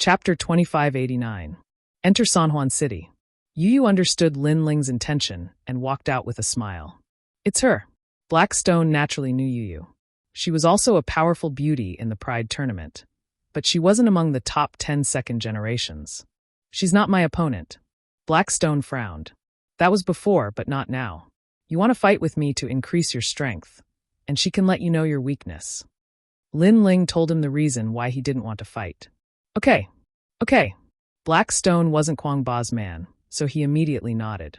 Chapter 2589. Enter San Juan City. Yu understood Lin Ling's intention and walked out with a smile. It's her. Blackstone naturally knew Yu. She was also a powerful beauty in the Pride tournament, but she wasn't among the top 10 second generations. She's not my opponent. Blackstone frowned. That was before, but not now. You want to fight with me to increase your strength, and she can let you know your weakness. Lin Ling told him the reason why he didn't want to fight. Okay. Blackstone wasn't Quang Ba's man, so he immediately nodded.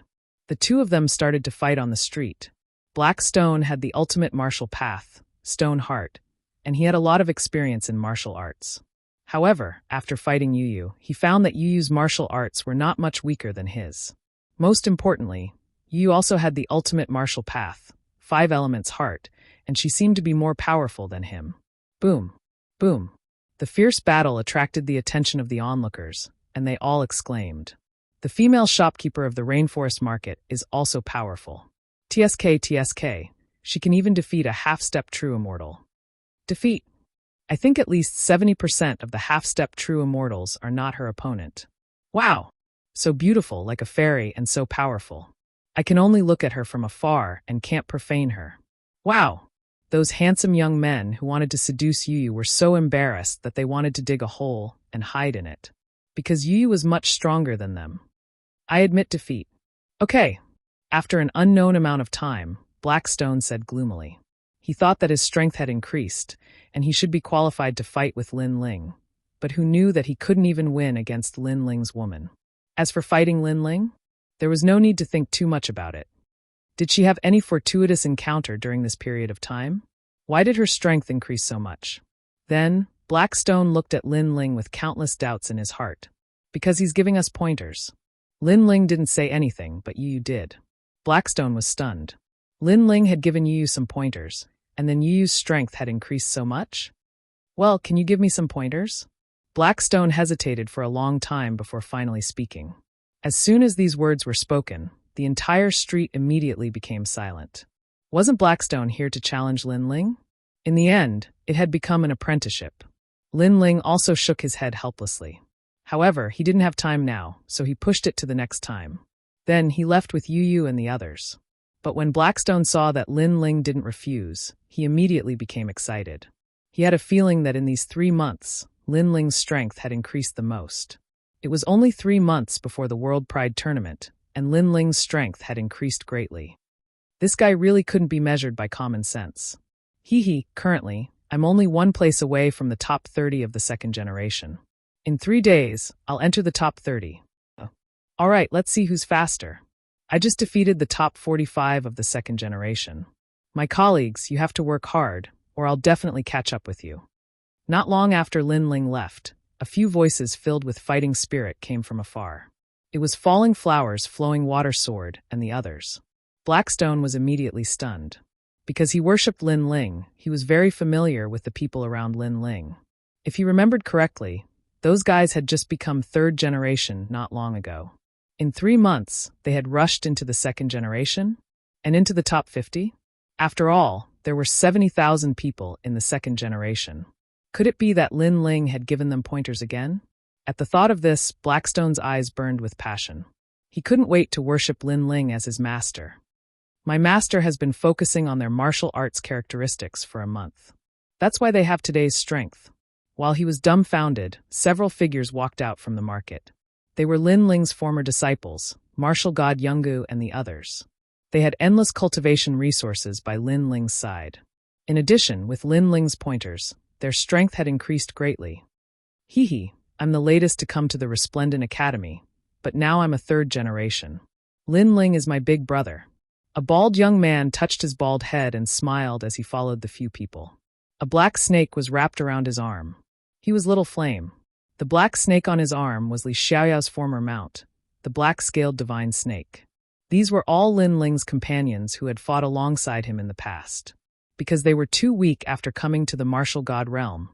The two of them started to fight on the street. Blackstone had the ultimate martial path, Stone Heart, and he had a lot of experience in martial arts. However, after fighting Yu, he found that Yu's martial arts were not much weaker than his. Most importantly, Yu also had the ultimate martial path, 5 Elements Heart, and she seemed to be more powerful than him. Boom. Boom. The fierce battle attracted the attention of the onlookers, and they all exclaimed. The female shopkeeper of the rainforest market is also powerful. TSK, she can even defeat a half-step true immortal. Defeat. I think at least 70% of the half-step true immortals are not her opponent. Wow! So beautiful like a fairy and so powerful. I can only look at her from afar and can't profane her. Wow! Those handsome young men who wanted to seduce Yu were so embarrassed that they wanted to dig a hole and hide in it. Because Yu was much stronger than them. I admit defeat. Okay. After an unknown amount of time, Blackstone said gloomily. He thought that his strength had increased, and he should be qualified to fight with Lin Ling, but who knew that he couldn't even win against Lin Ling's woman. As for fighting Lin Ling, there was no need to think too much about it. Did she have any fortuitous encounter during this period of time? Why did her strength increase so much? Then, Blackstone looked at Lin Ling with countless doubts in his heart. Because he's giving us pointers. Lin Ling didn't say anything, but Yu did. Blackstone was stunned. Lin Ling had given Yu some pointers, and then Yu's strength had increased so much? Well, can you give me some pointers? Blackstone hesitated for a long time before finally speaking. As soon as these words were spoken, the entire street immediately became silent. Wasn't Blackstone here to challenge Lin Ling? In the end, it had become an apprenticeship. Lin Ling also shook his head helplessly. However, he didn't have time now, so he pushed it to the next time. Then he left with Yu and the others. But when Blackstone saw that Lin Ling didn't refuse, he immediately became excited. He had a feeling that in these 3 months, Lin Ling's strength had increased the most. It was only 3 months before the World Pride tournament, and Lin Ling's strength had increased greatly. This guy really couldn't be measured by common sense. Currently, I'm only 1 place away from the top 30 of the second generation. In 3 days, I'll enter the top 30. Alright, let's see who's faster. I just defeated the top 45 of the second generation. My colleagues, you have to work hard, or I'll definitely catch up with you. Not long after Lin Ling left, a few voices filled with fighting spirit came from afar. It was Falling Flowers, Flowing Water Sword, and the others. Blackstone was immediately stunned. Because he worshipped Lin Ling, he was very familiar with the people around Lin Ling. If he remembered correctly, those guys had just become 3rd generation not long ago. In 3 months, they had rushed into the 2nd generation? And into the top 50? After all, there were 70,000 people in the 2nd generation. Could it be that Lin Ling had given them pointers again? At the thought of this, Blackstone's eyes burned with passion. He couldn't wait to worship Lin Ling as his master. My master has been focusing on their martial arts characteristics for a month. That's why they have today's strength. While he was dumbfounded, several figures walked out from the market. They were Lin Ling's former disciples, martial god Yungu and the others. They had endless cultivation resources by Lin Ling's side. In addition, with Lin Ling's pointers, their strength had increased greatly. I'm the latest to come to the Resplendent Academy, but now I'm a 3rd generation. Lin Ling is my big brother. A bald young man touched his bald head and smiled as he followed the few people. A black snake was wrapped around his arm. He was Little Flame. The black snake on his arm was Li Xiaoyao's former mount, the black-scaled divine snake. These were all Lin Ling's companions who had fought alongside him in the past. Because they were too weak after coming to the martial god realm,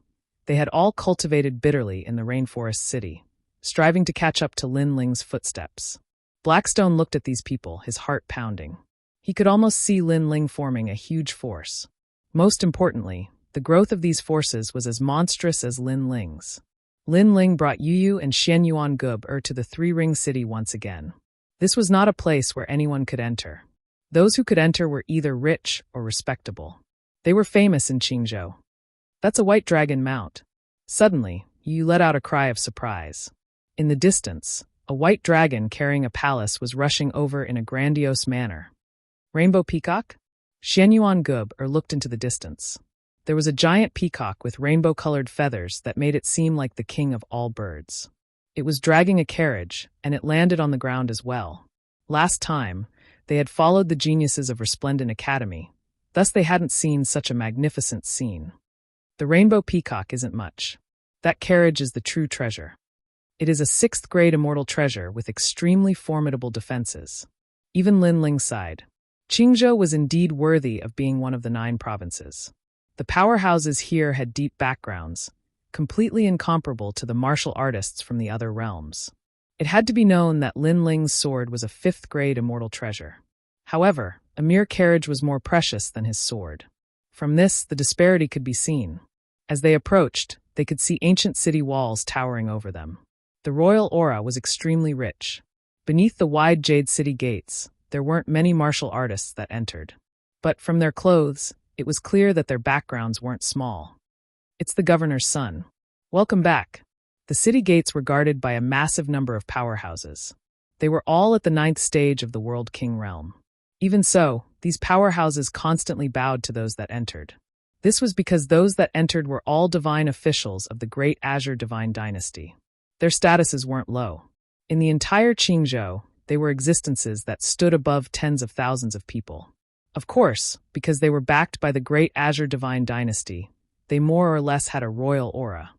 they had all cultivated bitterly in the rainforest city, striving to catch up to Lin Ling's footsteps. Blackstone looked at these people, his heart pounding. He could almost see Lin Ling forming a huge force. Most importantly, the growth of these forces was as monstrous as Lin Ling's. Lin Ling brought Yu and Xianyuan Gub to the three-ring city once again. This was not a place where anyone could enter. Those who could enter were either rich or respectable. They were famous in Qingzhou. That's a white dragon mount. Suddenly, Yu let out a cry of surprise. In the distance, a white dragon carrying a palace was rushing over in a grandiose manner. Rainbow peacock? Xianyuan Gub looked into the distance. There was a giant peacock with rainbow-colored feathers that made it seem like the king of all birds. It was dragging a carriage, and it landed on the ground as well. Last time, they had followed the geniuses of Resplendent Academy, thus they hadn't seen such a magnificent scene. The rainbow peacock isn't much. That carriage is the true treasure. It is a 6th-grade immortal treasure with extremely formidable defenses. Even Lin Ling sighed. Qingzhou was indeed worthy of being one of the 9 provinces. The powerhouses here had deep backgrounds, completely incomparable to the martial artists from the other realms. It had to be known that Lin Ling's sword was a 5th-grade immortal treasure. However, a mere carriage was more precious than his sword. From this, the disparity could be seen. As they approached, they could see ancient city walls towering over them. The royal aura was extremely rich. Beneath the wide jade city gates, there weren't many martial artists that entered. But from their clothes, it was clear that their backgrounds weren't small. It's the governor's son. Welcome back. The city gates were guarded by a massive number of powerhouses. They were all at the 9th stage of the World King realm. Even so, these powerhouses constantly bowed to those that entered. This was because those that entered were all divine officials of the great Azure Divine Dynasty. Their statuses weren't low. In the entire Qingzhou, they were existences that stood above tens of thousands of people. Of course, because they were backed by the great Azure Divine Dynasty, they more or less had a royal aura.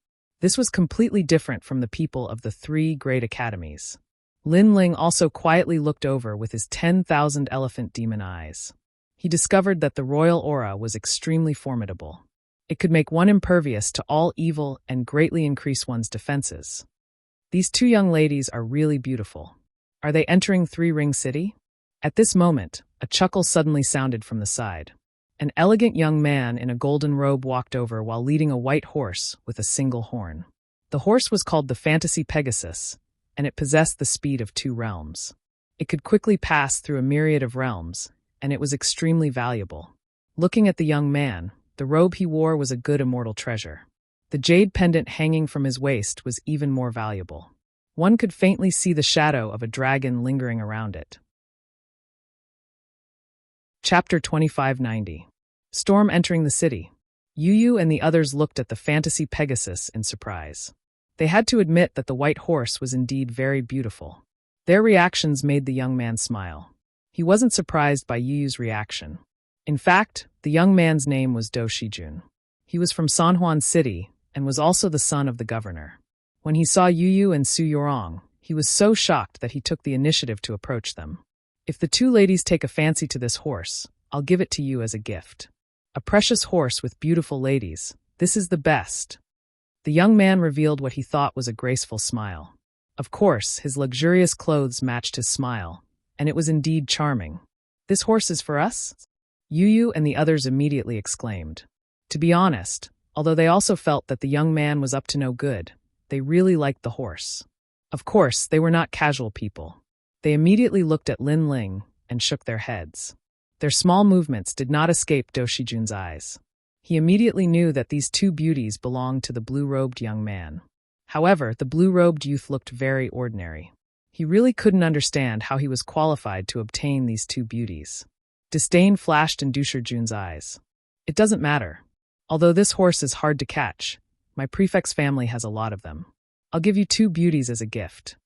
This was completely different from the people of the 3 great academies. Lin Ling also quietly looked over with his 10,000 elephant demon eyes. He discovered that the royal aura was extremely formidable. It could make one impervious to all evil and greatly increase one's defenses. These 2 young ladies are really beautiful. Are they entering 3-ring city? At this moment, a chuckle suddenly sounded from the side. An elegant young man in a golden robe walked over while leading a white horse with a single horn. The horse was called the Fantasy Pegasus, and it possessed the speed of 2 realms. It could quickly pass through a myriad of realms, and it was extremely valuable. Looking at the young man, the robe he wore was a good immortal treasure. The jade pendant hanging from his waist was even more valuable. One could faintly see the shadow of a dragon lingering around it. Chapter 2590. Storm entering the city. Yu and the others looked at the Fantasy Pegasus in surprise. They had to admit that the white horse was indeed very beautiful. Their reactions made the young man smile. He wasn't surprised by Yu's reaction. In fact, the young man's name was Do Shijun. He was from Sanhuan City and was also the son of the governor. When he saw Yu and Su Yorong, he was so shocked that he took the initiative to approach them. If the 2 ladies take a fancy to this horse, I'll give it to you as a gift. A precious horse with beautiful ladies. This is the best. The young man revealed what he thought was a graceful smile. Of course, his luxurious clothes matched his smile, and it was indeed charming. This horse is for us? Yu and the others immediately exclaimed. To be honest, although they also felt that the young man was up to no good, they really liked the horse. Of course, they were not casual people. They immediately looked at Lin Ling and shook their heads. Their small movements did not escape Do Shijun's eyes. He immediately knew that these 2 beauties belonged to the blue-robed young man. However, the blue-robed youth looked very ordinary. He really couldn't understand how he was qualified to obtain these 2 beauties. Disdain flashed in Du Shijun's eyes. It doesn't matter. Although this horse is hard to catch, my prefect's family has a lot of them. I'll give you 2 beauties as a gift.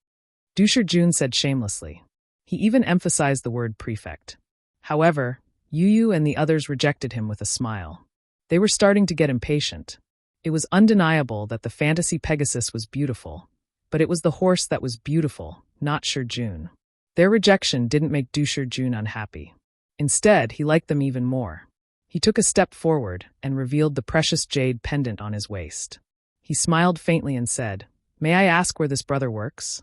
Du Shijun said shamelessly. He even emphasized the word prefect. However, Yu and the others rejected him with a smile. They were starting to get impatient. It was undeniable that the Fantasy Pegasus was beautiful, but it was the horse that was beautiful, not Shijun. Their rejection didn't make Du Shijun unhappy. Instead, he liked them even more. He took a step forward and revealed the precious jade pendant on his waist. He smiled faintly and said, "May I ask where this brother works?"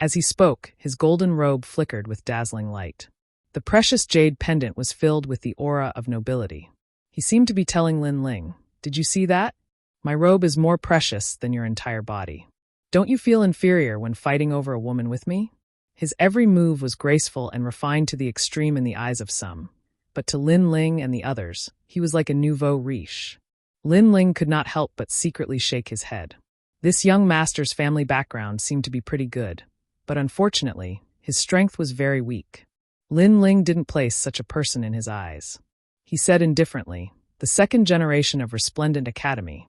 As he spoke, his golden robe flickered with dazzling light. The precious jade pendant was filled with the aura of nobility. He seemed to be telling Lin Ling, "Did you see that? My robe is more precious than your entire body." Don't you feel inferior when fighting over a woman with me? His every move was graceful and refined to the extreme in the eyes of some, but to Lin Ling and the others, he was like a nouveau riche. Lin Ling could not help but secretly shake his head. This young master's family background seemed to be pretty good, but unfortunately, his strength was very weak. Lin Ling didn't place such a person in his eyes. He said indifferently, "The second generation of Resplendent Academy."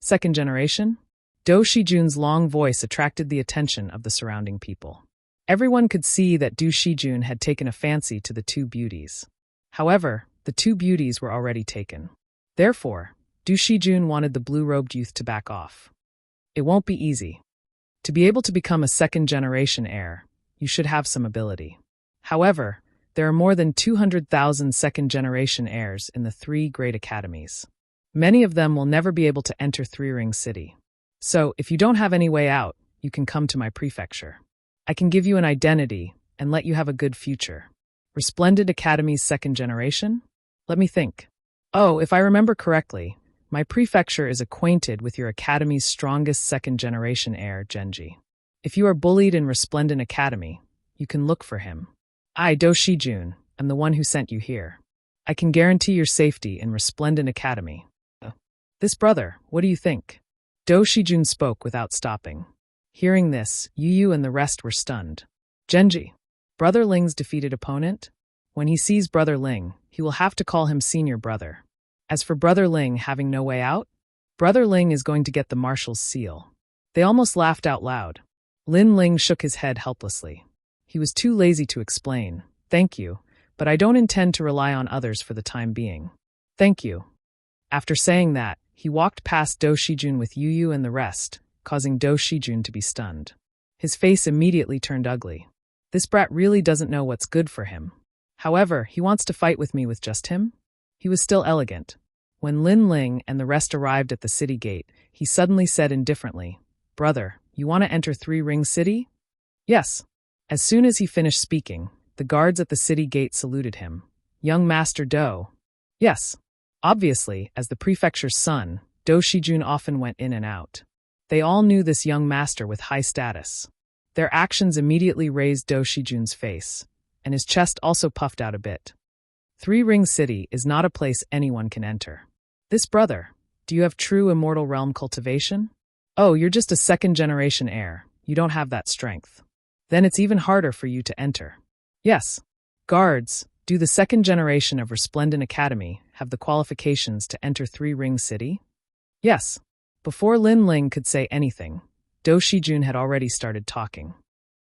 Second generation? Do Shijun's long voice attracted the attention of the surrounding people. Everyone could see that Du Shijun had taken a fancy to the two beauties. However, the two beauties were already taken. Therefore, Du Shijun wanted the blue-robed youth to back off. It won't be easy. To be able to become a second-generation heir, you should have some ability. However, there are more than 200,000 second-generation heirs in the three great academies. Many of them will never be able to enter Three Ring City. So, if you don't have any way out, you can come to my prefecture. I can give you an identity and let you have a good future. Resplendent Academy's second generation? Let me think. Oh, if I remember correctly, my prefecture is acquainted with your academy's strongest second-generation heir, Genji. If you are bullied in Resplendent Academy, you can look for him. I, Do Shijun, am the one who sent you here. I can guarantee your safety in Resplendent Academy. This brother, what do you think? Do Shijun spoke without stopping. Hearing this, Yu and the rest were stunned. Genji, Brother Ling's defeated opponent? When he sees Brother Ling, he will have to call him senior brother. As for Brother Ling having no way out, Brother Ling is going to get the marshal's seal. They almost laughed out loud. Lin Ling shook his head helplessly. He was too lazy to explain. Thank you, but I don't intend to rely on others for the time being. Thank you. After saying that, he walked past Do Shijun with Yu and the rest, causing Do Shijun to be stunned. His face immediately turned ugly. This brat really doesn't know what's good for him. However, he wants to fight with me with just him? He was still elegant. When Lin Ling and the rest arrived at the city gate, he suddenly said indifferently, "Brother, you want to enter Three Ring City?" Yes. As soon as he finished speaking, the guards at the city gate saluted him. Young Master Do. Yes. Obviously, as the prefecture's son, Do Shijun often went in and out. They all knew this young master with high status. Their actions immediately raised Do Shijun's face, and his chest also puffed out a bit. Three Ring City is not a place anyone can enter. This brother, do you have true immortal realm cultivation? Oh, you're just a second-generation heir. You don't have that strength. Then it's even harder for you to enter. Yes. Guards, do the second generation of Resplendent Academy have the qualifications to enter Three Ring City? Yes. Before Lin Ling could say anything, Do Shijun had already started talking.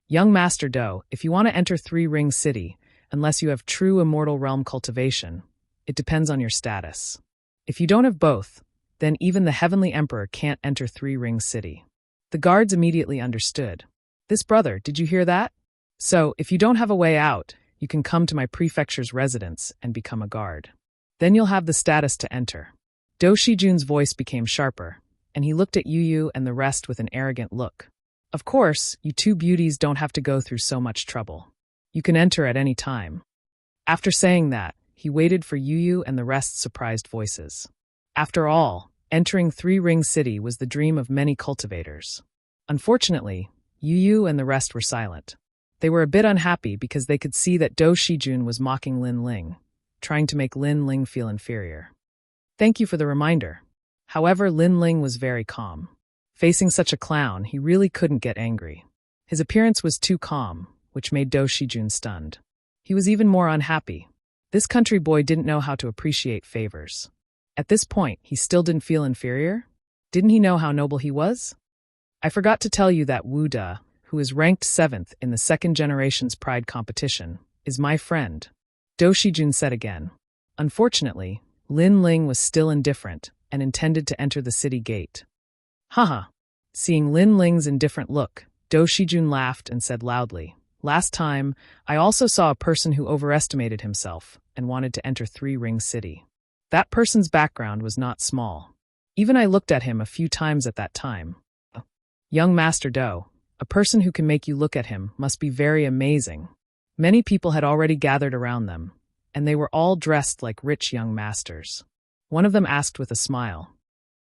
Young Master Do, if you want to enter Three Ring City, unless you have true immortal realm cultivation, it depends on your status. If you don't have both, then even the Heavenly Emperor can't enter Three Ring City. The guards immediately understood. This brother, did you hear that? So, if you don't have a way out, you can come to my prefecture's residence and become a guard. Then you'll have the status to enter. Do Shijun's voice became sharper, and he looked at Yu and the rest with an arrogant look. Of course, you two beauties don't have to go through so much trouble. You can enter at any time. After saying that, he waited for Yu and the rest's surprised voices. After all, entering Three Ring City was the dream of many cultivators. Unfortunately, Yu and the rest were silent. They were a bit unhappy because they could see that Do Shijun was mocking Lin Ling, trying to make Lin Ling feel inferior. Thank you for the reminder. However, Lin Ling was very calm. Facing such a clown, he really couldn't get angry. His appearance was too calm, which made Do Shijun stunned. He was even more unhappy. This country boy didn't know how to appreciate favors. At this point, he still didn't feel inferior? Didn't he know how noble he was? I forgot to tell you that Wu De, who is ranked 7th in the second generation's pride competition, is my friend. Do Shijun said again. Unfortunately, Lin Ling was still indifferent and intended to enter the city gate. Haha. Seeing Lin Ling's indifferent look, Do Shijun laughed and said loudly, "Last time, I also saw a person who overestimated himself and wanted to enter Three Ring City. That person's background was not small. Even I looked at him a few times at that time. Young Master Do, a person who can make you look at him must be very amazing." Many people had already gathered around them, and they were all dressed like rich young masters. One of them asked with a smile.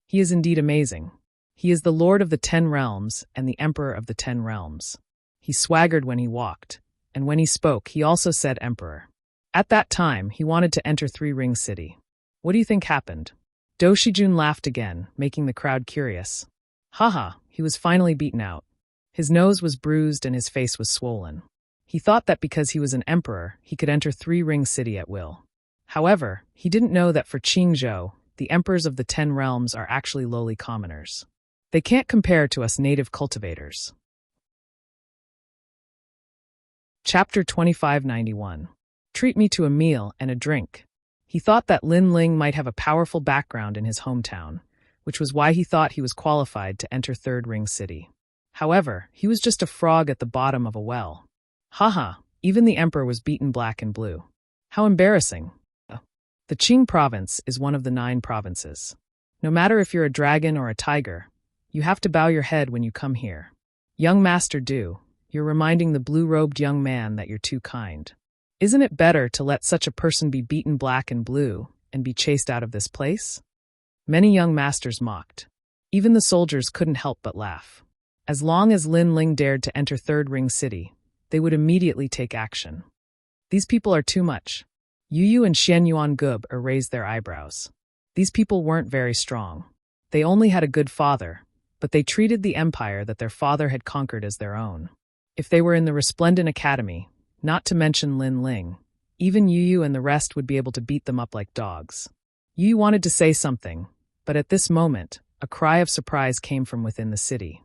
He is indeed amazing. He is the Lord of the 10 Realms and the Emperor of the 10 Realms. He swaggered when he walked, and when he spoke, he also said Emperor. At that time, he wanted to enter Three Ring City. What do you think happened? Do Shijun laughed again, making the crowd curious. Haha, he was finally beaten out. His nose was bruised and his face was swollen. He thought that because he was an emperor, he could enter Three Ring City at will. However, he didn't know that for Qingzhou, the emperors of the 10 realms are actually lowly commoners. They can't compare to us native cultivators. Chapter 2591. Treat me to a meal and a drink. He thought that Lin Ling might have a powerful background in his hometown, which was why he thought he was qualified to enter Third Ring City. However, he was just a frog at the bottom of a well. Haha, even the emperor was beaten black and blue. How embarrassing. The Qing province is one of the 9 provinces. No matter if you're a dragon or a tiger, you have to bow your head when you come here. Young Master Du, you're reminding the blue-robed young man that you're too kind. Isn't it better to let such a person be beaten black and blue and be chased out of this place? Many young masters mocked. Even the soldiers couldn't help but laugh. As long as Lin Ling dared to enter Third Ring City, they would immediately take action. These people are too much. Yu Yu and Xian Yuan Gub raised their eyebrows. These people weren't very strong. They only had a good father, but they treated the empire that their father had conquered as their own. If they were in the Resplendent Academy, not to mention Lin Ling, even Yu Yu and the rest would be able to beat them up like dogs. Yu Yu wanted to say something, but at this moment, a cry of surprise came from within the city.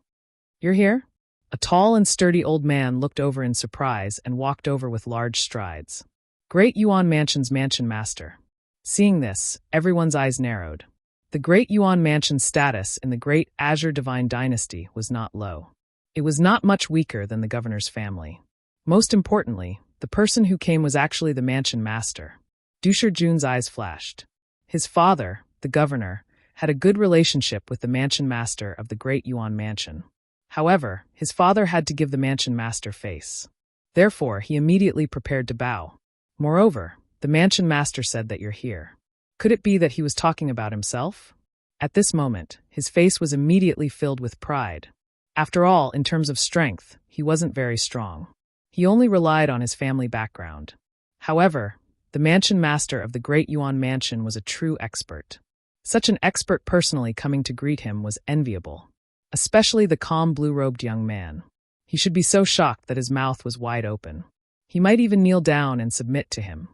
You're here? A tall and sturdy old man looked over in surprise and walked over with large strides. Great Yuan Mansion's mansion master. Seeing this, everyone's eyes narrowed. The Great Yuan Mansion's status in the Great Azure Divine Dynasty was not low. It was not much weaker than the governor's family. Most importantly, the person who came was actually the mansion master. Du Shijun's eyes flashed. His father, the governor, had a good relationship with the mansion master of the Great Yuan Mansion. However, his father had to give the mansion master face. Therefore, he immediately prepared to bow. Moreover, the mansion master said that you're here. Could it be that he was talking about himself? At this moment, his face was immediately filled with pride. After all, in terms of strength, he wasn't very strong. He only relied on his family background. However, the mansion master of the Great Yuan Mansion was a true expert. Such an expert personally coming to greet him was enviable. Especially the calm blue-robed young man. He should be so shocked that his mouth was wide open. He might even kneel down and submit to him.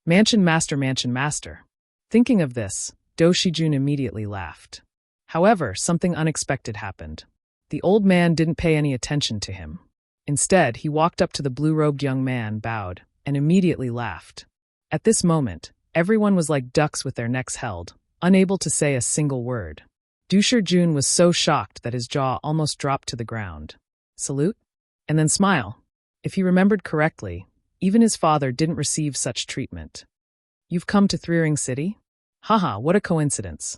Mansion master, mansion master. Thinking of this, Do Shijun immediately laughed. However, something unexpected happened. The old man didn't pay any attention to him. Instead, he walked up to the blue-robed young man, bowed, and immediately laughed. At this moment, everyone was like ducks with their necks held, unable to say a single word. Du Shijun was so shocked that his jaw almost dropped to the ground. Salute? And then smile. If he remembered correctly, even his father didn't receive such treatment. You've come to Three Ring City? Haha, what a coincidence.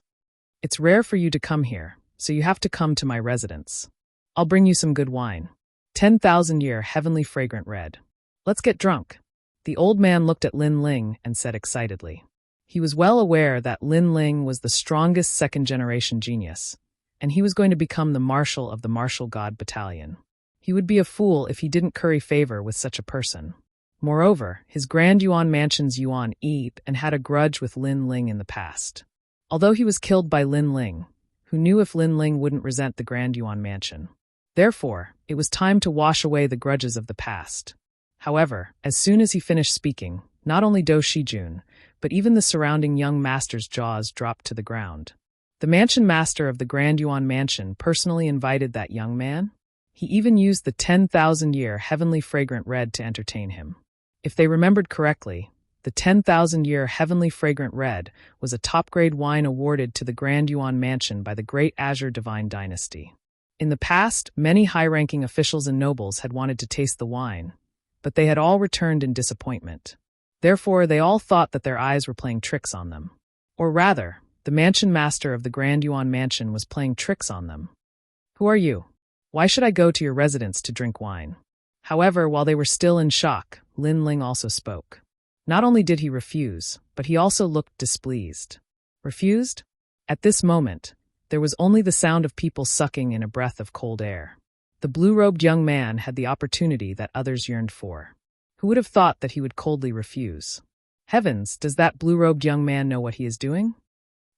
It's rare for you to come here, so you have to come to my residence. I'll bring you some good wine. 10,000-year heavenly fragrant red. Let's get drunk. The old man looked at Lin Ling and said excitedly. He was well aware that Lin Ling was the strongest second-generation genius, and he was going to become the marshal of the Martial God Battalion. He would be a fool if he didn't curry favor with such a person. Moreover, his Grand Yuan Mansion's Yuan Ebe and had a grudge with Lin Ling in the past. Although he was killed by Lin Ling, who knew if Lin Ling wouldn't resent the Grand Yuan Mansion. Therefore, it was time to wash away the grudges of the past. However, as soon as he finished speaking, not only Do Shijun, but even the surrounding young master's jaws dropped to the ground. The mansion master of the Grand Yuan Mansion personally invited that young man. He even used the 10,000-year heavenly fragrant red to entertain him. If they remembered correctly, the 10,000-year heavenly fragrant red was a top-grade wine awarded to the Grand Yuan Mansion by the Great Azure Divine Dynasty. In the past, many high-ranking officials and nobles had wanted to taste the wine, but they had all returned in disappointment. Therefore, they all thought that their eyes were playing tricks on them. Or rather, the mansion master of the Grand Yuan Mansion was playing tricks on them. Who are you? Why should I go to your residence to drink wine? However, while they were still in shock, Lin Ling also spoke. Not only did he refuse, but he also looked displeased. Refused? At this moment, There was only the sound of people sucking in a breath of cold air. The blue-robed young man had the opportunity that others yearned for. Who would have thought that he would coldly refuse? Heavens, does that blue-robed young man know what he is doing?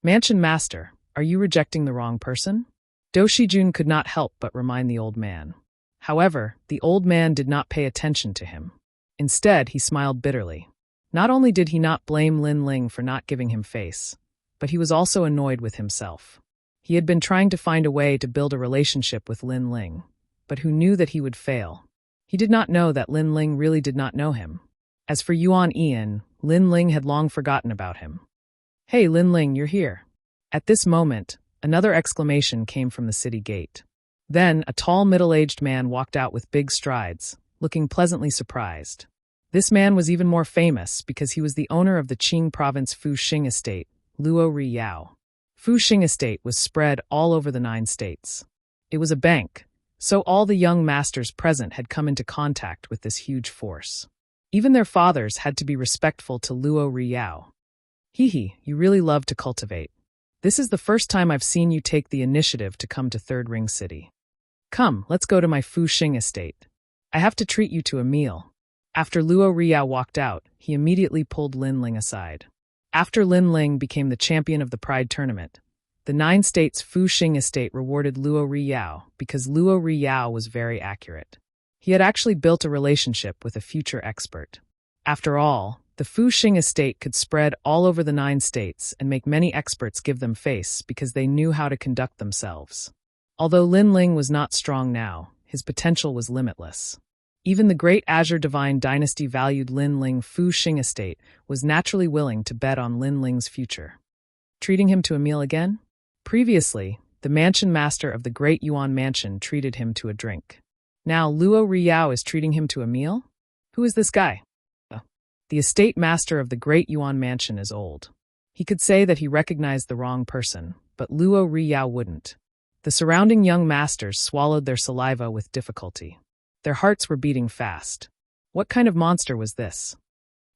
Mansion Master, are you rejecting the wrong person? Doshijun could not help but remind the old man. However, the old man did not pay attention to him. Instead, he smiled bitterly. Not only did he not blame Lin Ling for not giving him face, but he was also annoyed with himself. He had been trying to find a way to build a relationship with Lin Ling, but who knew that he would fail? He did not know that Lin Ling really did not know him. As for Yuan Ian, Lin Ling had long forgotten about him. "Hey, Lin Ling, you're here." At this moment, another exclamation came from the city gate. Then, a tall middle-aged man walked out with big strides, looking pleasantly surprised. This man was even more famous because he was the owner of the Qing province Fuxing estate, Luo Riyao. Fuxing estate was spread all over the 9 states. It was a bank, so all the young masters present had come into contact with this huge force. Even their fathers had to be respectful to Luo Riyao. "Hee, you really love to cultivate. This is the first time I've seen you take the initiative to come to Third Ring City. Come, let's go to my Fuxing estate. I have to treat you to a meal." After Luo Riyao walked out, he immediately pulled Lin Ling aside. After Lin Ling became the champion of the Pride Tournament, the 9 states Fuxing estate rewarded Luo Riyao because Luo Riyao was very accurate. He had actually built a relationship with a future expert. After all, the Fuxing estate could spread all over the 9 states and make many experts give them face because they knew how to conduct themselves. Although Lin Ling was not strong now, his potential was limitless. Even the great Azure Divine Dynasty valued Lin Ling Fuxing estate was naturally willing to bet on Lin Ling's future. Treating him to a meal again? Previously, the mansion master of the Great Yuan Mansion treated him to a drink. Now Luo Riyao is treating him to a meal? Who is this guy? The estate master of the Great Yuan Mansion is old. He could say that he recognized the wrong person, but Luo Riyao wouldn't. The surrounding young masters swallowed their saliva with difficulty. Their hearts were beating fast. What kind of monster was this?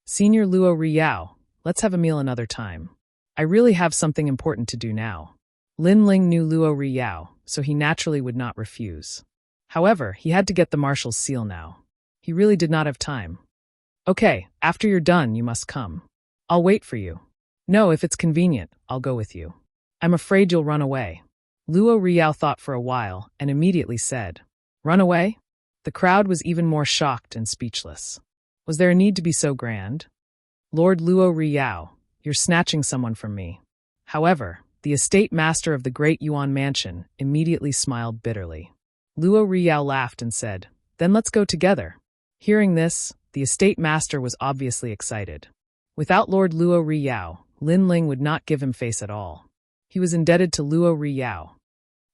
"Senior Luo Riyao, let's have a meal another time. I really have something important to do now." Lin Ling knew Luo Riyao, so he naturally would not refuse. However, he had to get the marshal's seal now. He really did not have time. "Okay, after you're done, you must come. I'll wait for you." "No, if it's convenient, I'll go with you." "I'm afraid you'll run away." Luo Riyao thought for a while and immediately said, "Run away?" The crowd was even more shocked and speechless. Was there a need to be so grand? "Lord Luo Riyao, you're snatching someone from me." However, the estate master of the Great Yuan Mansion immediately smiled bitterly. Luo Riyao laughed and said, "Then let's go together." Hearing this, the estate master was obviously excited. Without Lord Luo Riyao, Lin Ling would not give him face at all. He was indebted to Luo Riyao.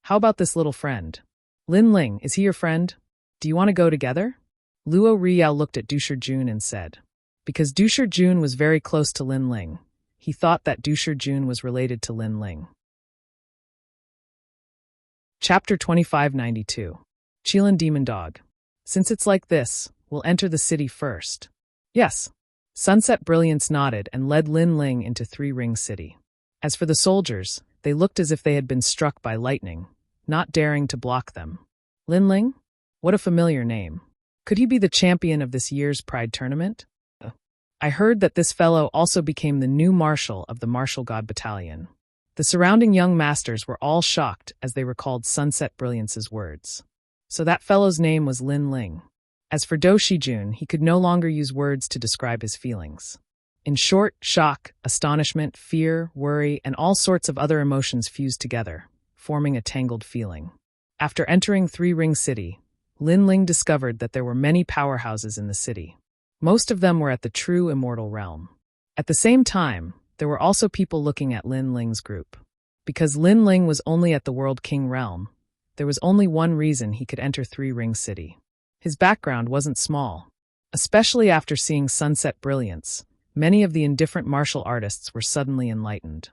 "How about this little friend? Lin Ling, is he your friend? Do you want to go together?" Luo Riyao looked at Dushijun and said, because Dushijun was very close to Lin Ling, he thought that Dushijun was related to Lin Ling. Chapter 2592. Qilin Demon Dog. "Since it's like this, we'll enter the city first." "Yes." Sunset Brilliance nodded and led Lin Ling into Three Ring City. As for the soldiers, they looked as if they had been struck by lightning, not daring to block them. Lin Ling? What a familiar name. Could he be the champion of this year's Pride Tournament? I heard that this fellow also became the new marshal of the Martial God Battalion. The surrounding young masters were all shocked as they recalled Sunset Brilliance's words. So that fellow's name was Lin Ling. As for Doshijun, he could no longer use words to describe his feelings. In short, shock, astonishment, fear, worry, and all sorts of other emotions fused together, forming a tangled feeling. After entering Three Ring City, Lin Ling discovered that there were many powerhouses in the city. Most of them were at the true immortal realm. At the same time, there were also people looking at Lin Ling's group. Because Lin Ling was only at the World King realm, there was only one reason he could enter Three Ring City. His background wasn't small. Especially after seeing Sunset Brilliance, many of the indifferent martial artists were suddenly enlightened.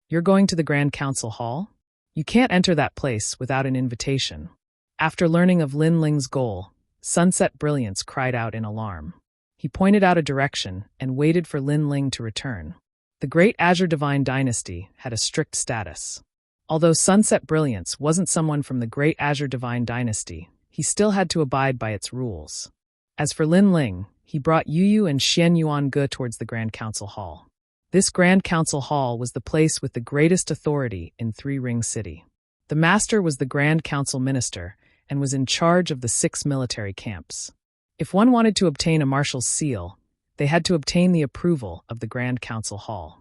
"You're going to the Grand Council Hall? You can't enter that place without an invitation." After learning of Lin Ling's goal, Sunset Brilliance cried out in alarm. He pointed out a direction and waited for Lin Ling to return. The Great Azure Divine Dynasty had a strict status. Although Sunset Brilliance wasn't someone from the Great Azure Divine Dynasty, he still had to abide by its rules. As for Lin Ling, he brought Yu Yu and Xian Yuan-ge towards the Grand Council Hall. This Grand Council Hall was the place with the greatest authority in Three Ring City. The master was the Grand Council Minister and was in charge of the 6 military camps. If one wanted to obtain a marshal's seal, they had to obtain the approval of the Grand Council Hall.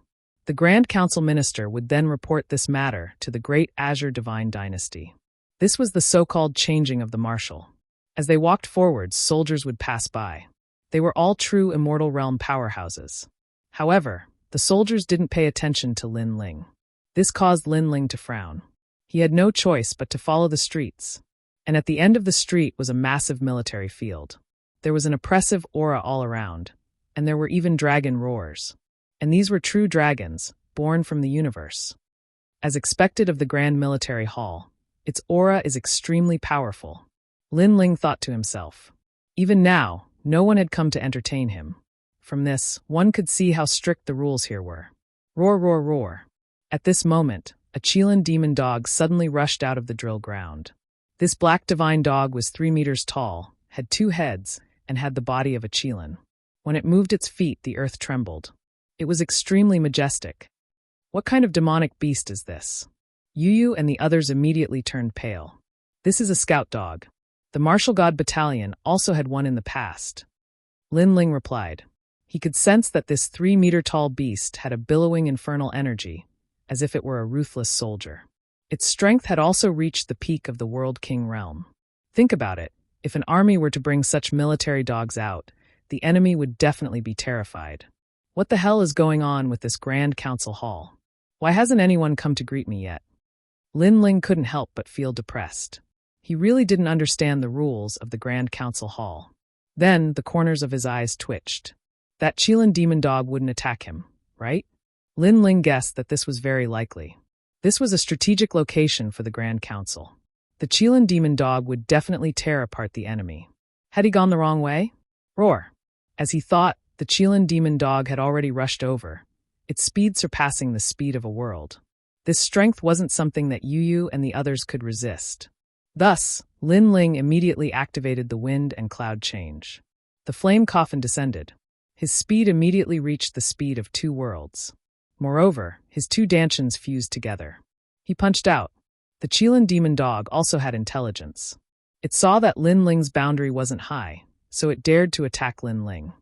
The Grand Council Minister would then report this matter to the Great Azure Divine Dynasty. This was the so-called changing of the marshal. As they walked forwards, soldiers would pass by. They were all true Immortal Realm powerhouses. However, the soldiers didn't pay attention to Lin Ling. This caused Lin Ling to frown. He had no choice but to follow the streets. And at the end of the street was a massive military field. There was an oppressive aura all around, and there were even dragon roars. And these were true dragons, born from the universe. As expected of the Grand Military Hall, its aura is extremely powerful. Lin Ling thought to himself. Even now, no one had come to entertain him. From this, one could see how strict the rules here were. Roar, roar, roar. At this moment, a Qilin demon dog suddenly rushed out of the drill ground. This black divine dog was 3 meters tall, had 2 heads, and had the body of a Qilin. When it moved its feet, the earth trembled. It was extremely majestic. What kind of demonic beast is this? Yu Yu and the others immediately turned pale. This is a scout dog. The Martial God Battalion also had one in the past. Lin Ling replied. He could sense that this 3-meter-tall beast had a billowing infernal energy, as if it were a ruthless soldier. Its strength had also reached the peak of the World King realm. Think about it. If an army were to bring such military dogs out, the enemy would definitely be terrified. What the hell is going on with this Grand Council Hall? Why hasn't anyone come to greet me yet? Lin Ling couldn't help but feel depressed. He really didn't understand the rules of the Grand Council Hall. Then the corners of his eyes twitched. That Qilin demon dog wouldn't attack him, right? Lin Ling guessed that this was very likely. This was a strategic location for the Grand Council. The Qilin demon dog would definitely tear apart the enemy. Had he gone the wrong way? Roar! As he thought, the Qilin demon dog had already rushed over, its speed surpassing the speed of a world. This strength wasn't something that Yu Yu and the others could resist. Thus, Lin Ling immediately activated the wind and cloud change. The flame coffin descended. His speed immediately reached the speed of 2 worlds. Moreover, his 2 dantians fused together. He punched out. The Qilin demon dog also had intelligence. It saw that Lin Ling's boundary wasn't high, so it dared to attack Lin Ling.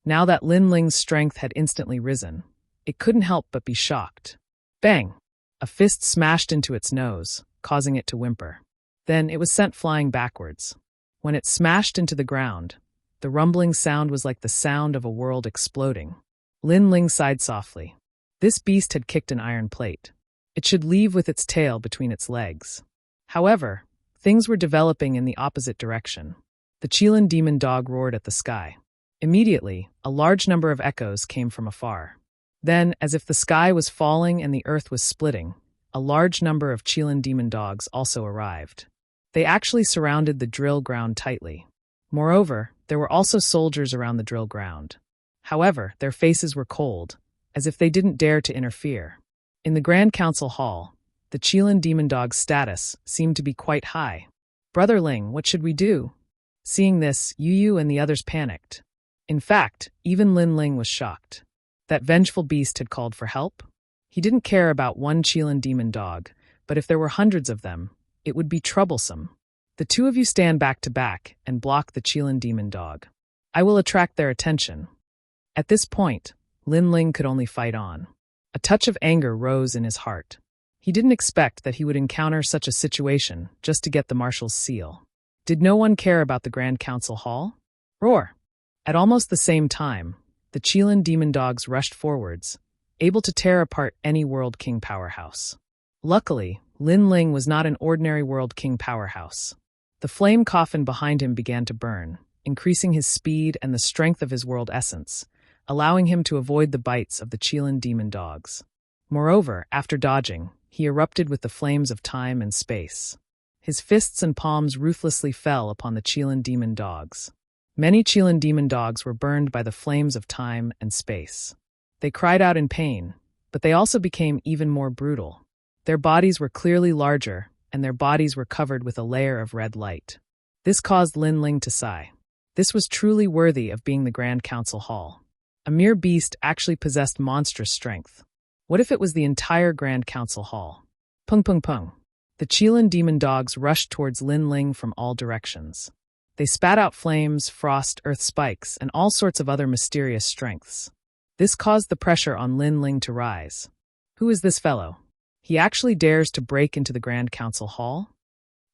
Now that Lin Ling's strength had instantly risen, it couldn't help but be shocked. Bang! A fist smashed into its nose, causing it to whimper. Then it was sent flying backwards. When it smashed into the ground, the rumbling sound was like the sound of a world exploding. Lin Ling sighed softly. This beast had kicked an iron plate. It should leave with its tail between its legs. However, things were developing in the opposite direction. The Qilin demon dog roared at the sky. Immediately, a large number of echoes came from afar. Then, as if the sky was falling and the earth was splitting, a large number of Qilin demon dogs also arrived. They actually surrounded the drill ground tightly. Moreover, there were also soldiers around the drill ground. However, their faces were cold, as if they didn't dare to interfere. In the Grand Council Hall, the Qilin demon dog's status seemed to be quite high. Brother Ling, what should we do? Seeing this, Yu Yu and the others panicked. In fact, even Lin Ling was shocked. That vengeful beast had called for help? He didn't care about one Qilin demon dog, but if there were hundreds of them, it would be troublesome. The 2 of you stand back to back and block the Qilin demon dog. I will attract their attention. At this point, Lin Ling could only fight on. A touch of anger rose in his heart. He didn't expect that he would encounter such a situation just to get the marshal's seal. Did no one care about the Grand Council Hall? Roar! At almost the same time, the Qilin demon dogs rushed forwards, able to tear apart any World King powerhouse. Luckily, Lin Ling was not an ordinary World King powerhouse. The flame coffin behind him began to burn, increasing his speed and the strength of his world essence, allowing him to avoid the bites of the Qilin demon dogs. Moreover, after dodging, he erupted with the flames of time and space. His fists and palms ruthlessly fell upon the Qilin demon dogs. Many Qilin demon dogs were burned by the flames of time and space. They cried out in pain, but they also became even more brutal. Their bodies were clearly larger, and their bodies were covered with a layer of red light. This caused Lin Ling to sigh. This was truly worthy of being the Grand Council Hall. A mere beast actually possessed monstrous strength. What if it was the entire Grand Council Hall? Pung pung pung. The Qilin demon dogs rushed towards Lin Ling from all directions. They spat out flames, frost, earth spikes, and all sorts of other mysterious strengths. This caused the pressure on Lin Ling to rise. Who is this fellow? He actually dares to break into the Grand Council Hall?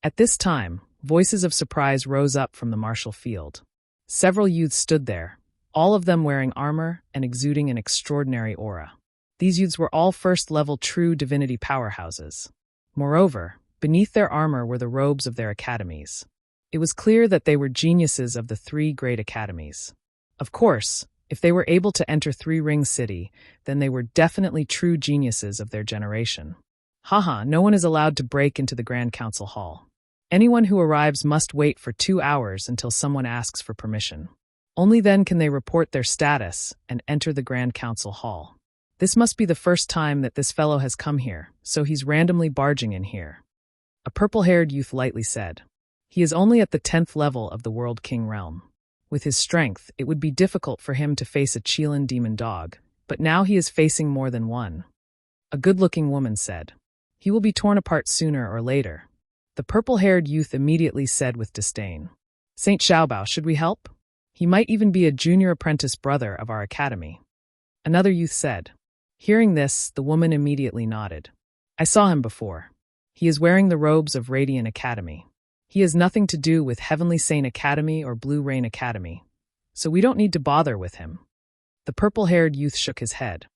At this time, voices of surprise rose up from the martial field. Several youths stood there, all of them wearing armor and exuding an extraordinary aura. These youths were all first-level true divinity powerhouses. Moreover, beneath their armor were the robes of their academies. It was clear that they were geniuses of the 3 great academies. Of course, if they were able to enter Three-Ring City, then they were definitely true geniuses of their generation. Haha, no one is allowed to break into the Grand Council Hall. Anyone who arrives must wait for 2 hours until someone asks for permission. Only then can they report their status and enter the Grand Council Hall. This must be the first time that this fellow has come here, so he's randomly barging in here. A purple-haired youth lightly said. He is only at the 10th level of the World King realm. With his strength, it would be difficult for him to face a Qilin demon dog, but now he is facing more than one. A good-looking woman said. He will be torn apart sooner or later. The purple-haired youth immediately said with disdain. Saint Xiaobao, should we help? He might even be a junior apprentice brother of our academy. Another youth said. Hearing this, the woman immediately nodded. I saw him before. He is wearing the robes of Radiant Academy. He has nothing to do with Heavenly Saint Academy or Blue Rain Academy, so we don't need to bother with him. The purple-haired youth shook his head.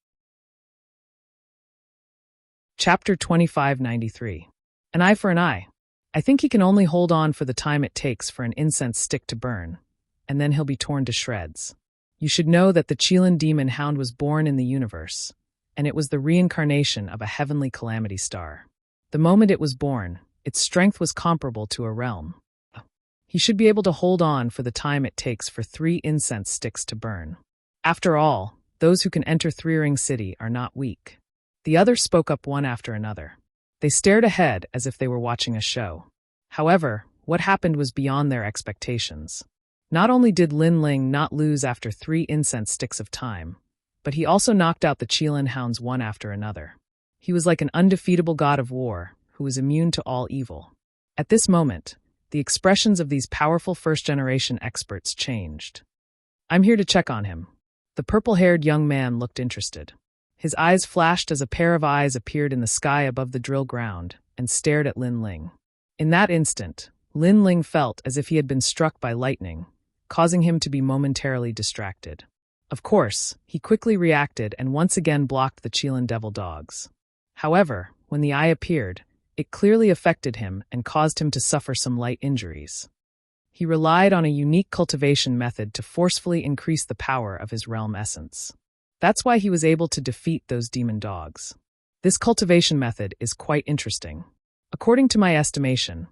Chapter 2593. An eye for an eye. I think he can only hold on for the time it takes for an incense stick to burn, and then he'll be torn to shreds. You should know that the Qilin demon hound was born in the universe, and it was the reincarnation of a heavenly calamity star. The moment it was born, its strength was comparable to a realm. He should be able to hold on for the time it takes for 3 incense sticks to burn. After all, those who can enter Three-Ring City are not weak. The others spoke up one after another. They stared ahead as if they were watching a show. However, what happened was beyond their expectations. Not only did Lin Ling not lose after 3 incense sticks of time, but he also knocked out the Qilin hounds one after another. He was like an undefeatable god of war, who was immune to all evil. At this moment, the expressions of these powerful first-generation experts changed. I'm here to check on him. The purple-haired young man looked interested. His eyes flashed as a pair of eyes appeared in the sky above the drill ground and stared at Lin Ling. In that instant, Lin Ling felt as if he had been struck by lightning, causing him to be momentarily distracted. Of course, he quickly reacted and once again blocked the Qilin devil dogs. However, when the eye appeared, it clearly affected him and caused him to suffer some light injuries. He relied on a unique cultivation method to forcefully increase the power of his realm essence. That's why he was able to defeat those demon dogs. This cultivation method is quite interesting. According to my estimation,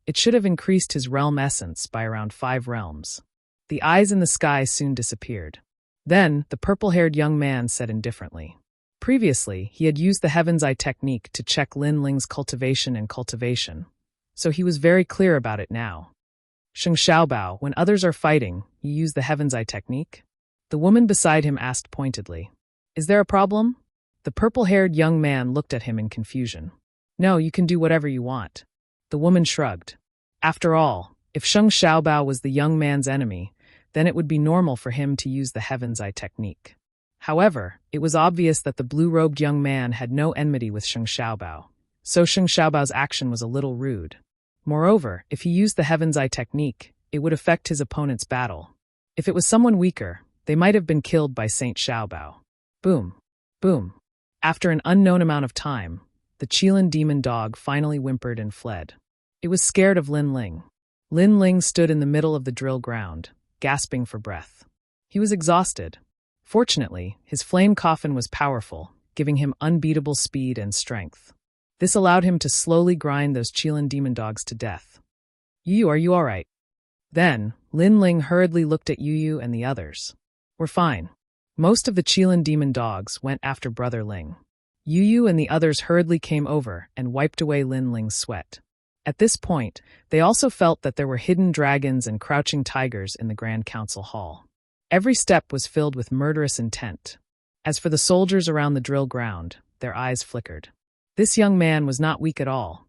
it should have increased his realm essence by around 5 realms. The eyes in the sky soon disappeared. Then, the purple-haired young man said indifferently. Previously, he had used the Heaven's Eye technique to check Lin Ling's cultivation, so he was very clear about it now. Sheng Xiaobao, when others are fighting, you use the Heaven's Eye technique? The woman beside him asked pointedly. Is there a problem? The purple-haired young man looked at him in confusion. No, you can do whatever you want. The woman shrugged. After all, if Sheng Xiaobao was the young man's enemy, then it would be normal for him to use the Heaven's Eye technique. However, it was obvious that the blue-robed young man had no enmity with Sheng Xiaobao, so Sheng Xiaobao's action was a little rude. Moreover, if he used the Heaven's Eye technique, it would affect his opponent's battle. If it was someone weaker, they might have been killed by Saint Xiaobao. Boom. Boom. After an unknown amount of time, the Qilin demon dog finally whimpered and fled. It was scared of Lin Ling. Lin Ling stood in the middle of the drill ground, gasping for breath. He was exhausted. Fortunately, his flame coffin was powerful, giving him unbeatable speed and strength. This allowed him to slowly grind those Qilin demon dogs to death. Yu, are you all right? Then, Lin Ling hurriedly looked at Yu and the others. We're fine. Most of the Qilin demon dogs went after Brother Ling. Yu Yu and the others hurriedly came over and wiped away Lin Ling's sweat. At this point, they also felt that there were hidden dragons and crouching tigers in the Grand Council Hall. Every step was filled with murderous intent. As for the soldiers around the drill ground, their eyes flickered. This young man was not weak at all.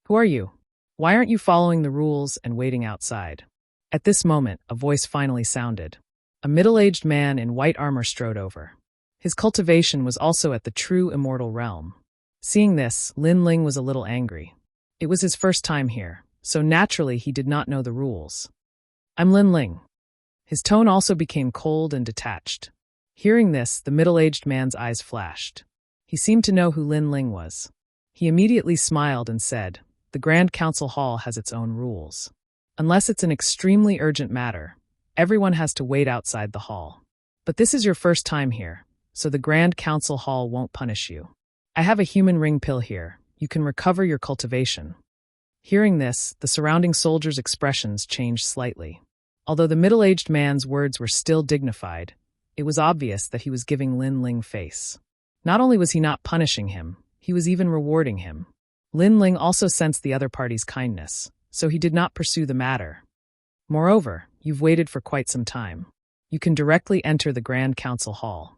"Who are you? Why aren't you following the rules and waiting outside?" At this moment, a voice finally sounded. A middle-aged man in white armor strode over. His cultivation was also at the true immortal realm. Seeing this, Lin Ling was a little angry. It was his first time here, so naturally he did not know the rules. "I'm Lin Ling." His tone also became cold and detached. Hearing this, the middle-aged man's eyes flashed. He seemed to know who Lin Ling was. He immediately smiled and said, "The Grand Council Hall has its own rules. Unless it's an extremely urgent matter, everyone has to wait outside the hall. But this is your first time here, so the Grand Council Hall won't punish you. I have a human ring pill here. You can recover your cultivation." Hearing this, the surrounding soldiers' expressions changed slightly. Although the middle-aged man's words were still dignified, it was obvious that he was giving Lin Ling face. Not only was he not punishing him, he was even rewarding him. Lin Ling also sensed the other party's kindness, so he did not pursue the matter. "Moreover, you've waited for quite some time. You can directly enter the Grand Council Hall."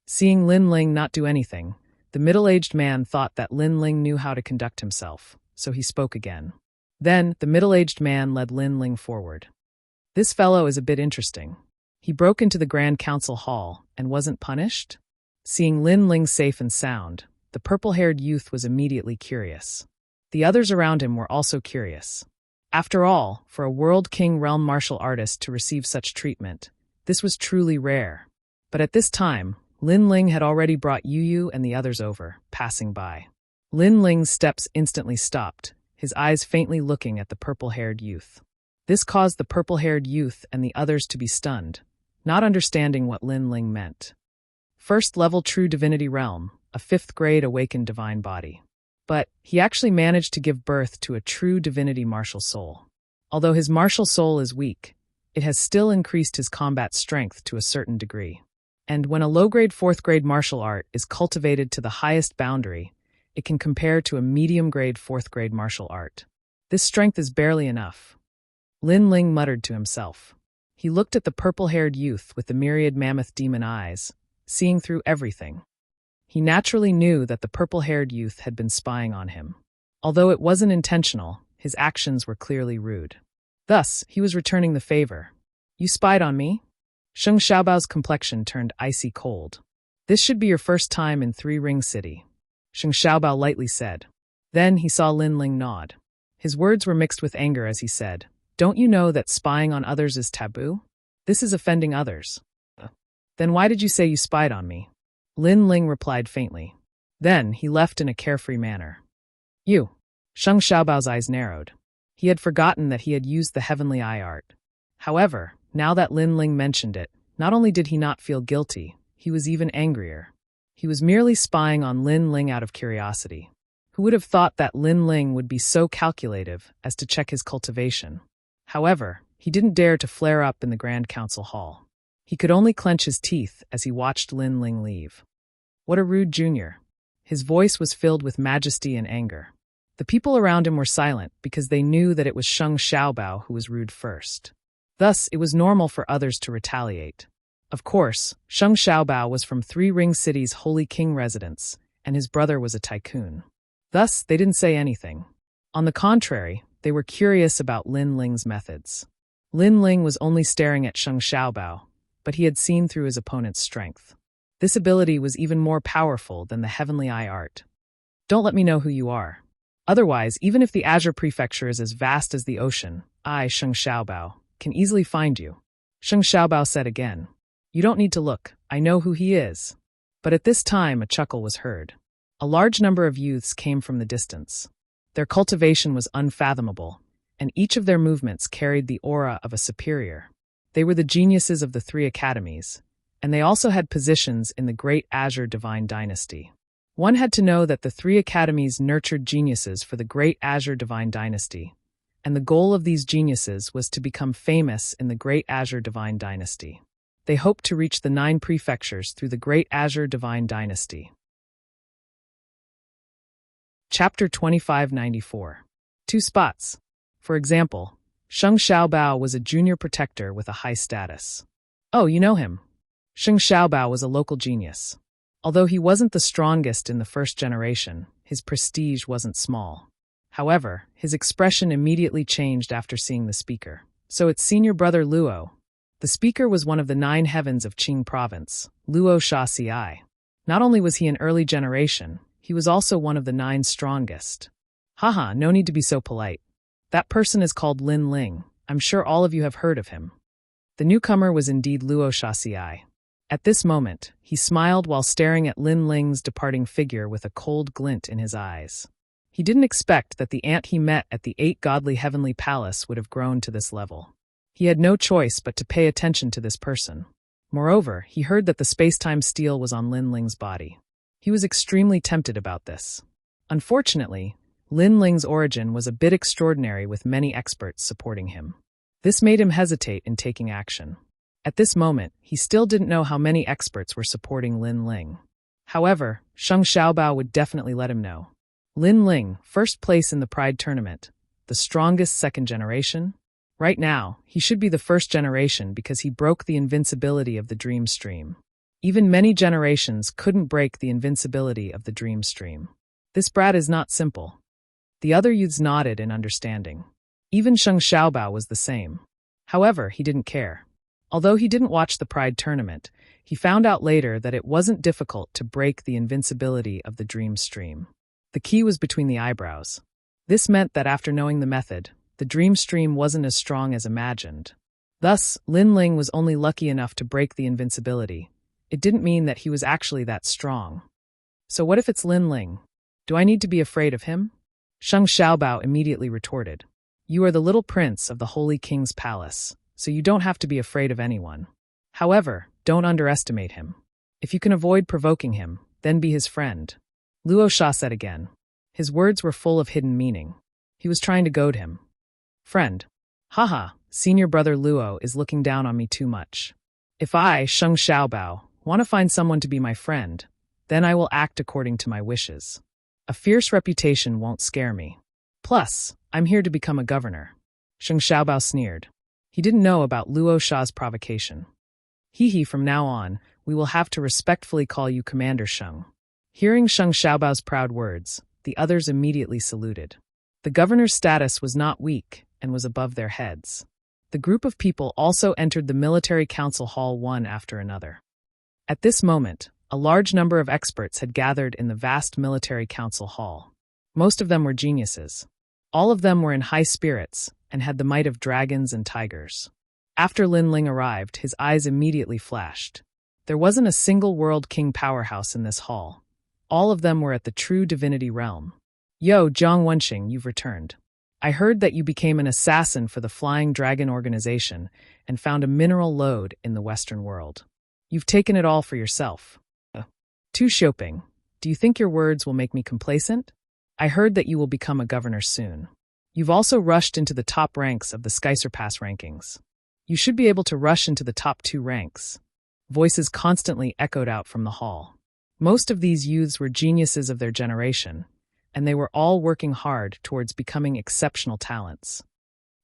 Seeing Lin Ling not do anything, the middle-aged man thought that Lin Ling knew how to conduct himself, so he spoke again. Then, the middle-aged man led Lin Ling forward. "This fellow is a bit interesting. He broke into the Grand Council Hall and wasn't punished?" Seeing Lin Ling safe and sound, the purple-haired youth was immediately curious. The others around him were also curious. After all, for a World King realm martial artist to receive such treatment, this was truly rare. But at this time, Lin Ling had already brought Yu Yu and the others over, passing by. Lin Ling's steps instantly stopped, his eyes faintly looking at the purple-haired youth. This caused the purple-haired youth and the others to be stunned, not understanding what Lin Ling meant. First level true divinity realm, a 5th grade awakened divine body. But he actually managed to give birth to a true divinity martial soul. Although his martial soul is weak, it has still increased his combat strength to a certain degree. And when a low-grade 4th grade martial art is cultivated to the highest boundary, it can compare to a medium-grade 4th grade martial art. This strength is barely enough. Lin Ling muttered to himself. He looked at the purple-haired youth with the myriad mammoth demon eyes, seeing through everything. He naturally knew that the purple-haired youth had been spying on him. Although it wasn't intentional, his actions were clearly rude. Thus, he was returning the favor. "You spied on me?" Sheng Xiaobao's complexion turned icy cold. "This should be your first time in Three Ring City," Sheng Xiaobao lightly said. Then he saw Lin Ling nod. His words were mixed with anger as he said, "Don't you know that spying on others is taboo? This is offending others." "Then why did you say you spied on me?" Lin Ling replied faintly. Then he left in a carefree manner. "You." Sheng Xiaobao's eyes narrowed. He had forgotten that he had used the heavenly eye art. However, now that Lin Ling mentioned it, not only did he not feel guilty, he was even angrier. He was merely spying on Lin Ling out of curiosity. Who would have thought that Lin Ling would be so calculative as to check his cultivation? However, he didn't dare to flare up in the Grand Council Hall. He could only clench his teeth as he watched Lin Ling leave. What a rude junior. His voice was filled with majesty and anger. The people around him were silent because they knew that it was Sheng Xiaobao who was rude first. Thus, it was normal for others to retaliate. Of course, Sheng Xiaobao was from Three Ring City's Holy King residence, and his brother was a tycoon. Thus, they didn't say anything. On the contrary, they were curious about Lin Ling's methods. Lin Ling was only staring at Sheng Xiaobao, but he had seen through his opponent's strength. This ability was even more powerful than the heavenly eye art. "Don't let me know who you are. Otherwise, even if the Azure Prefecture is as vast as the ocean, I, Sheng Xiaobao, can easily find you." Sheng Xiaobao said again. "You don't need to look, I know who he is." But at this time a chuckle was heard. A large number of youths came from the distance. Their cultivation was unfathomable, and each of their movements carried the aura of a superior. They were the geniuses of the 3 academies, and they also had positions in the Great Azure Divine Dynasty. One had to know that the 3 academies nurtured geniuses for the Great Azure Divine Dynasty, and the goal of these geniuses was to become famous in the Great Azure Divine Dynasty. They hoped to reach the 9 prefectures through the Great Azure Divine Dynasty. Chapter 2594. Two spots. For example, Sheng Xiaobao was a junior protector with a high status. Oh, you know him. Sheng Xiaobao was a local genius. Although he wasn't the strongest in the first generation, his prestige wasn't small. However, his expression immediately changed after seeing the speaker. So it's senior brother Luo. The speaker was one of the 9 heavens of Qing province, Luo Shaci. Not only was he an early generation, he was also one of the 9 strongest. Haha, no need to be so polite. That person is called Lin Ling. I'm sure all of you have heard of him. The newcomer was indeed Luo Shaci. At this moment, he smiled while staring at Lin Ling's departing figure with a cold glint in his eyes. He didn't expect that the ant he met at the 8 godly heavenly palace would have grown to this level. He had no choice but to pay attention to this person. Moreover, he heard that the space-time steel was on Lin Ling's body. He was extremely tempted about this. Unfortunately, Lin Ling's origin was a bit extraordinary with many experts supporting him. This made him hesitate in taking action. At this moment, he still didn't know how many experts were supporting Lin Ling. However, Sheng Xiaobao would definitely let him know. Lin Ling, first place in the Pride tournament, the strongest second generation. Right now, he should be the first generation because he broke the invincibility of the Dream Stream. Even many generations couldn't break the invincibility of the Dream Stream. This brat is not simple. The other youths nodded in understanding. Even Sheng Xiaobao was the same. However, he didn't care. Although he didn't watch the Pride tournament, he found out later that it wasn't difficult to break the invincibility of the Dream Stream. The key was between the eyebrows. This meant that after knowing the method, the Dream Stream wasn't as strong as imagined. Thus, Lin Ling was only lucky enough to break the invincibility. It didn't mean that he was actually that strong. So what if it's Lin Ling? Do I need to be afraid of him? Sheng Xiaobao immediately retorted. You are the little prince of the Holy King's palace, so you don't have to be afraid of anyone. However, don't underestimate him. If you can avoid provoking him, then be his friend. Luo Sha said again. His words were full of hidden meaning. He was trying to goad him. Friend. Haha, senior brother Luo is looking down on me too much. If I, Sheng Xiaobao, want to find someone to be my friend, then I will act according to my wishes. A fierce reputation won't scare me. Plus, I'm here to become a governor. Sheng Xiaobao sneered. He didn't know about Luo Sha's provocation. Hee, from now on, we will have to respectfully call you Commander Sheng. Hearing Sheng Xiaobao's proud words, the others immediately saluted. The governor's status was not weak and was above their heads. The group of people also entered the military council hall one after another. At this moment, a large number of experts had gathered in the vast military council hall. Most of them were geniuses. All of them were in high spirits and had the might of dragons and tigers. After Lin Ling arrived, his eyes immediately flashed. There wasn't a single world king powerhouse in this hall. All of them were at the true divinity realm. Yo, Jiang Wenxing, you've returned. I heard that you became an assassin for the Flying Dragon organization and found a mineral lode in the Western world. You've taken it all for yourself. Tu Xiaoping, do you think your words will make me complacent? I heard that you will become a governor soon. You've also rushed into the top ranks of the Skysurpass rankings. You should be able to rush into the top 2 ranks. Voices constantly echoed out from the hall. Most of these youths were geniuses of their generation, and they were all working hard towards becoming exceptional talents.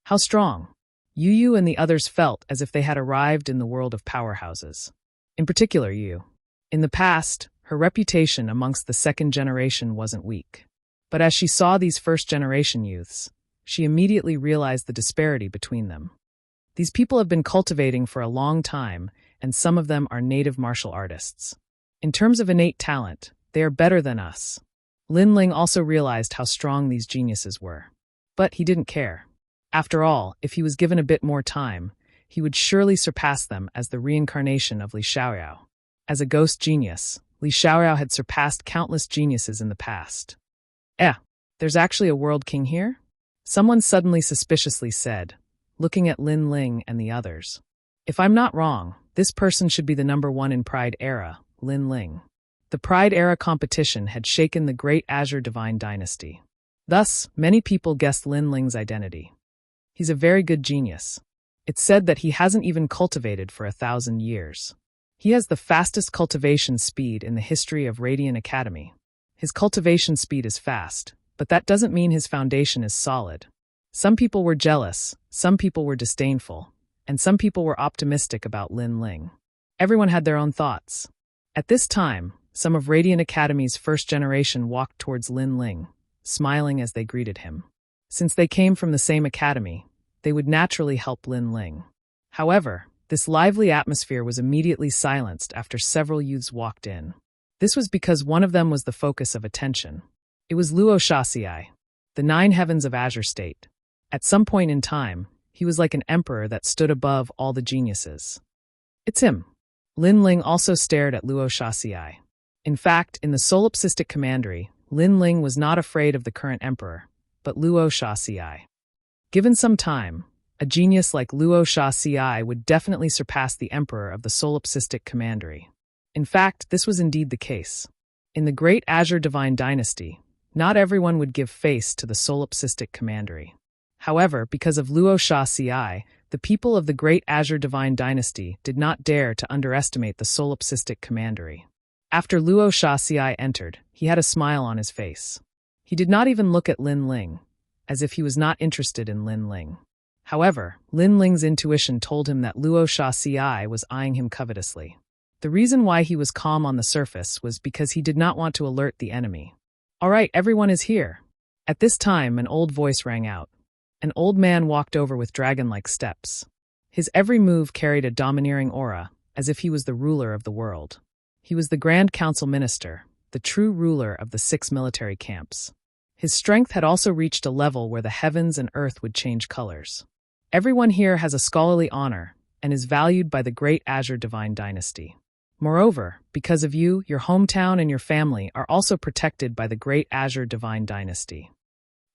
How strong! Yu and the others felt as if they had arrived in the world of powerhouses. In particular, Yu. In the past, her reputation amongst the second generation wasn't weak. But as she saw these first-generation youths, she immediately realized the disparity between them. These people have been cultivating for a long time, and some of them are native martial artists. In terms of innate talent, they are better than us. Lin Ling also realized how strong these geniuses were. But he didn't care. After all, if he was given a bit more time, he would surely surpass them as the reincarnation of Li Xiaoyao. As a ghost genius, Li Xiaoyao had surpassed countless geniuses in the past. There's actually a world king here? Someone suddenly suspiciously said, looking at Lin Ling and the others. If I'm not wrong, this person should be the number 1 in Pride Era, Lin Ling. The Pride Era competition had shaken the great Azure Divine Dynasty. Thus, many people guessed Lin Ling's identity. He's a very good genius. It's said that he hasn't even cultivated for 1,000 years. He has the fastest cultivation speed in the history of Radiant Academy. His cultivation speed is fast, but that doesn't mean his foundation is solid. Some people were jealous, some people were disdainful, and some people were optimistic about Lin Ling. Everyone had their own thoughts. At this time, some of Radiant Academy's first generation walked towards Lin Ling, smiling as they greeted him. Since they came from the same academy, they would naturally help Lin Ling. However, this lively atmosphere was immediately silenced after several youths walked in. This was because one of them was the focus of attention. It was Luo Shaxiai, the 9 heavens of Azure State. At some point in time, he was like an emperor that stood above all the geniuses. It's him. Lin Ling also stared at Luo Shaxiai. In fact, in the solipsistic commandery, Lin Ling was not afraid of the current emperor, but Luo Shaxiai. Given some time, a genius like Luo Shaxiai would definitely surpass the emperor of the solipsistic commandery. In fact, this was indeed the case. In the Great Azure Divine Dynasty, not everyone would give face to the solipsistic commandery. However, because of Luo Shaxiai, the people of the Great Azure Divine Dynasty did not dare to underestimate the solipsistic commandery. After Luo Shaxiai entered, he had a smile on his face. He did not even look at Lin Ling, as if he was not interested in Lin Ling. However, Lin Ling's intuition told him that Luo Shaxiai was eyeing him covetously. The reason why he was calm on the surface was because he did not want to alert the enemy. "All right, everyone is here." At this time, an old voice rang out. An old man walked over with dragon-like steps. His every move carried a domineering aura, as if he was the ruler of the world. He was the Grand Council Minister, the true ruler of the 6 military camps. His strength had also reached a level where the heavens and earth would change colors. Everyone here has a scholarly honor and is valued by the Great Azure Divine Dynasty. Moreover, because of you, your hometown and your family are also protected by the Great Azure Divine Dynasty.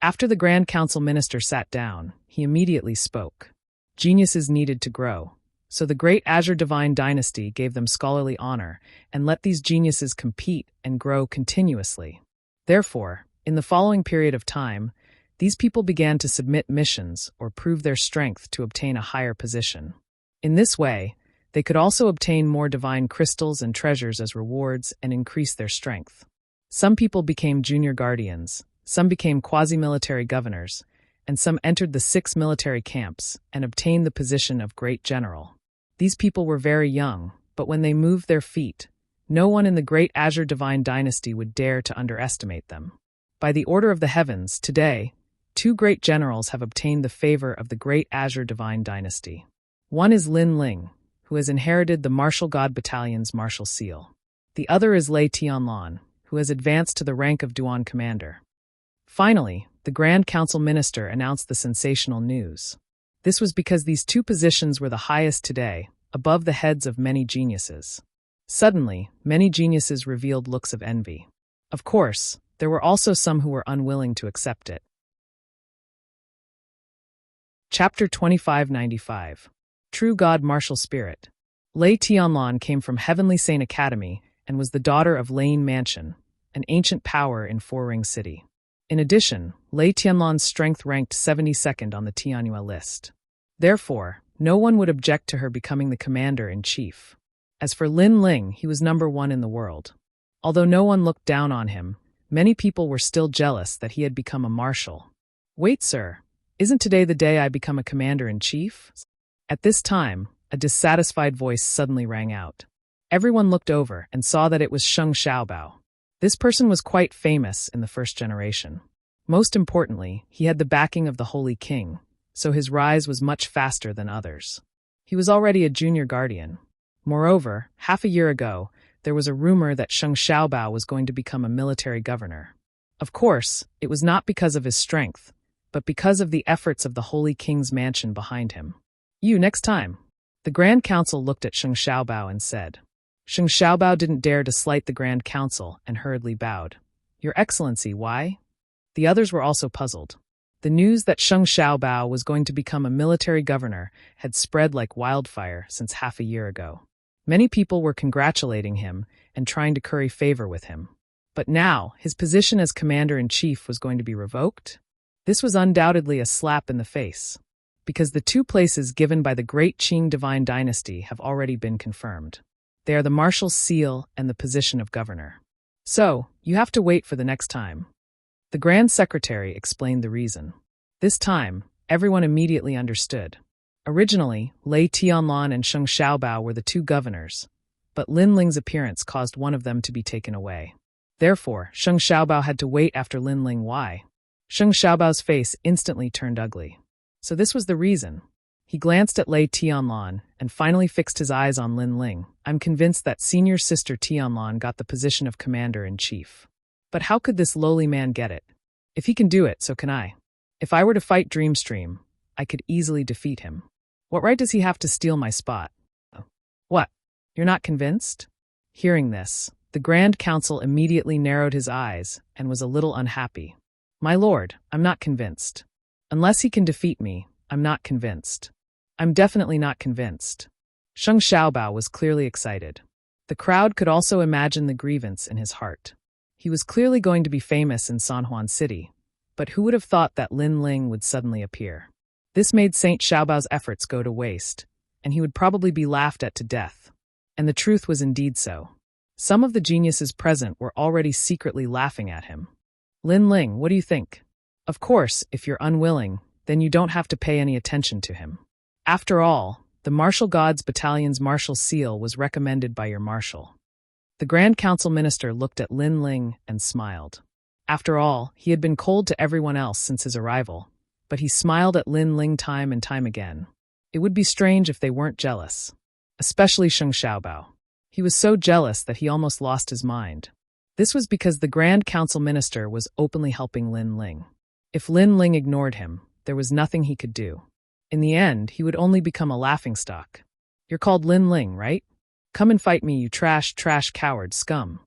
After the Grand Council Minister sat down, he immediately spoke. Geniuses needed to grow, so the Great Azure Divine Dynasty gave them scholarly honor and let these geniuses compete and grow continuously. Therefore, in the following period of time, these people began to submit missions or prove their strength to obtain a higher position. In this way, they could also obtain more divine crystals and treasures as rewards and increase their strength. Some people became junior guardians, some became quasi-military governors, and some entered the 6 military camps and obtained the position of Great General. These people were very young, but when they moved their feet, no one in the Great Azure Divine Dynasty would dare to underestimate them. By the order of the heavens, today, 2 great generals have obtained the favor of the Great Azure Divine Dynasty. One is Lin Ling, who has inherited the Martial God Battalion's martial seal. The other is Lei Tianlan, who has advanced to the rank of Duan Commander. Finally, the Grand Council Minister announced the sensational news. This was because these 2 positions were the highest today, above the heads of many geniuses. Suddenly, many geniuses revealed looks of envy. Of course, there were also some who were unwilling to accept it. Chapter 2595. True God Martial Spirit. Lei Tianlan came from Heavenly Saint Academy and was the daughter of Lane Mansion, an ancient power in Four Ring City. In addition, Lei Tianlan's strength ranked 72nd on the Tianhua list. Therefore, no one would object to her becoming the commander-in-chief. As for Lin Ling, he was number 1 in the world. Although no one looked down on him, many people were still jealous that he had become a marshal. "Wait, sir, isn't today the day I become a commander-in-chief?" At this time, a dissatisfied voice suddenly rang out. Everyone looked over and saw that it was Sheng Xiaobao. This person was quite famous in the first generation. Most importantly, he had the backing of the Holy King, so his rise was much faster than others. He was already a junior guardian. Moreover, half a year ago, there was a rumor that Sheng Xiaobao was going to become a military governor. Of course, it was not because of his strength, but because of the efforts of the Holy King's mansion behind him. "You, next time." The Grand Council looked at Sheng Xiaobao and said. Sheng Xiaobao didn't dare to slight the Grand Council and hurriedly bowed. "Your Excellency, why?" The others were also puzzled. The news that Sheng Xiaobao was going to become a military governor had spread like wildfire since half a year ago. Many people were congratulating him and trying to curry favor with him. But now, his position as commander-in-chief was going to be revoked? This was undoubtedly a slap in the face, because the 2 places given by the Great Qing Divine Dynasty have already been confirmed. They are the Marshal's Seal and the position of governor. So, you have to wait for the next time. The Grand Secretary explained the reason. This time, everyone immediately understood. Originally, Lei Tianlan and Sheng Xiaobao were the two governors, but Lin Ling's appearance caused one of them to be taken away. Therefore, Sheng Xiaobao had to wait after Lin Ling. Why? Sheng Xiaobao's face instantly turned ugly. So this was the reason. He glanced at Lei Tianlan and finally fixed his eyes on Lin Ling. I'm convinced that senior sister Tianlan got the position of commander-in-chief. But how could this lowly man get it? If he can do it, so can I. If I were to fight Dreamstream, I could easily defeat him. What right does he have to steal my spot? What? You're not convinced? Hearing this, the Grand Council immediately narrowed his eyes and was a little unhappy. My lord, I'm not convinced. Unless he can defeat me, I'm not convinced. I'm definitely not convinced. Sheng Xiaobao was clearly excited. The crowd could also imagine the grievance in his heart. He was clearly going to be famous in San Juan City, but who would have thought that Lin Ling would suddenly appear? This made Saint Xiaobao's efforts go to waste, and he would probably be laughed at to death. And the truth was indeed so. Some of the geniuses present were already secretly laughing at him. Lin Ling, what do you think? Of course, if you're unwilling, then you don't have to pay any attention to him. After all, the Martial Gods Battalion's martial seal was recommended by your marshal. The Grand Council Minister looked at Lin Ling and smiled. After all, he had been cold to everyone else since his arrival, but he smiled at Lin Ling time and time again. It would be strange if they weren't jealous. Especially Sheng Xiaobao. He was so jealous that he almost lost his mind. This was because the Grand Council Minister was openly helping Lin Ling. If Lin Ling ignored him, there was nothing he could do. In the end, he would only become a laughingstock. You're called Lin Ling, right? Come and fight me, you trash coward scum.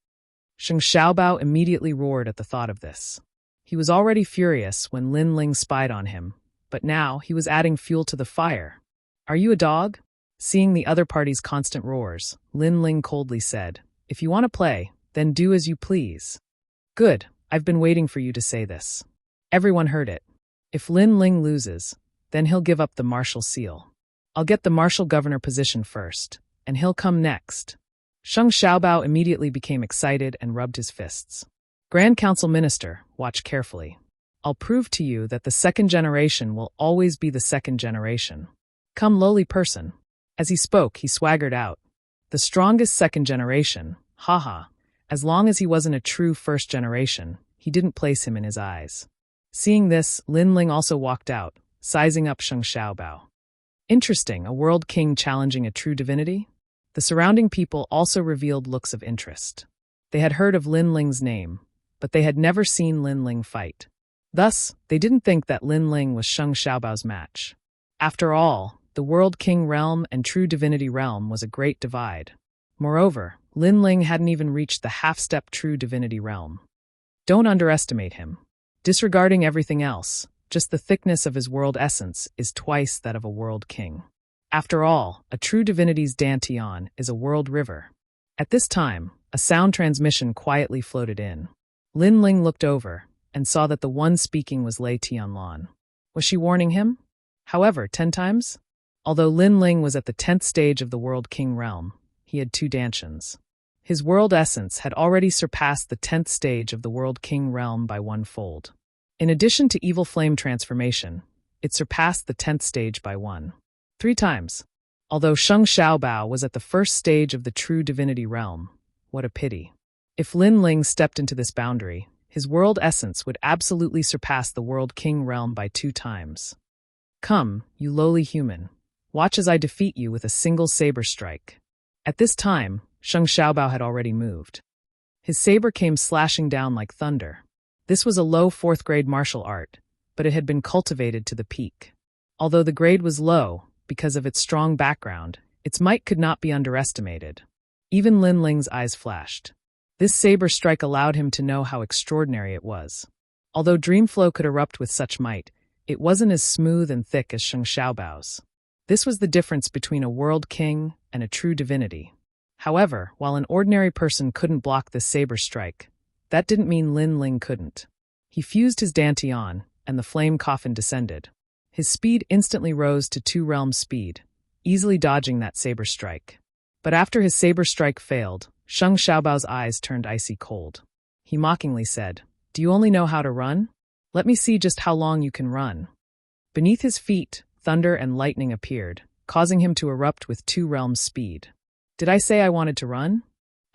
Sheng Xiaobao immediately roared at the thought of this. He was already furious when Lin Ling spied on him, but now he was adding fuel to the fire. Are you a dog? Seeing the other party's constant roars, Lin Ling coldly said, If you want to play, then do as you please. Good, I've been waiting for you to say this. Everyone heard it. If Lin Ling loses, then he'll give up the martial seal. I'll get the martial governor position first, and he'll come next. Sheng Xiaobao immediately became excited and rubbed his fists. Grand Council Minister, watch carefully. I'll prove to you that the second generation will always be the second generation. Come, lowly person. As he spoke, he swaggered out. The strongest second generation, haha. As long as he wasn't a true first generation, he didn't place him in his eyes. Seeing this, Lin Ling also walked out, sizing up Sheng Xiaobao. Interesting, a world king challenging a true divinity? The surrounding people also revealed looks of interest. They had heard of Lin Ling's name, but they had never seen Lin Ling fight. Thus, they didn't think that Lin Ling was Sheng Xiaobao's match. After all, the World King realm and True Divinity realm was a great divide. Moreover, Lin Ling hadn't even reached the half-step True Divinity realm. Don't underestimate him. Disregarding everything else, just the thickness of his world essence is twice that of a World King. After all, a True Divinity's Dantian is a world river. At this time, a sound transmission quietly floated in. Lin Ling looked over and saw that the one speaking was Lei Tianlan. Was she warning him? However, 10 times? Although Lin Ling was at the 10th stage of the World King realm, he had 2 Dantians. His world essence had already surpassed the 10th stage of the World King realm by 1-fold. In addition to Evil Flame transformation, it surpassed the 10th stage by 3 times. Although Sheng Xiaobao was at the 1st stage of the True Divinity realm, what a pity. If Lin Ling stepped into this boundary, his world essence would absolutely surpass the World King realm by 2 times. Come, you lowly human. Watch as I defeat you with a single saber strike. At this time, Sheng Xiaobao had already moved. His saber came slashing down like thunder. This was a low 4th grade martial art, but it had been cultivated to the peak. Although the grade was low, because of its strong background, its might could not be underestimated. Even Lin Ling's eyes flashed. This saber strike allowed him to know how extraordinary it was. Although Dreamflow could erupt with such might, it wasn't as smooth and thick as Sheng Xiaobao's. This was the difference between a world king and a true divinity. However, while an ordinary person couldn't block this saber strike, that didn't mean Lin Ling couldn't. He fused his Dantian, and the flame coffin descended. His speed instantly rose to 2 realms speed, easily dodging that saber strike. But after his saber strike failed, Sheng Xiaobao's eyes turned icy cold. He mockingly said, Do you only know how to run? Let me see just how long you can run." Beneath his feet, thunder and lightning appeared, causing him to erupt with 2 realms speed. "Did I say I wanted to run?"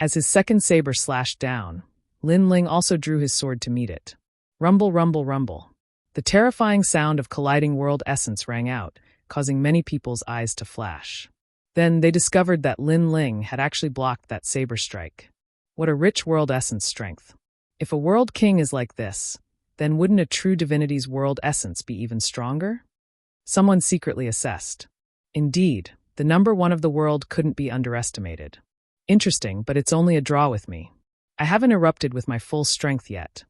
As his second saber slashed down, Lin Ling also drew his sword to meet it. Rumble, rumble, rumble. The terrifying sound of colliding world essence rang out, causing many people's eyes to flash. Then they discovered that Lin Ling had actually blocked that saber strike. What a rich world essence strength. If a world king is like this, then wouldn't a true divinity's world essence be even stronger? Someone secretly assessed. Indeed, the number 1 of the world couldn't be underestimated. Interesting, but it's only a draw with me. I haven't erupted with my full strength yet.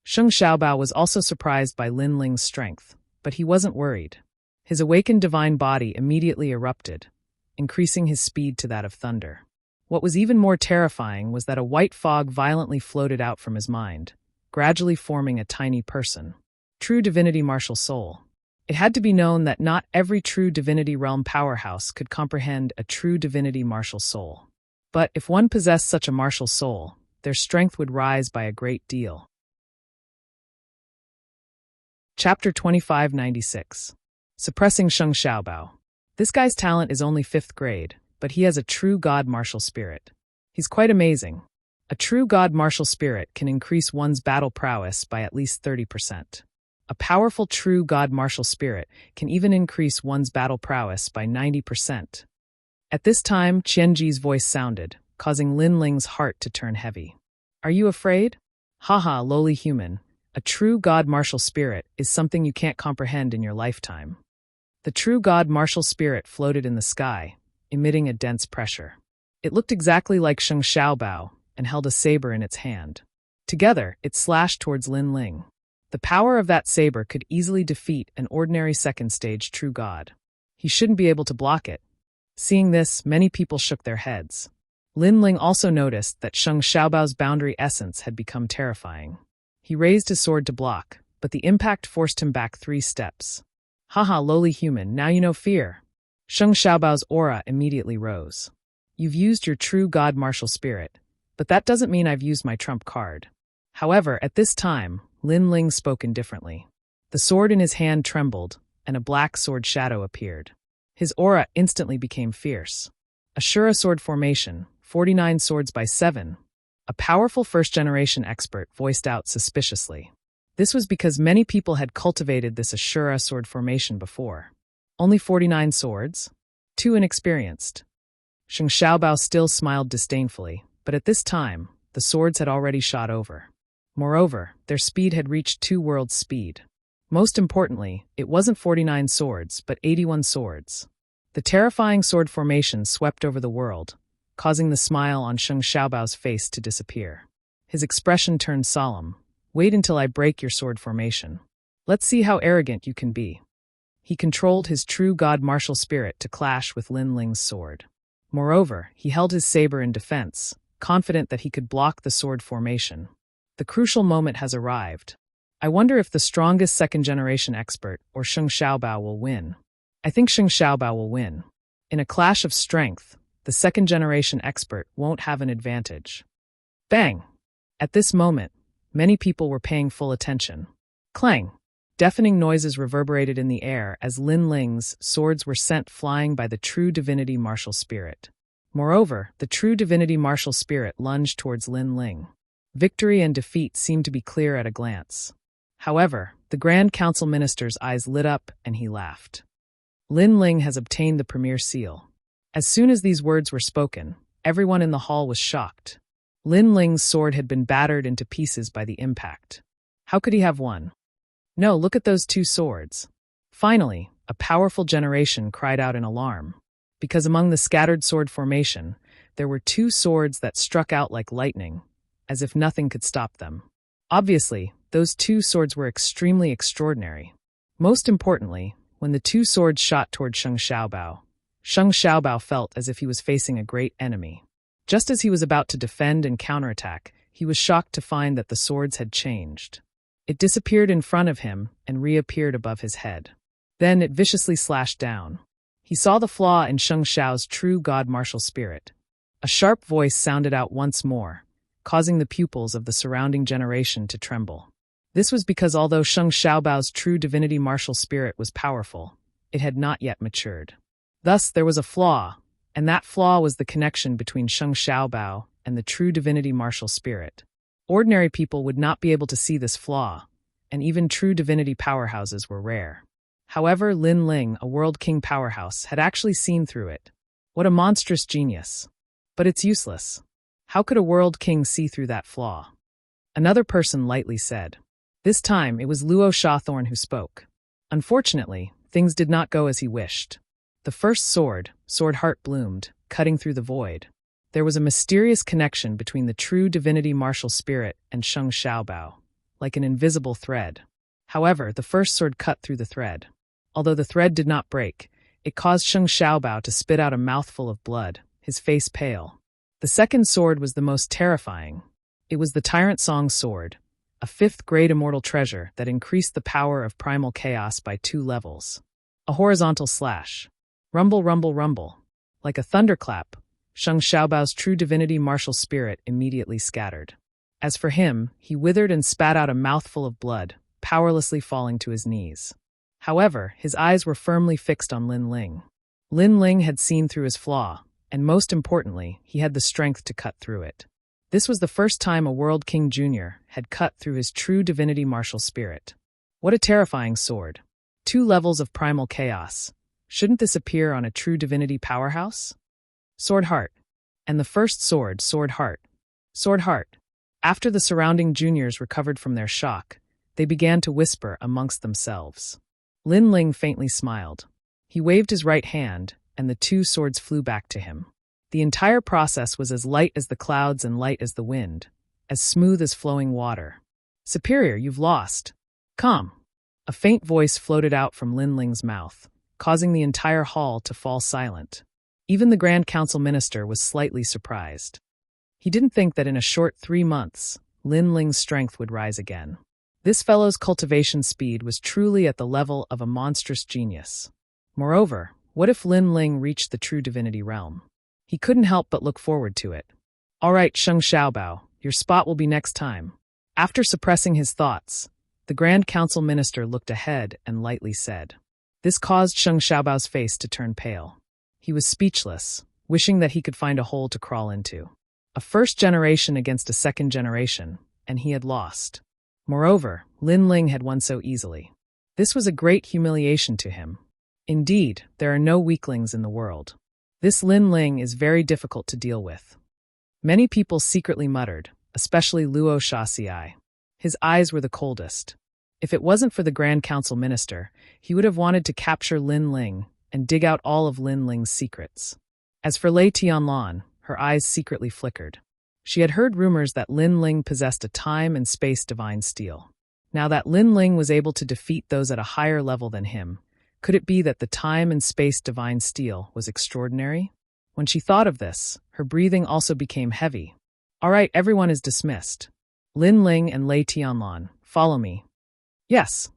Sheng Xiaobao was also surprised by Lin Ling's strength, but he wasn't worried. His awakened divine body immediately erupted, increasing his speed to that of thunder. What was even more terrifying was that a white fog violently floated out from his mind, gradually forming a tiny person. True divinity martial soul. It had to be known that not every true divinity realm powerhouse could comprehend a true divinity martial soul. But if one possessed such a martial soul, their strength would rise by a great deal. Chapter 2596. Suppressing Sheng Xiaobao. This guy's talent is only 5th grade, but he has a true god martial spirit. He's quite amazing. A true god martial spirit can increase one's battle prowess by at least 30%. A powerful true god martial spirit can even increase one's battle prowess by 90%. At this time, Qianji's voice sounded, causing Lin Ling's heart to turn heavy. "Are you afraid? Haha, lowly human. A true god martial spirit is something you can't comprehend in your lifetime." The true god martial spirit floated in the sky, emitting a dense pressure. It looked exactly like Sheng Xiaobao and held a saber in its hand. Together, it slashed towards Lin Ling. The power of that saber could easily defeat an ordinary second-stage true god. He shouldn't be able to block it. Seeing this, many people shook their heads. Lin Ling also noticed that Sheng Xiaobao's boundary essence had become terrifying. He raised his sword to block, but the impact forced him back 3 steps. "Haha, lowly human, now you know fear." Sheng Xiaobao's aura immediately rose. "You've used your true god martial spirit, but that doesn't mean I've used my trump card." However, at this time, Lin Ling spoke indifferently. The sword in his hand trembled, and a black sword shadow appeared. His aura instantly became fierce. Ashura sword formation, 49 swords by 7. A powerful first-generation expert voiced out suspiciously. This was because many people had cultivated this Ashura sword formation before. Only 49 swords? Too inexperienced. Sheng Xiaobao still smiled disdainfully, but at this time, the swords had already shot over. Moreover, their speed had reached 2 worlds' speed. Most importantly, it wasn't 49 swords, but 81 swords. The terrifying sword formation swept over the world, causing the smile on Sheng Xiaobao's face to disappear. His expression turned solemn. "Wait until I break your sword formation. Let's see how arrogant you can be." He controlled his true god martial spirit to clash with Lin Ling's sword. Moreover, he held his saber in defense, confident that he could block the sword formation. The crucial moment has arrived. I wonder if the strongest second-generation expert or Sheng Xiaobao will win. I think Sheng Xiaobao will win. In a clash of strength, the second-generation expert won't have an advantage. Bang! At this moment, many people were paying full attention. Clang! Deafening noises reverberated in the air as Lin Ling's swords were sent flying by the true divinity martial spirit. Moreover, the true divinity martial spirit lunged towards Lin Ling. Victory and defeat seemed to be clear at a glance. However, the Grand Council Minister's eyes lit up and he laughed. Lin Ling has obtained the premier seal. As soon as these words were spoken, everyone in the hall was shocked. Lin Ling's sword had been battered into pieces by the impact. How could he have won? No, look at those 2 swords. Finally, a powerful generation cried out in alarm, because among the scattered sword formation, there were 2 swords that struck out like lightning, as if nothing could stop them. Obviously, those 2 swords were extremely extraordinary. Most importantly, when the 2 swords shot toward Sheng Xiaobao felt as if he was facing a great enemy. Just as he was about to defend and counterattack, he was shocked to find that the swords had changed. It disappeared in front of him and reappeared above his head. Then it viciously slashed down. He saw the flaw in Sheng Xiao's true god martial spirit. A sharp voice sounded out once more, causing the pupils of the surrounding generation to tremble. This was because although Sheng Xiaobao's true divinity martial spirit was powerful, it had not yet matured. Thus, there was a flaw, and that flaw was the connection between Sheng Xiaobao and the true divinity martial spirit. Ordinary people would not be able to see this flaw, and even true divinity powerhouses were rare. However, Lin Ling, a world king powerhouse, had actually seen through it. What a monstrous genius. But it's useless. How could a world king see through that flaw? Another person lightly said. This time, it was Luo Shawthorn who spoke. Unfortunately, things did not go as he wished. The first sword heart bloomed, cutting through the void. There was a mysterious connection between the true divinity martial spirit and Sheng Xiaobao, like an invisible thread. However, the first sword cut through the thread. Although the thread did not break, it caused Sheng Xiaobao to spit out a mouthful of blood, his face pale. The second sword was the most terrifying. It was the Tyrant Song's sword, a fifth great immortal treasure that increased the power of primal chaos by 2 levels. A horizontal slash. Rumble, rumble, rumble. Like a thunderclap, Sheng Xiaobao's true divinity martial spirit immediately scattered. As for him, he withered and spat out a mouthful of blood, powerlessly falling to his knees. However, his eyes were firmly fixed on Lin Ling. Lin Ling had seen through his flaw, and most importantly, he had the strength to cut through it. This was the first time a World King Jr. had cut through his true divinity martial spirit. What a terrifying sword. 2 levels of primal chaos. Shouldn't this appear on a true divinity powerhouse? Sword heart. And the first sword heart. Sword heart. After the surrounding juniors recovered from their shock, they began to whisper amongst themselves. Lin Ling faintly smiled. He waved his right hand, and the 2 swords flew back to him. The entire process was as light as the clouds and light as the wind, as smooth as flowing water. Superior, you've lost. Come. A faint voice floated out from Lin Ling's mouth, causing the entire hall to fall silent. Even the Grand Council Minister was slightly surprised. He didn't think that in a short 3 months, Lin Ling's strength would rise again. This fellow's cultivation speed was truly at the level of a monstrous genius. Moreover, what if Lin Ling reached the true divinity realm? He couldn't help but look forward to it. All right, Sheng Xiaobao, your spot will be next time. After suppressing his thoughts, the Grand Council Minister looked ahead and lightly said. This caused Sheng Xiaobao's face to turn pale. He was speechless, wishing that he could find a hole to crawl into. A first generation against a second generation, and he had lost. Moreover, Lin Ling had won so easily. This was a great humiliation to him. Indeed, there are no weaklings in the world. This Lin Ling is very difficult to deal with. Many people secretly muttered, especially Luo Shaxiai. His eyes were the coldest. If it wasn't for the Grand Council Minister, he would have wanted to capture Lin Ling and dig out all of Lin Ling's secrets. As for Lei Tianlan, her eyes secretly flickered. She had heard rumors that Lin Ling possessed a time and space divine steel. Now that Lin Ling was able to defeat those at a higher level than him, could it be that the time and space divine steel was extraordinary? When she thought of this, her breathing also became heavy. All right, everyone is dismissed. Lin Ling and Lei Tianlan, follow me. Yes.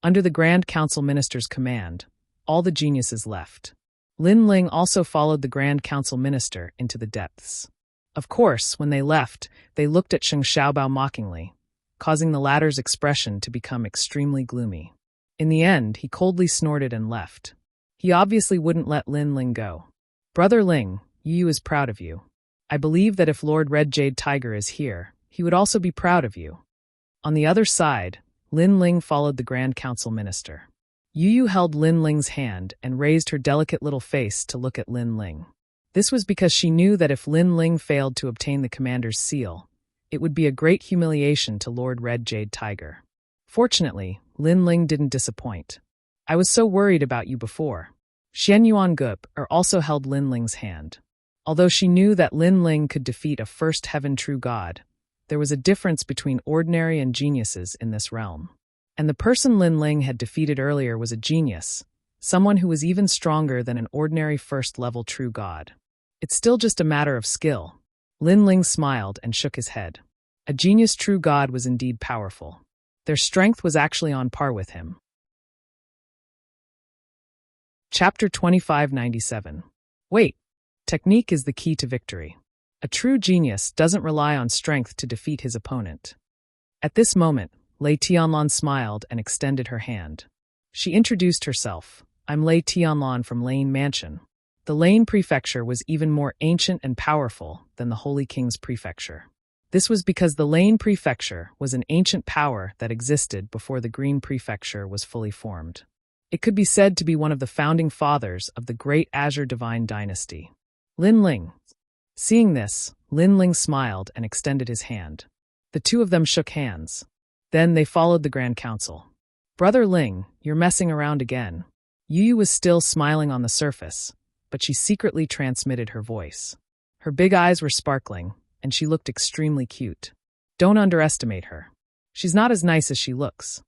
Under the Grand Council Minister's command, all the geniuses left. Lin Ling also followed the Grand Council Minister into the depths. Of course, when they left, they looked at Sheng Xiaobao mockingly, causing the latter's expression to become extremely gloomy. In the end, he coldly snorted and left. He obviously wouldn't let Lin Ling go. Brother Ling, Yu is proud of you. I believe that if Lord Red Jade Tiger is here, he would also be proud of you. On the other side, Lin Ling followed the Grand Council Minister. Yu held Lin Ling's hand and raised her delicate little face to look at Lin Ling. This was because she knew that if Lin Ling failed to obtain the commander's seal, it would be a great humiliation to Lord Red Jade Tiger. Fortunately, Lin Ling didn't disappoint. I was so worried about you before. Xian Yuan Gup also held Lin Ling's hand. Although she knew that Lin Ling could defeat a first heaven true god, there was a difference between ordinary and geniuses in this realm. And the person Lin Ling had defeated earlier was a genius, someone who was even stronger than an ordinary first-level true god. It's still just a matter of skill. Lin Ling smiled and shook his head. A genius true god was indeed powerful. Their strength was actually on par with him. Chapter 2597. Wait. Technique is the key to victory. A true genius doesn't rely on strength to defeat his opponent. At this moment, Lei Tianlan smiled and extended her hand. She introduced herself. I'm Lei Tianlan from Lane Mansion. The Lane Prefecture was even more ancient and powerful than the Holy King's Prefecture. This was because the Lane Prefecture was an ancient power that existed before the Green Prefecture was fully formed. It could be said to be one of the founding fathers of the Great Azure Divine Dynasty. Lin Ling. Seeing this, Lin Ling smiled and extended his hand. The two of them shook hands. Then they followed the Grand Council. Brother Ling, you're messing around again. Yu was still smiling on the surface, but she secretly transmitted her voice. Her big eyes were sparkling, and she looked extremely cute. Don't underestimate her. She's not as nice as she looks.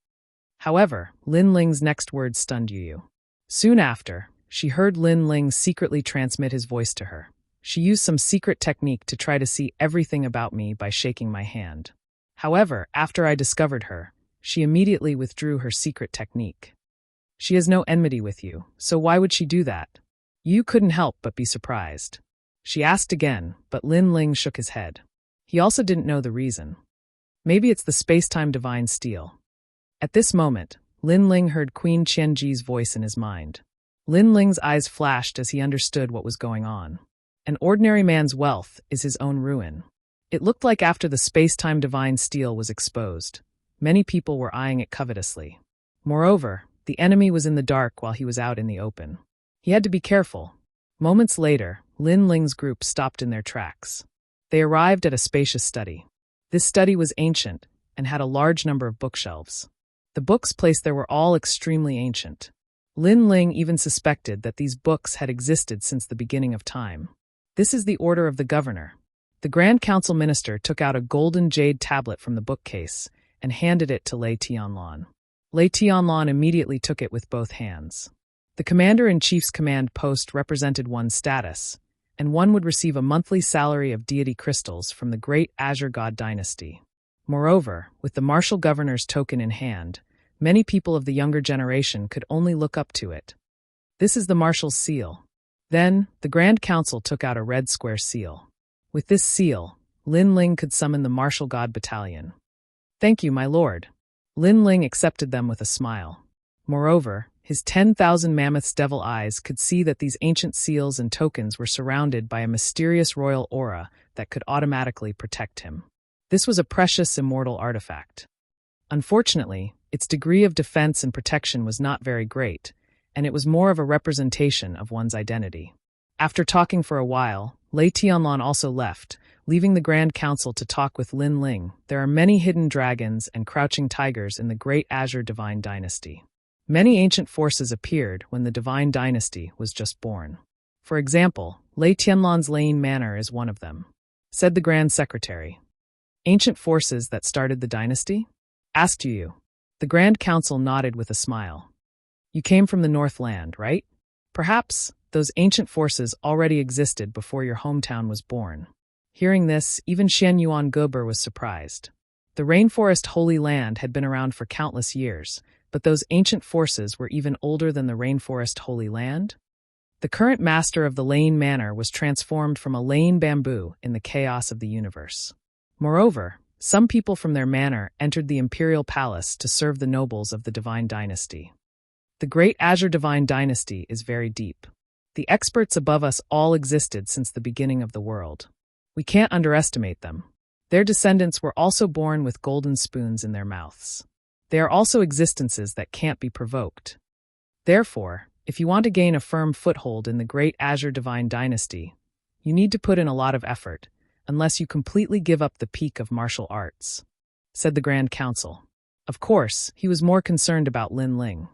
However, Lin Ling's next words stunned Yu. Soon after, she heard Lin Ling secretly transmit his voice to her. She used some secret technique to try to see everything about me by shaking my hand. However, after I discovered her, she immediately withdrew her secret technique. She has no enmity with you, so why would she do that? Yu couldn't help but be surprised. She asked again, but Lin Ling shook his head. He also didn't know the reason. Maybe it's the space-time divine steel. At this moment, Lin Ling heard Queen Qianji's voice in his mind. Lin Ling's eyes flashed as he understood what was going on. An ordinary man's wealth is his own ruin. It looked like after the space-time divine steel was exposed, many people were eyeing it covetously. Moreover, the enemy was in the dark while he was out in the open. He had to be careful. Moments later, Lin Ling's group stopped in their tracks. They arrived at a spacious study. This study was ancient and had a large number of bookshelves. The books placed there were all extremely ancient. Lin Ling even suspected that these books had existed since the beginning of time. This is the order of the governor. The Grand Council minister took out a golden jade tablet from the bookcase and handed it to Lei Tianlan. Lei Tianlan immediately took it with both hands. The commander-in-chief's command post represented one's status, and one would receive a monthly salary of deity crystals from the Great Azure God Dynasty. Moreover, with the martial governor's token in hand, many people of the younger generation could only look up to it. This is the marshal's seal. Then, the Grand Council took out a red square seal. With this seal, Lin Ling could summon the Martial God Battalion. Thank you, my lord. Lin Ling accepted them with a smile. Moreover, his 10,000 mammoths' devil eyes could see that these ancient seals and tokens were surrounded by a mysterious royal aura that could automatically protect him. This was a precious immortal artifact. Unfortunately, its degree of defense and protection was not very great, and it was more of a representation of one's identity. After talking for a while, Lei Tianlan also left, leaving the Grand Council to talk with Lin Ling. There are many hidden dragons and crouching tigers in the Great Azure Divine Dynasty. Many ancient forces appeared when the Divine Dynasty was just born. For example, Lei Tianlan's Lane Manor is one of them, said the Grand Secretary. Ancient forces that started the dynasty? Asked Yu. The Grand Council nodded with a smile. You came from the Northland, right? Perhaps those ancient forces already existed before your hometown was born. Hearing this, even Shen Yuan Gober was surprised. The Rainforest Holy Land had been around for countless years, but those ancient forces were even older than the Rainforest Holy Land? The current master of the Lane Manor was transformed from a Lane bamboo in the chaos of the universe. Moreover, some people from their manor entered the imperial palace to serve the nobles of the Divine Dynasty. The Great Azure Divine Dynasty is very deep. The experts above us all existed since the beginning of the world. We can't underestimate them. Their descendants were also born with golden spoons in their mouths. They are also existences that can't be provoked. Therefore, if you want to gain a firm foothold in the Great Azure Divine Dynasty, you need to put in a lot of effort, unless you completely give up the peak of martial arts, said the Grand Council. Of course, he was more concerned about Lin Ling.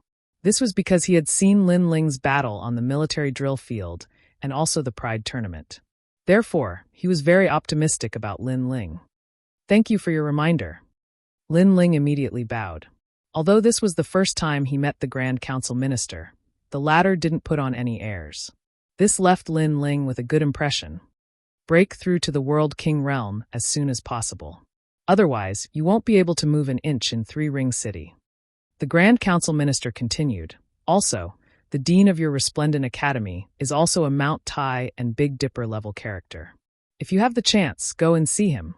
This was because he had seen Lin Ling's battle on the military drill field and also the Pride Tournament. Therefore, he was very optimistic about Lin Ling. Thank you for your reminder. Lin Ling immediately bowed. Although this was the first time he met the Grand Council minister, the latter didn't put on any airs. This left Lin Ling with a good impression. Break through to the World King realm as soon as possible. Otherwise, you won't be able to move an inch in Three Ring City. The Grand Council minister continued. Also, the dean of your resplendent academy is also a Mount Tai and Big Dipper level character. If you have the chance, go and see him.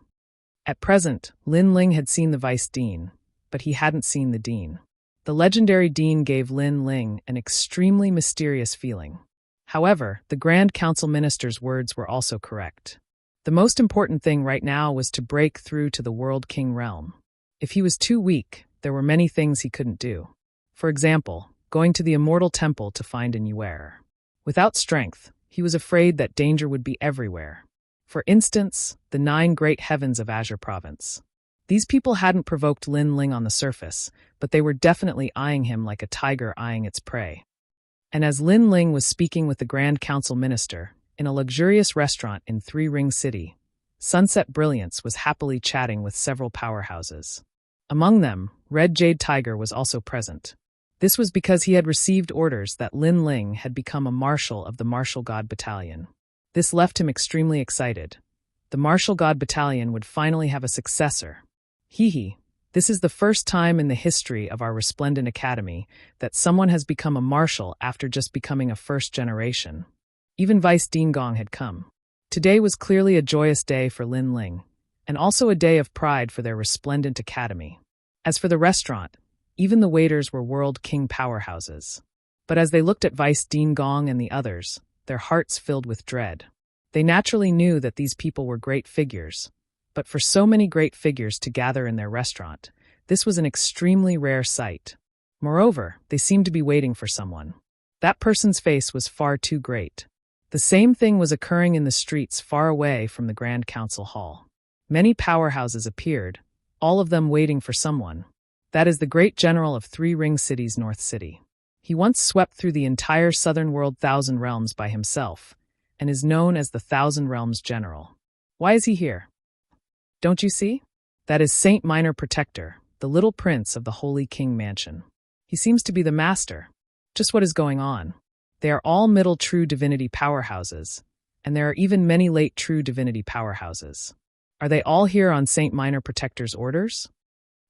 At present, Lin Ling had seen the vice dean, but he hadn't seen the dean. The legendary dean gave Lin Ling an extremely mysterious feeling. However, the Grand Council Minister's words were also correct. The most important thing right now was to break through to the World King realm. If he was too weak, there were many things he couldn't do. For example, going to the Immortal Temple to find a new heir. Without strength, he was afraid that danger would be everywhere. For instance, the 9 great heavens of Azure Province. These people hadn't provoked Lin Ling on the surface, but they were definitely eyeing him like a tiger eyeing its prey. And as Lin Ling was speaking with the Grand Council Minister, in a luxurious restaurant in Three Ring City, Sunset Brilliance was happily chatting with several powerhouses. Among them, Red Jade Tiger was also present. This was because he had received orders that Lin Ling had become a marshal of the Martial God Battalion. This left him extremely excited. The Martial God Battalion would finally have a successor. This is the first time in the history of our resplendent academy that someone has become a marshal after just becoming a first generation. Even Vice Dean Gong had come. Today was clearly a joyous day for Lin Ling, and also a day of pride for their resplendent academy. As for the restaurant, even the waiters were World King powerhouses. But as they looked at Vice Dean Gong and the others, their hearts filled with dread. They naturally knew that these people were great figures, but for so many great figures to gather in their restaurant, this was an extremely rare sight. Moreover, they seemed to be waiting for someone. That person's face was far too great. The same thing was occurring in the streets far away from the Grand Council Hall. Many powerhouses appeared, all of them waiting for someone. That is the great general of Three Ring City's North City. He once swept through the entire southern world Thousand Realms by himself, and is known as the Thousand Realms General. Why is he here? Don't you see? That is Saint Minor Protector, the little prince of the Holy King Mansion. He seems to be the master. Just what is going on? They are all middle true divinity powerhouses, and there are even many late true divinity powerhouses. Are they all here on Saint Minor Protector's orders?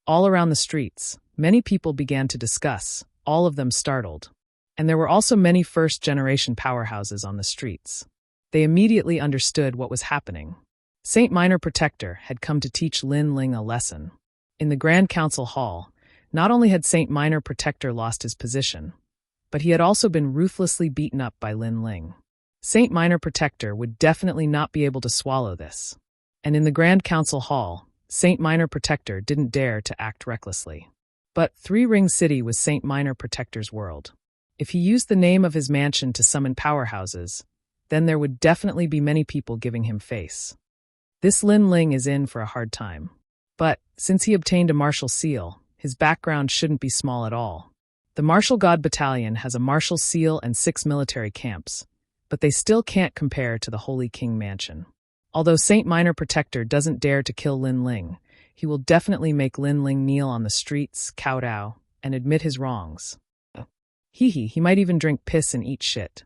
All around the streets, many people began to discuss, all of them startled. And there were also many first-generation powerhouses on the streets. They immediately understood what was happening. Saint Minor Protector had come to teach Lin Ling a lesson. In the Grand Council Hall, not only had Saint Minor Protector lost his position, but he had also been ruthlessly beaten up by Lin Ling. Saint Minor Protector would definitely not be able to swallow this. And in the Grand Council Hall, Saint Minor Protector didn't dare to act recklessly. But Three Ring City was Saint Minor Protector's world. If he used the name of his mansion to summon powerhouses, then there would definitely be many people giving him face. This Lin Ling is in for a hard time. But, since he obtained a martial seal, his background shouldn't be small at all. The Martial God Battalion has a martial seal and 6 military camps, but they still can't compare to the Holy King Mansion. Although Saint Minor Protector doesn't dare to kill Lin Ling, he will definitely make Lin Ling kneel on the streets, kowtow, and admit his wrongs. He might even drink piss and eat shit.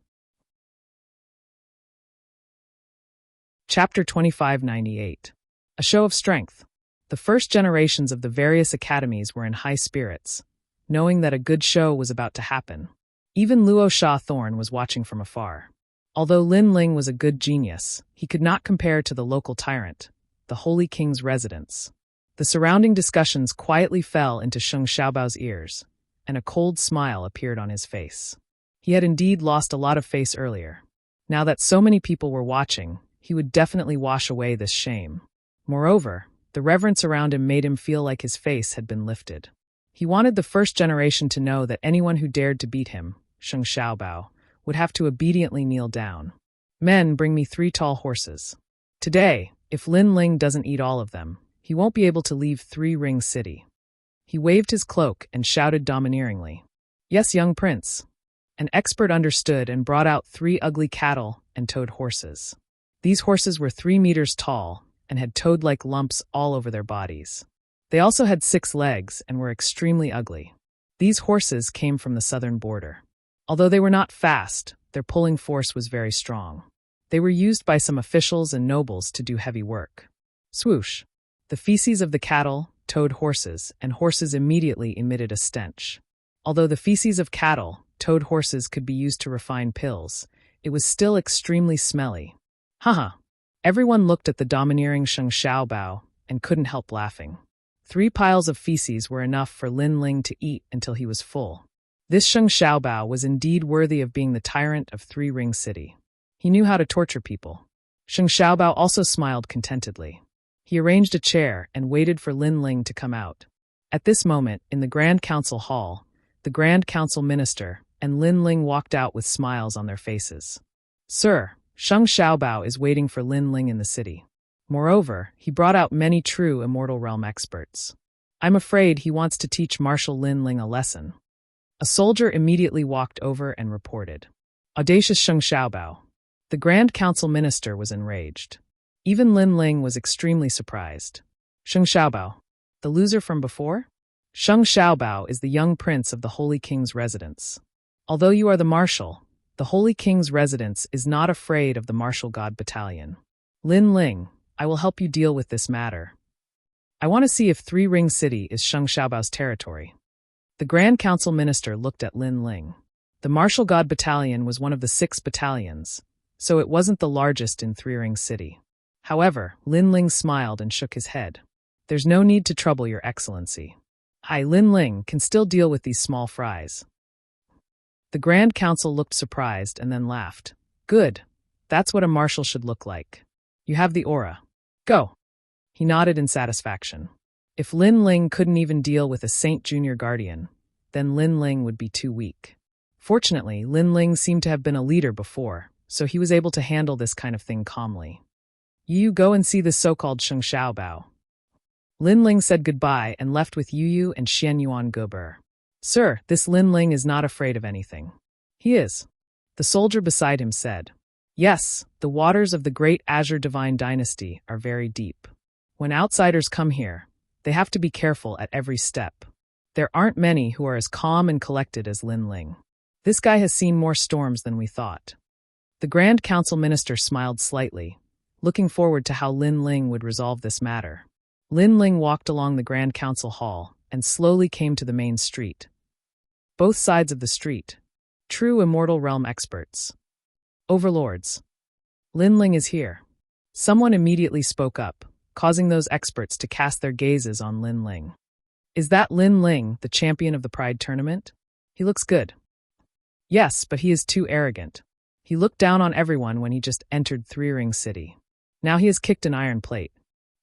Chapter 2598. A Show of Strength. The first generations of the various academies were in high spirits, knowing that a good show was about to happen. Even Luo Sha Thorn was watching from afar. Although Lin Ling was a good genius, he could not compare to the local tyrant, the Holy King's residence. The surrounding discussions quietly fell into Sheng Xiaobao's ears, and a cold smile appeared on his face. He had indeed lost a lot of face earlier. Now that so many people were watching, he would definitely wash away this shame. Moreover, the reverence around him made him feel like his face had been lifted. He wanted the first generation to know that anyone who dared to beat him, Sheng Xiaobao, would have to obediently kneel down. Men, bring me 3 tall horses. Today, if Lin Ling doesn't eat all of them, he won't be able to leave Three Ring City. He waved his cloak and shouted domineeringly, "Yes, young prince." An expert understood and brought out 3 ugly cattle and toad horses. These horses were 3 meters tall and had toad-like lumps all over their bodies. They also had 6 legs and were extremely ugly. These horses came from the southern border. Although they were not fast, their pulling force was very strong. They were used by some officials and nobles to do heavy work. Swoosh! The feces of the cattle, toad horses, and horses immediately emitted a stench. Although the feces of cattle, toad horses could be used to refine pills, it was still extremely smelly. Haha! Everyone looked at the domineering Sheng Xiaobao and couldn't help laughing. 3 piles of feces were enough for Lin Ling to eat until he was full. This Sheng Xiaobao was indeed worthy of being the tyrant of Three Ring City. He knew how to torture people. Sheng Xiaobao also smiled contentedly. He arranged a chair and waited for Lin Ling to come out. At this moment, in the Grand Council Hall, the Grand Council Minister and Lin Ling walked out with smiles on their faces. "Sir, Sheng Xiaobao is waiting for Lin Ling in the city. Moreover, he brought out many true Immortal Realm experts. I'm afraid he wants to teach Marshal Lin Ling a lesson." A soldier immediately walked over and reported. "Audacious Sheng Xiaobao." The Grand Council Minister was enraged. Even Lin Ling was extremely surprised. "Sheng Xiaobao, the loser from before?" Sheng Xiaobao is the young prince of the Holy King's residence. Although you are the marshal, the Holy King's residence is not afraid of the Martial God Battalion. Lin Ling, I will help you deal with this matter. I want to see if Three Ring City is Sheng Xiaobao's territory. The Grand Council Minister looked at Lin Ling. The Martial God Battalion was one of the 6 battalions, so it wasn't the largest in Three Ring City. However, Lin Ling smiled and shook his head. "There's no need to trouble your excellency. I, Lin Ling, can still deal with these small fries." The Grand Council looked surprised and then laughed. "Good. That's what a marshal should look like. You have the aura. Go." He nodded in satisfaction. If Lin Ling couldn't even deal with a Saint Junior Guardian, then Lin Ling would be too weak. Fortunately, Lin Ling seemed to have been a leader before, so he was able to handle this kind of thing calmly. "You go and see the so-called Sheng Xiaobao." Lin Ling said goodbye and left with Yu and Xian Yuan Geber. "Sir, this Lin Ling is not afraid of anything." "He is," the soldier beside him said. "Yes, the waters of the great Azure Divine Dynasty are very deep. When outsiders come here, they have to be careful at every step. There aren't many who are as calm and collected as Lin Ling. This guy has seen more storms than we thought." The Grand Council Minister smiled slightly, looking forward to how Lin Ling would resolve this matter. Lin Ling walked along the Grand Council Hall and slowly came to the main street. Both sides of the street, true Immortal Realm experts. "Overlords, Lin Ling is here." Someone immediately spoke up, causing those experts to cast their gazes on Lin Ling. "Is that Lin Ling, the champion of the Pride Tournament? He looks good." "Yes, but he is too arrogant. He looked down on everyone when he just entered Three Ring City. Now he has kicked an iron plate.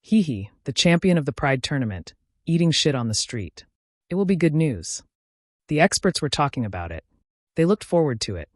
He, the champion of the Pride Tournament, eating shit on the street. It will be good news." The experts were talking about it. They looked forward to it.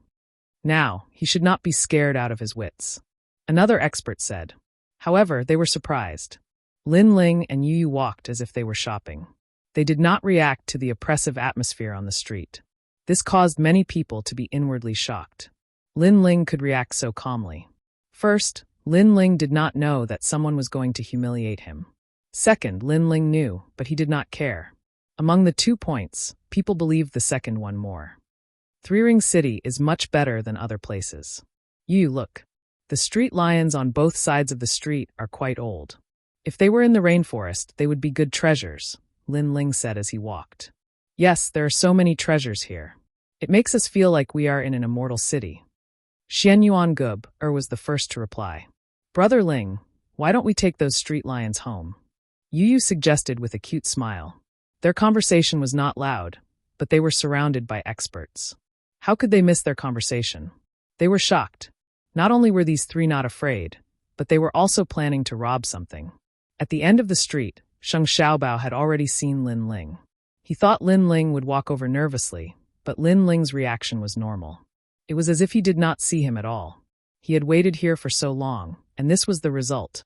Now, he should not be scared out of his wits. Another expert said. However, they were surprised. Lin Ling and Yu walked as if they were shopping. They did not react to the oppressive atmosphere on the street. This caused many people to be inwardly shocked. Lin Ling could react so calmly. First, Lin Ling did not know that someone was going to humiliate him. Second, Lin Ling knew, but he did not care. Among the 2 points, people believed the second one more. Three Ring City is much better than other places. Look. The street lions on both sides of the street are quite old. If they were in the rainforest, they would be good treasures, Lin Ling said as he walked. Yes, there are so many treasures here. It makes us feel like we are in an immortal city. Xian Yuan Geber was the first to reply. Brother Ling, why don't we take those street lions home? Yu suggested with a cute smile. Their conversation was not loud, but they were surrounded by experts. How could they miss their conversation? They were shocked. Not only were these 3 not afraid, but they were also planning to rob something. At the end of the street, Sheng Xiaobao had already seen Lin Ling. He thought Lin Ling would walk over nervously, but Lin Ling's reaction was normal. It was as if he did not see him at all. He had waited here for so long, and this was the result.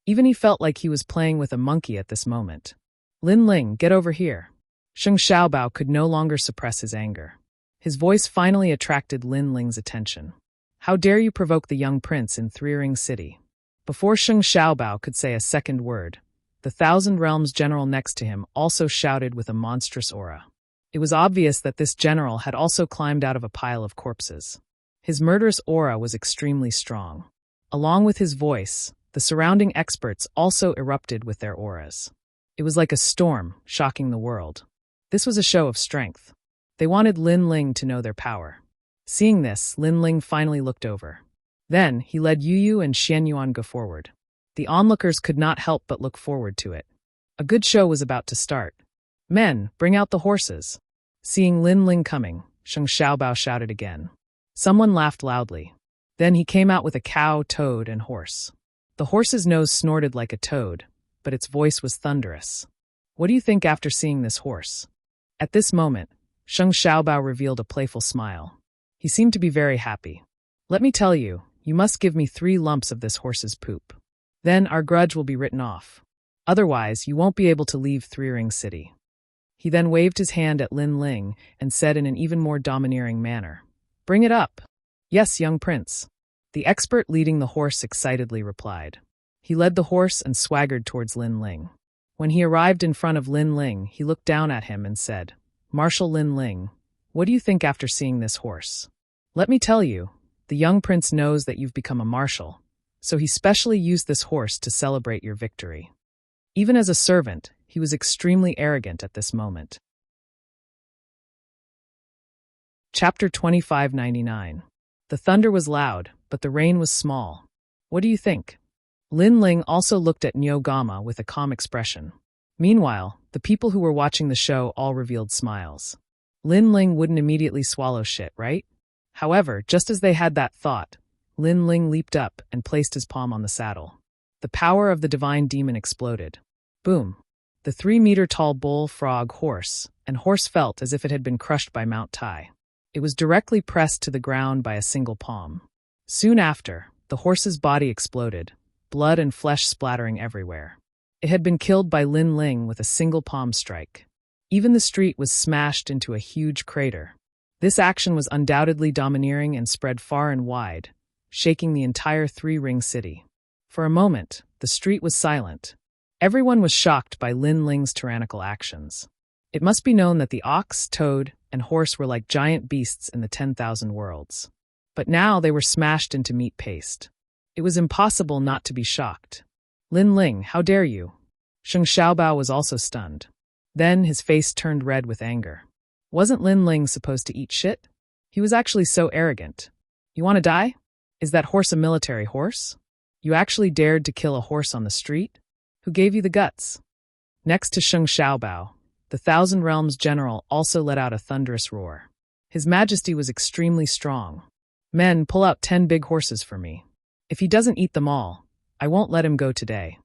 Even he felt like he was playing with a monkey at this moment. Lin Ling, get over here. Sheng Xiaobao could no longer suppress his anger. His voice finally attracted Lin Ling's attention. How dare you provoke the young prince in Three Ring City? Before Sheng Xiaobao could say a second word, the Thousand Realms general next to him also shouted with a monstrous aura. It was obvious that this general had also climbed out of a pile of corpses. His murderous aura was extremely strong. Along with his voice, the surrounding experts also erupted with their auras. It was like a storm, shocking the world. This was a show of strength. They wanted Lin Ling to know their power. Seeing this, Lin Ling finally looked over. Then he led Yu and Xianyuan go forward. The onlookers could not help but look forward to it. A good show was about to start. Men, bring out the horses. Seeing Lin Ling coming, Sheng Xiaobao shouted again. Someone laughed loudly. Then he came out with a cow, toad, and horse. The horse's nose snorted like a toad, but its voice was thunderous. What do you think after seeing this horse? At this moment, Sheng Xiaobao revealed a playful smile. He seemed to be very happy. Let me tell you, you must give me 3 lumps of this horse's poop. Then our grudge will be written off. Otherwise, you won't be able to leave Three Ring City. He then waved his hand at Lin Ling and said in an even more domineering manner, Bring it up. Yes, young prince. The expert leading the horse excitedly replied. He led the horse and swaggered towards Lin Ling. When he arrived in front of Lin Ling, he looked down at him and said, Marshal Lin Ling, what do you think after seeing this horse? Let me tell you, the young prince knows that you've become a marshal, so he specially used this horse to celebrate your victory. Even as a servant, he was extremely arrogant at this moment. Chapter 2599. The thunder was loud, but the rain was small. What do you think? Lin Ling also looked at Nyogama with a calm expression. Meanwhile, the people who were watching the show all revealed smiles. Lin Ling wouldn't immediately swallow shit, right? However, just as they had that thought, Lin Ling leaped up and placed his palm on the saddle. The power of the divine demon exploded. Boom! The 3-meter-tall bull, frog, horse, and horse felt as if it had been crushed by Mount Tai. It was directly pressed to the ground by a single palm. Soon after, the horse's body exploded, blood and flesh splattering everywhere. It had been killed by Lin Ling with a single palm strike. Even the street was smashed into a huge crater. This action was undoubtedly domineering and spread far and wide, shaking the entire Three-Ring City. For a moment, the street was silent. Everyone was shocked by Lin Ling's tyrannical actions. It must be known that the ox, toad, and horse were like giant beasts in the 10,000 worlds. But now they were smashed into meat paste. It was impossible not to be shocked. Lin Ling, how dare you? Sheng Xiaobao was also stunned. Then his face turned red with anger. Wasn't Lin Ling supposed to eat shit? He was actually so arrogant. You want to die? Is that horse a military horse? You actually dared to kill a horse on the street? Who gave you the guts? Next to Sheng Xiaobao, the Thousand Realms general also let out a thunderous roar. His Majesty was extremely strong. Men, pull out 10 big horses for me. If he doesn't eat them all, I won't let him go today.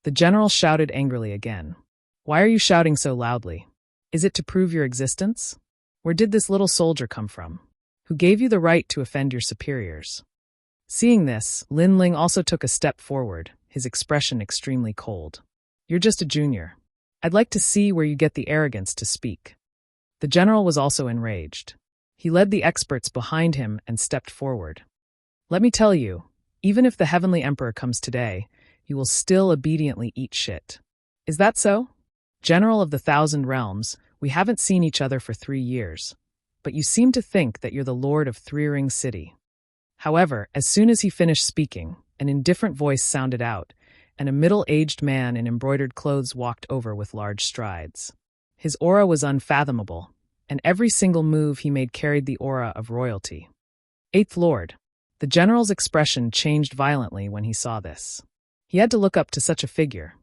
The general shouted angrily again. Why are you shouting so loudly? Is it to prove your existence? Where did this little soldier come from? Who gave you the right to offend your superiors? Seeing this, Lin Ling also took a step forward, his expression extremely cold. You're just a junior. I'd like to see where you get the arrogance to speak. The general was also enraged. He led the experts behind him and stepped forward. Let me tell you, even if the Heavenly Emperor comes today, you will still obediently eat shit. Is that so? General of the 1,000 Realms, we haven't seen each other for 3 years, but you seem to think that you're the Lord of Three Ring City. However, as soon as he finished speaking, an indifferent voice sounded out, and a middle-aged man in embroidered clothes walked over with large strides. His aura was unfathomable, and every single move he made carried the aura of royalty. 8th Lord. The general's expression changed violently when he saw this. He had to look up to such a figure.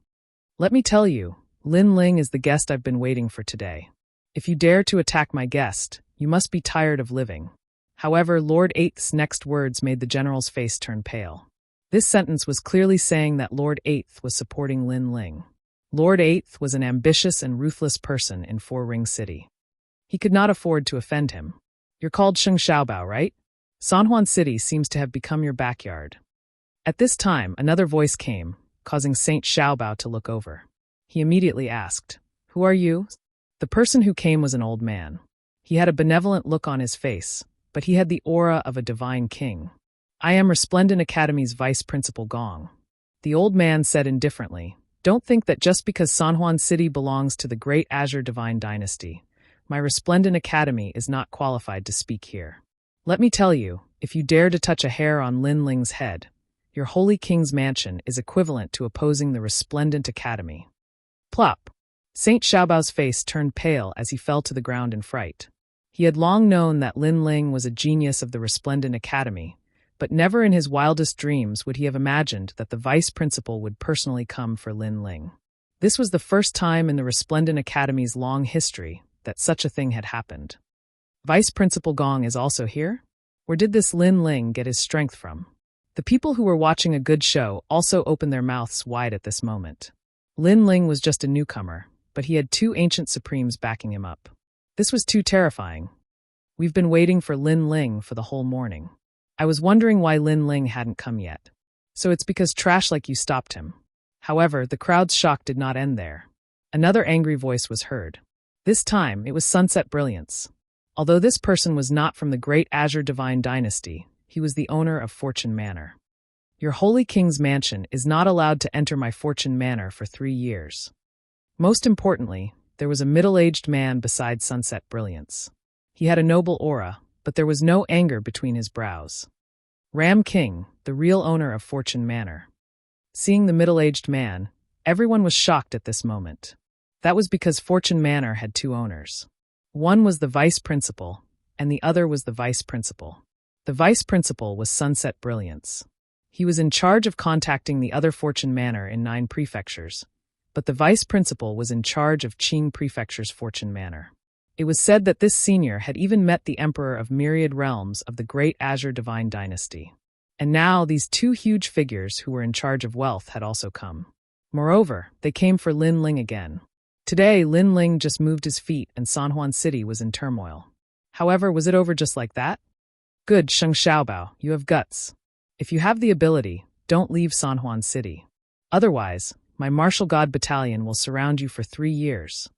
Let me tell you, Lin Ling is the guest I've been waiting for today. If you dare to attack my guest, you must be tired of living. However, Lord Eighth's next words made the general's face turn pale. This sentence was clearly saying that Lord Eighth was supporting Lin Ling. Lord Eighth was an ambitious and ruthless person in Four Ring City. He could not afford to offend him. You're called Sheng Xiaobao, right? Sanhuan City seems to have become your backyard. At this time, another voice came, causing Saint Xiaobao to look over. He immediately asked, Who are you? The person who came was an old man. He had a benevolent look on his face, but he had the aura of a divine king. I am Resplendent Academy's Vice Principal Gong. The old man said indifferently, Don't think that just because Sanhuan City belongs to the Great Azure Divine Dynasty, my Resplendent Academy is not qualified to speak here. Let me tell you, if you dare to touch a hair on Lin Ling's head, your Holy King's mansion is equivalent to opposing the Resplendent Academy. Plop! Saint Xiaobao's face turned pale as he fell to the ground in fright. He had long known that Lin Ling was a genius of the Resplendent Academy, But never in his wildest dreams would he have imagined that the vice principal would personally come for Lin Ling. This was the first time in the Resplendent Academy's long history that such a thing had happened. Vice Principal Gong is also here? Where did this Lin Ling get his strength from? The people who were watching a good show also opened their mouths wide at this moment. Lin Ling was just a newcomer, but he had two ancient supremes backing him up. This was too terrifying. We've been waiting for Lin Ling for the whole morning. I was wondering why Lin Ling hadn't come yet. So it's because trash like you stopped him. However, the crowd's shock did not end there. Another angry voice was heard. This time, it was Sunset Brilliance. Although this person was not from the great Azure Divine Dynasty, he was the owner of Fortune Manor. Your Holy King's mansion is not allowed to enter my Fortune Manor for 3 years. Most importantly, there was a middle-aged man beside Sunset Brilliance. He had a noble aura, but there was no anger between his brows. Ram King, the real owner of Fortune Manor. Seeing the middle-aged man, everyone was shocked at this moment. That was because Fortune Manor had two owners. One was the vice principal, and the other was the vice principal. The vice principal was Sunset Brilliance. He was in charge of contacting the other Fortune Manor in 9 prefectures, but the vice principal was in charge of Qing Prefecture's Fortune Manor. It was said that this senior had even met the Emperor of Myriad Realms of the Great Azure Divine Dynasty. And now these two huge figures who were in charge of wealth had also come. Moreover, they came for Lin Ling again. Today, Lin Ling just moved his feet and San Juan City was in turmoil. However, was it over just like that? Good, Sheng Xiaobao, you have guts. If you have the ability, don't leave San Juan City. Otherwise, my martial god battalion will surround you for 3 years.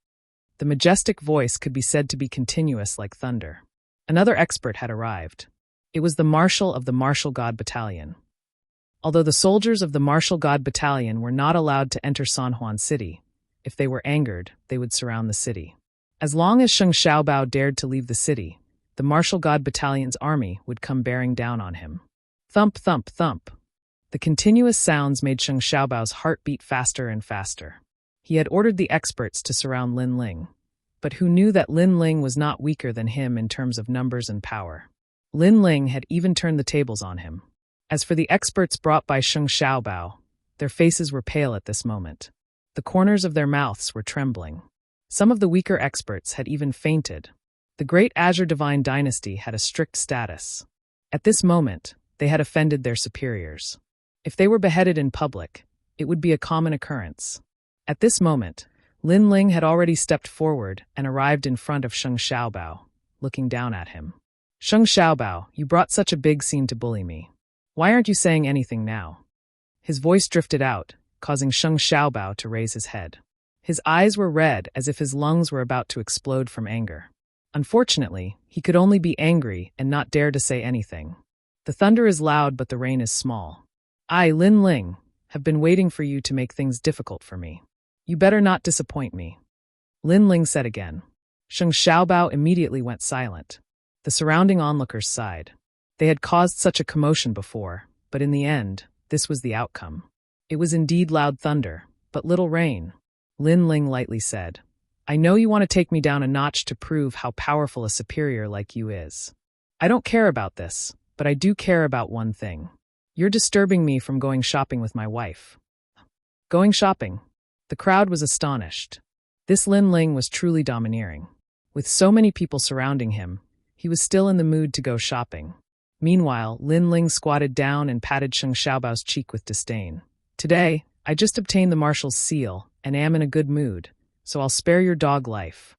The majestic voice could be said to be continuous like thunder. Another expert had arrived. It was the marshal of the martial god battalion. Although the soldiers of the martial god battalion were not allowed to enter San Juan City, if they were angered, they would surround the city. As long as Sheng Xiaobao dared to leave the city, the martial god battalion's army would come bearing down on him. Thump, thump, thump. The continuous sounds made Sheng Xiaobao's heart beat faster and faster. He had ordered the experts to surround Lin Ling, but who knew that Lin Ling was not weaker than him in terms of numbers and power. Lin Ling had even turned the tables on him. As for the experts brought by Sheng Xiaobao, their faces were pale at this moment. The corners of their mouths were trembling. Some of the weaker experts had even fainted. The Great Azure Divine Dynasty had a strict status. At this moment, they had offended their superiors. If they were beheaded in public, it would be a common occurrence. At this moment, Lin Ling had already stepped forward and arrived in front of Sheng Xiaobao, looking down at him. Sheng Xiaobao, you brought such a big scene to bully me. Why aren't you saying anything now? His voice drifted out, causing Sheng Xiaobao to raise his head. His eyes were red as if his lungs were about to explode from anger. Unfortunately, he could only be angry and not dare to say anything. The thunder is loud but the rain is small. I, Lin Ling, have been waiting for you to make things difficult for me. You better not disappoint me. Lin Ling said again. Sheng Xiaobao immediately went silent. The surrounding onlookers sighed. They had caused such a commotion before, but in the end, this was the outcome. It was indeed loud thunder, but little rain. Lin Ling lightly said, I know you want to take me down a notch to prove how powerful a superior like you is. I don't care about this, but I do care about one thing. You're disturbing me from going shopping with my wife. Going shopping? The crowd was astonished. This Lin Ling was truly domineering. With so many people surrounding him, he was still in the mood to go shopping. Meanwhile, Lin Ling squatted down and patted Sheng Xiaobao's cheek with disdain. Today, I just obtained the marshal's seal and am in a good mood, so I'll spare your dog life.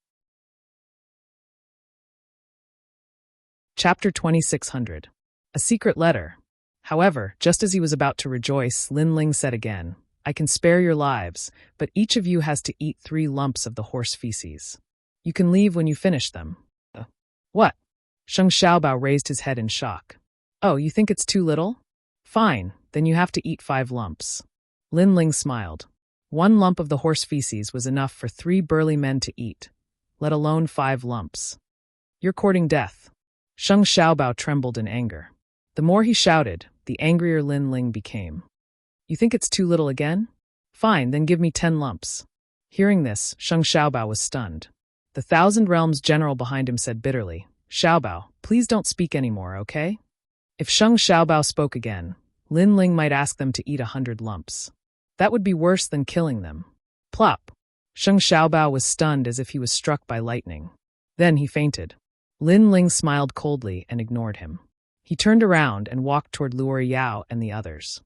Chapter 2600. A secret letter. However, just as he was about to rejoice, Lin Ling said again, I can spare your lives, but each of you has to eat 3 lumps of the horse feces. You can leave when you finish them. What? Sheng Xiaobao raised his head in shock. Oh, you think it's too little? Fine, then you have to eat 5 lumps. Lin Ling smiled. 1 lump of the horse feces was enough for 3 burly men to eat, let alone 5 lumps. You're courting death. Sheng Xiaobao trembled in anger. The more he shouted, the angrier Lin Ling became. You think it's too little again? Fine, then give me 10 lumps. Hearing this, Sheng Xiaobao was stunned. The Thousand Realms general behind him said bitterly, Xiaobao, please don't speak anymore, okay? If Sheng Xiaobao spoke again, Lin Ling might ask them to eat 100 lumps. That would be worse than killing them. Plop! Sheng Xiaobao was stunned as if he was struck by lightning. Then he fainted. Lin Ling smiled coldly and ignored him. He turned around and walked toward Luo Yao and the others.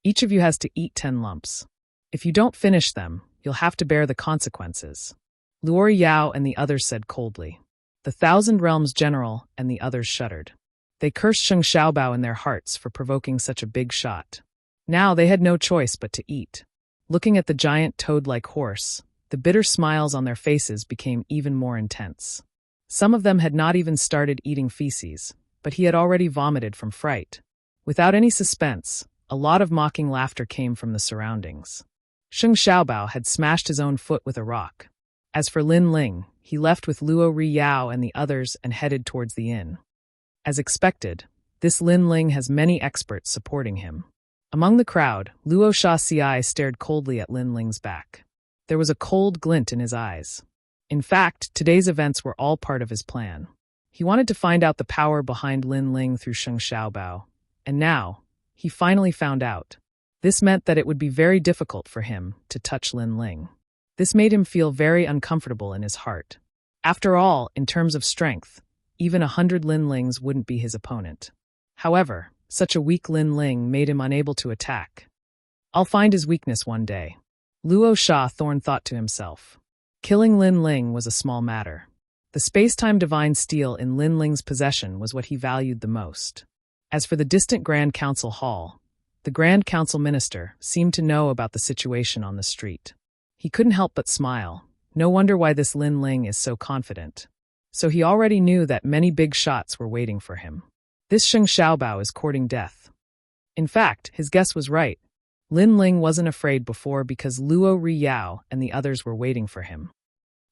Each of you has to eat 10 lumps. If you don't finish them, you'll have to bear the consequences. Luo Yao and the others said coldly. The Thousand Realms General and the others shuddered. They cursed Sheng Xiaobao in their hearts for provoking such a big shot. Now they had no choice but to eat. Looking at the giant toad-like horse, the bitter smiles on their faces became even more intense. Some of them had not even started eating feces, but he had already vomited from fright. Without any suspense, a lot of mocking laughter came from the surroundings. Sheng Xiaobao had smashed his own foot with a rock. As for Lin Ling, he left with Luo Yao and the others and headed towards the inn. As expected, this Lin Ling has many experts supporting him. Among the crowd, Luo Xiaoxiai stared coldly at Lin Ling's back. There was a cold glint in his eyes. In fact, today's events were all part of his plan. He wanted to find out the power behind Lin Ling through Sheng Xiaobao, and now, he finally found out. This meant that it would be very difficult for him to touch Lin Ling. This made him feel very uncomfortable in his heart. After all, in terms of strength, even 100 Lin Lings wouldn't be his opponent. However, such a weak Lin Ling made him unable to attack. I'll find his weakness one day. Luo Thorn thought to himself. Killing Lin Ling was a small matter. The space-time divine steel in Lin Ling's possession was what he valued the most. As for the distant Grand Council Hall, the Grand Council Minister seemed to know about the situation on the street. He couldn't help but smile. No wonder why this Lin Ling is so confident. So he already knew that many big shots were waiting for him. This Sheng Xiaobao is courting death. In fact, his guess was right. Lin Ling wasn't afraid before because Luo Yao and the others were waiting for him.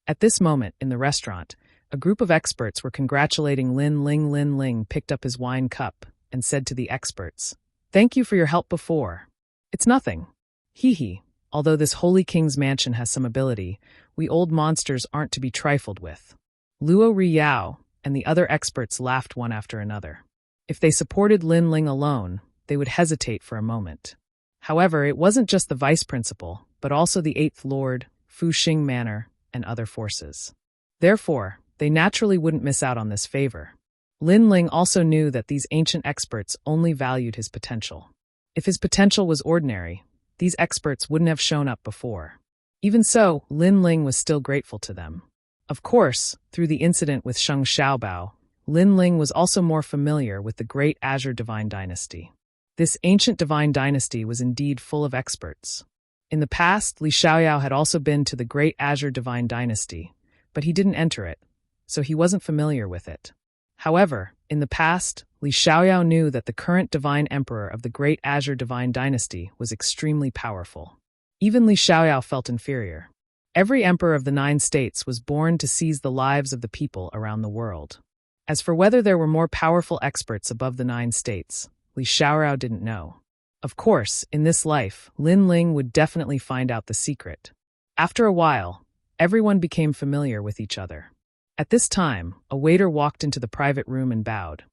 At this moment, in the restaurant, a group of experts were congratulating Lin Ling. Lin Ling picked up his wine cup and said to the experts, "Thank you for your help before. It's nothing. Hee. Although this holy king's mansion has some ability, we old monsters aren't to be trifled with." Luo Yao and the other experts laughed one after another. If they supported Lin Ling alone, they would hesitate for a moment. However, it wasn't just the vice principal, but also the 8th Lord, Fu Xing Manor, and other forces. Therefore, they naturally wouldn't miss out on this favor. Lin Ling also knew that these ancient experts only valued his potential. If his potential was ordinary, these experts wouldn't have shown up before. Even so, Lin Ling was still grateful to them. Of course, through the incident with Sheng Xiaobao, Lin Ling was also more familiar with the Great Azure Divine Dynasty. This ancient divine dynasty was indeed full of experts. In the past, Li Xiaoyao had also been to the Great Azure Divine Dynasty, but he didn't enter it, so he wasn't familiar with it. However, in the past, Li Xiaoyao knew that the current divine emperor of the Great Azure Divine Dynasty was extremely powerful. Even Li Xiaoyao felt inferior. Every emperor of the 9 states was born to seize the lives of the people around the world. As for whether there were more powerful experts above the 9 states, Li Xiaoyao didn't know. Of course, in this life, Lin Ling would definitely find out the secret. After a while, everyone became familiar with each other. At this time, a waiter walked into the private room and bowed.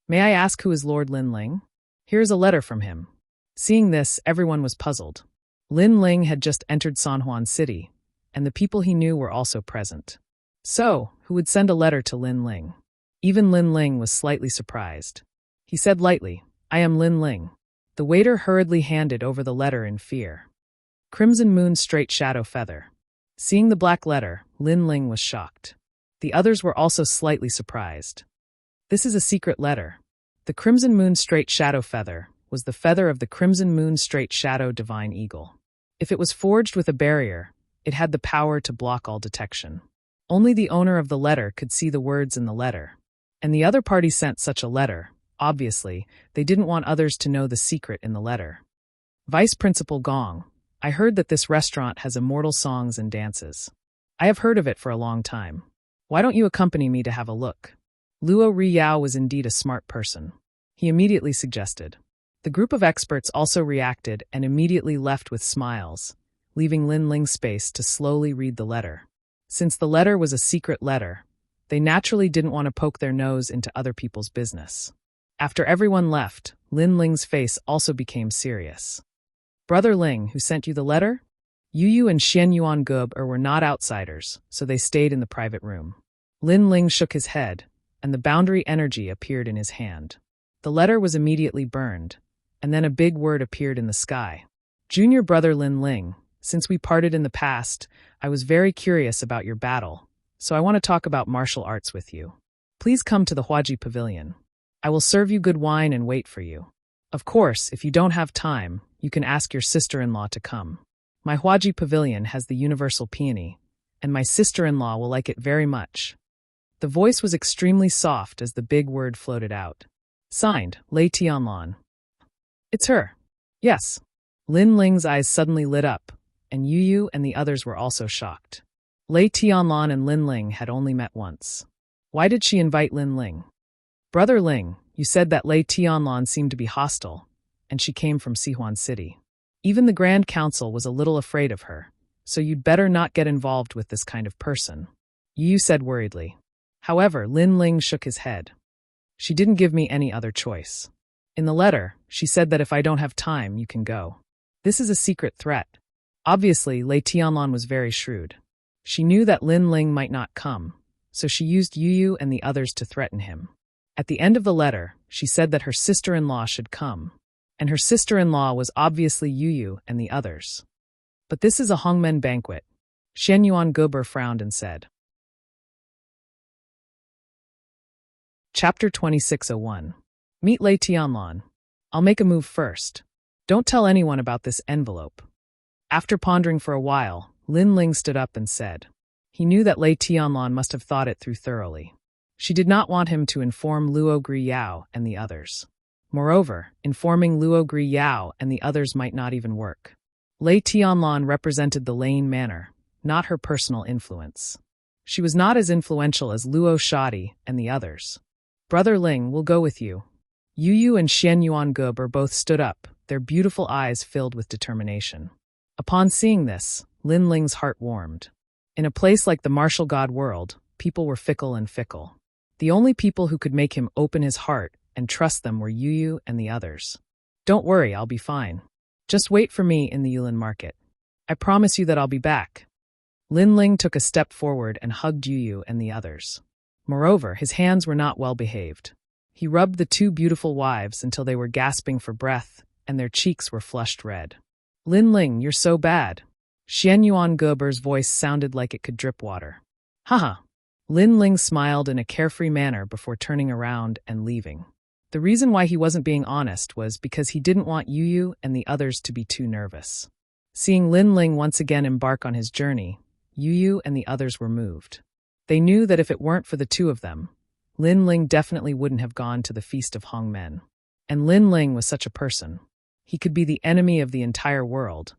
"May I ask who is Lord Lin Ling? Here is a letter from him." Seeing this, everyone was puzzled. Lin Ling had just entered San Juan City, and the people he knew were also present. So, who would send a letter to Lin Ling? Even Lin Ling was slightly surprised. He said lightly, "I am Lin Ling." The waiter hurriedly handed over the letter in fear. Crimson Moon Straight Shadow Feather. Seeing the black letter, Lin Ling was shocked. The others were also slightly surprised. This is a secret letter. The Crimson Moon Straight Shadow Feather was the feather of the Crimson Moon Straight Shadow Divine Eagle. If it was forged with a barrier, it had the power to block all detection. Only the owner of the letter could see the words in the letter. And the other party sent such a letter. Obviously, they didn't want others to know the secret in the letter. Vice Principal Gong, I heard that this restaurant has immortal songs and dances. I have heard of it for a long time. Why don't you accompany me to have a look? Luo Yao was indeed a smart person. He immediately suggested. The group of experts also reacted and immediately left with smiles, leaving Lin Ling space to slowly read the letter. Since the letter was a secret letter, they naturally didn't want to poke their nose into other people's business. After everyone left, Lin Ling's face also became serious. Brother Ling, who sent you the letter? Yu and Xian Yuan Gub were not outsiders, so they stayed in the private room. Lin Ling shook his head, and the boundary energy appeared in his hand. The letter was immediately burned, and then a big word appeared in the sky. Junior brother Lin Ling, since we parted in the past, I was very curious about your battle, so I want to talk about martial arts with you. Please come to the Huaji Pavilion. I will serve you good wine and wait for you. Of course, if you don't have time, you can ask your sister-in-law to come. My Huaji Pavilion has the universal peony, and my sister-in-law will like it very much. The voice was extremely soft as the big word floated out. Signed, Lei Tianlan. It's her. Yes. Lin Ling's eyes suddenly lit up, and Yu and the others were also shocked. Lei Tianlan and Lin Ling had only met once. Why did she invite Lin Ling? Brother Ling, you said that Lei Tianlan seemed to be hostile, and she came from Sihuan City. Even the Grand Council was a little afraid of her, so you'd better not get involved with this kind of person, Yu said worriedly. However, Lin Ling shook his head. She didn't give me any other choice. In the letter, she said that if I don't have time, you can go. This is a secret threat. Obviously, Lei Tianlan was very shrewd. She knew that Lin Ling might not come, so she used Yu and the others to threaten him. At the end of the letter, she said that her sister-in-law should come, and her sister-in-law was obviously Yu and the others. But this is a Hongmen banquet. Shen Yuan Guber frowned and said. Chapter 2601. Meet Lei Tianlan. I'll make a move first. Don't tell anyone about this envelope. After pondering for a while, Lin Ling stood up and said. He knew that Lei Tianlan must have thought it through thoroughly. She did not want him to inform Luo Gri Yao and the others. Moreover, informing Luo Gri Yao and the others might not even work. Lei Tianlan represented the Lane manor, not her personal influence. She was not as influential as Luo Shadi and the others. Brother Ling will go with you. Yu and Xian Yuan Gub both stood up, their beautiful eyes filled with determination. Upon seeing this, Lin Ling's heart warmed. In a place like the martial god world, people were fickle and fickle. The only people who could make him open his heart and trust them were Yu and the others. Don't worry, I'll be fine. Just wait for me in the Yulin market. I promise you that I'll be back. Lin Ling took a step forward and hugged Yu and the others. Moreover, his hands were not well behaved. He rubbed the two beautiful wives until they were gasping for breath, and their cheeks were flushed red. Lin Ling, you're so bad. Xian Yuan Guber's voice sounded like it could drip water. Haha. Lin Ling smiled in a carefree manner before turning around and leaving. The reason why he wasn't being honest was because he didn't want Yu and the others to be too nervous. Seeing Lin Ling once again embark on his journey, Yu and the others were moved. They knew that if it weren't for the two of them, Lin Ling definitely wouldn't have gone to the Feast of Hongmen. And Lin Ling was such a person. He could be the enemy of the entire world,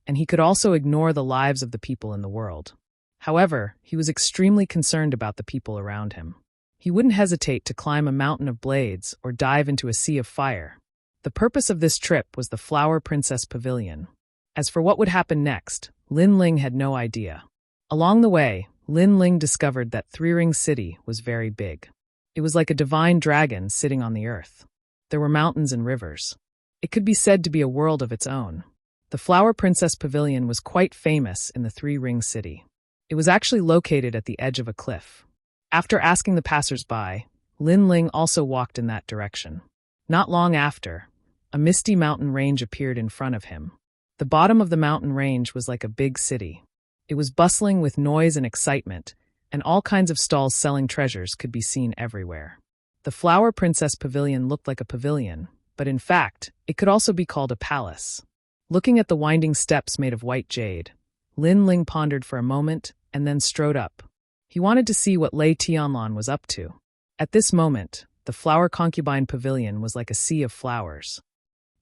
and he could also ignore the lives of the people in the world. However, he was extremely concerned about the people around him. He wouldn't hesitate to climb a mountain of blades or dive into a sea of fire. The purpose of this trip was the Flower Princess Pavilion. As for what would happen next, Lin Ling had no idea. Along the way, Lin Ling discovered that Three Ring City was very big. It was like a divine dragon sitting on the earth. There were mountains and rivers. It could be said to be a world of its own. The Flower Princess Pavilion was quite famous in the Three Ring City. It was actually located at the edge of a cliff. After asking the passers-by, Lin Ling also walked in that direction. Not long after, a misty mountain range appeared in front of him. The bottom of the mountain range was like a big city. It was bustling with noise and excitement, and all kinds of stalls selling treasures could be seen everywhere. The Flower Princess Pavilion looked like a pavilion, but in fact, it could also be called a palace. Looking at the winding steps made of white jade, Lin Ling pondered for a moment and then strode up. He wanted to see what Lei Tianlan was up to. At this moment, the Flower Concubine Pavilion was like a sea of flowers.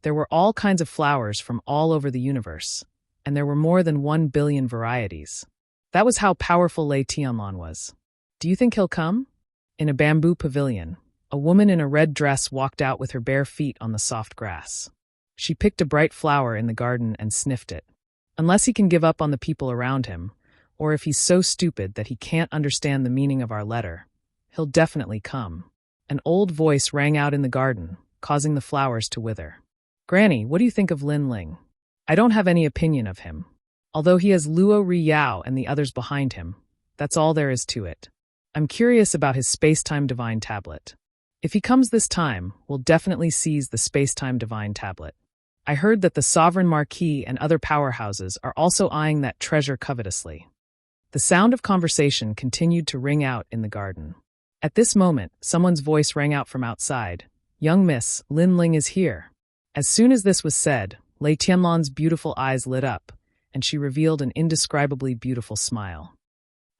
There were all kinds of flowers from all over the universe, and there were more than 1 billion varieties. That was how powerful Lei Tianlan was. Do you think he'll come? In a bamboo pavilion, a woman in a red dress walked out with her bare feet on the soft grass. She picked a bright flower in the garden and sniffed it. Unless he can give up on the people around him, or if he's so stupid that he can't understand the meaning of our letter, he'll definitely come. An old voice rang out in the garden, causing the flowers to wither. "Granny, what do you think of Lin Ling?" "I don't have any opinion of him. Although he has Luo Ri Yao and the others behind him, that's all there is to it. I'm curious about his space-time divine tablet. If he comes this time, we'll definitely seize the space-time divine tablet. I heard that the Sovereign Marquis and other powerhouses are also eyeing that treasure covetously." The sound of conversation continued to ring out in the garden. At this moment, someone's voice rang out from outside. "Young miss, Lin Ling is here." As soon as this was said, Lei Tianlan's beautiful eyes lit up, and she revealed an indescribably beautiful smile.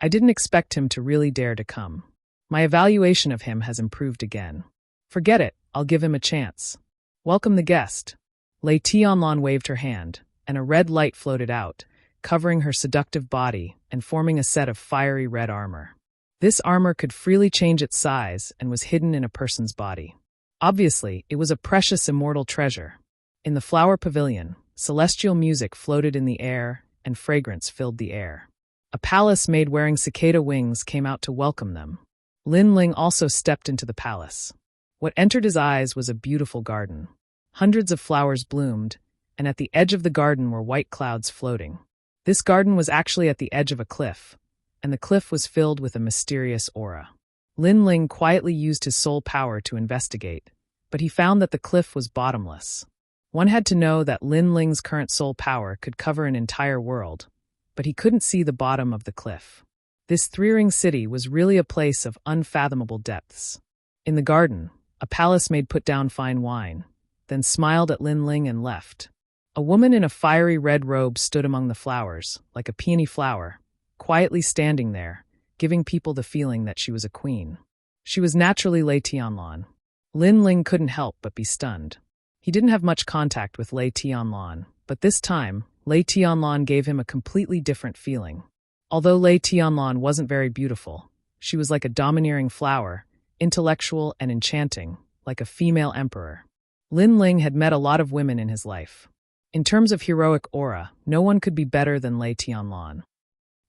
"I didn't expect him to really dare to come. My evaluation of him has improved again. Forget it, I'll give him a chance. Welcome the guest." Lei Tianlan waved her hand, and a red light floated out, covering her seductive body and forming a set of fiery red armor. This armor could freely change its size and was hidden in a person's body. Obviously, it was a precious immortal treasure. In the flower pavilion, celestial music floated in the air and fragrance filled the air. A palace maid wearing cicada wings came out to welcome them. Lin Ling also stepped into the palace. What entered his eyes was a beautiful garden. Hundreds of flowers bloomed, and at the edge of the garden were white clouds floating. This garden was actually at the edge of a cliff, and the cliff was filled with a mysterious aura. Lin Ling quietly used his soul power to investigate, but he found that the cliff was bottomless. One had to know that Lin Ling's current soul power could cover an entire world, but he couldn't see the bottom of the cliff. This three-ring city was really a place of unfathomable depths. In the garden, a palace maid put down fine wine, then smiled at Lin Ling and left. A woman in a fiery red robe stood among the flowers, like a peony flower, quietly standing there, giving people the feeling that she was a queen. She was naturally Lei Tianlan. Lin Ling couldn't help but be stunned. He didn't have much contact with Lei Tianlan, but this time, Lei Tianlan gave him a completely different feeling. Although Lei Tianlan wasn't very beautiful, she was like a domineering flower, intellectual and enchanting, like a female emperor. Lin Ling had met a lot of women in his life. In terms of heroic aura, no one could be better than Lei Tianlan.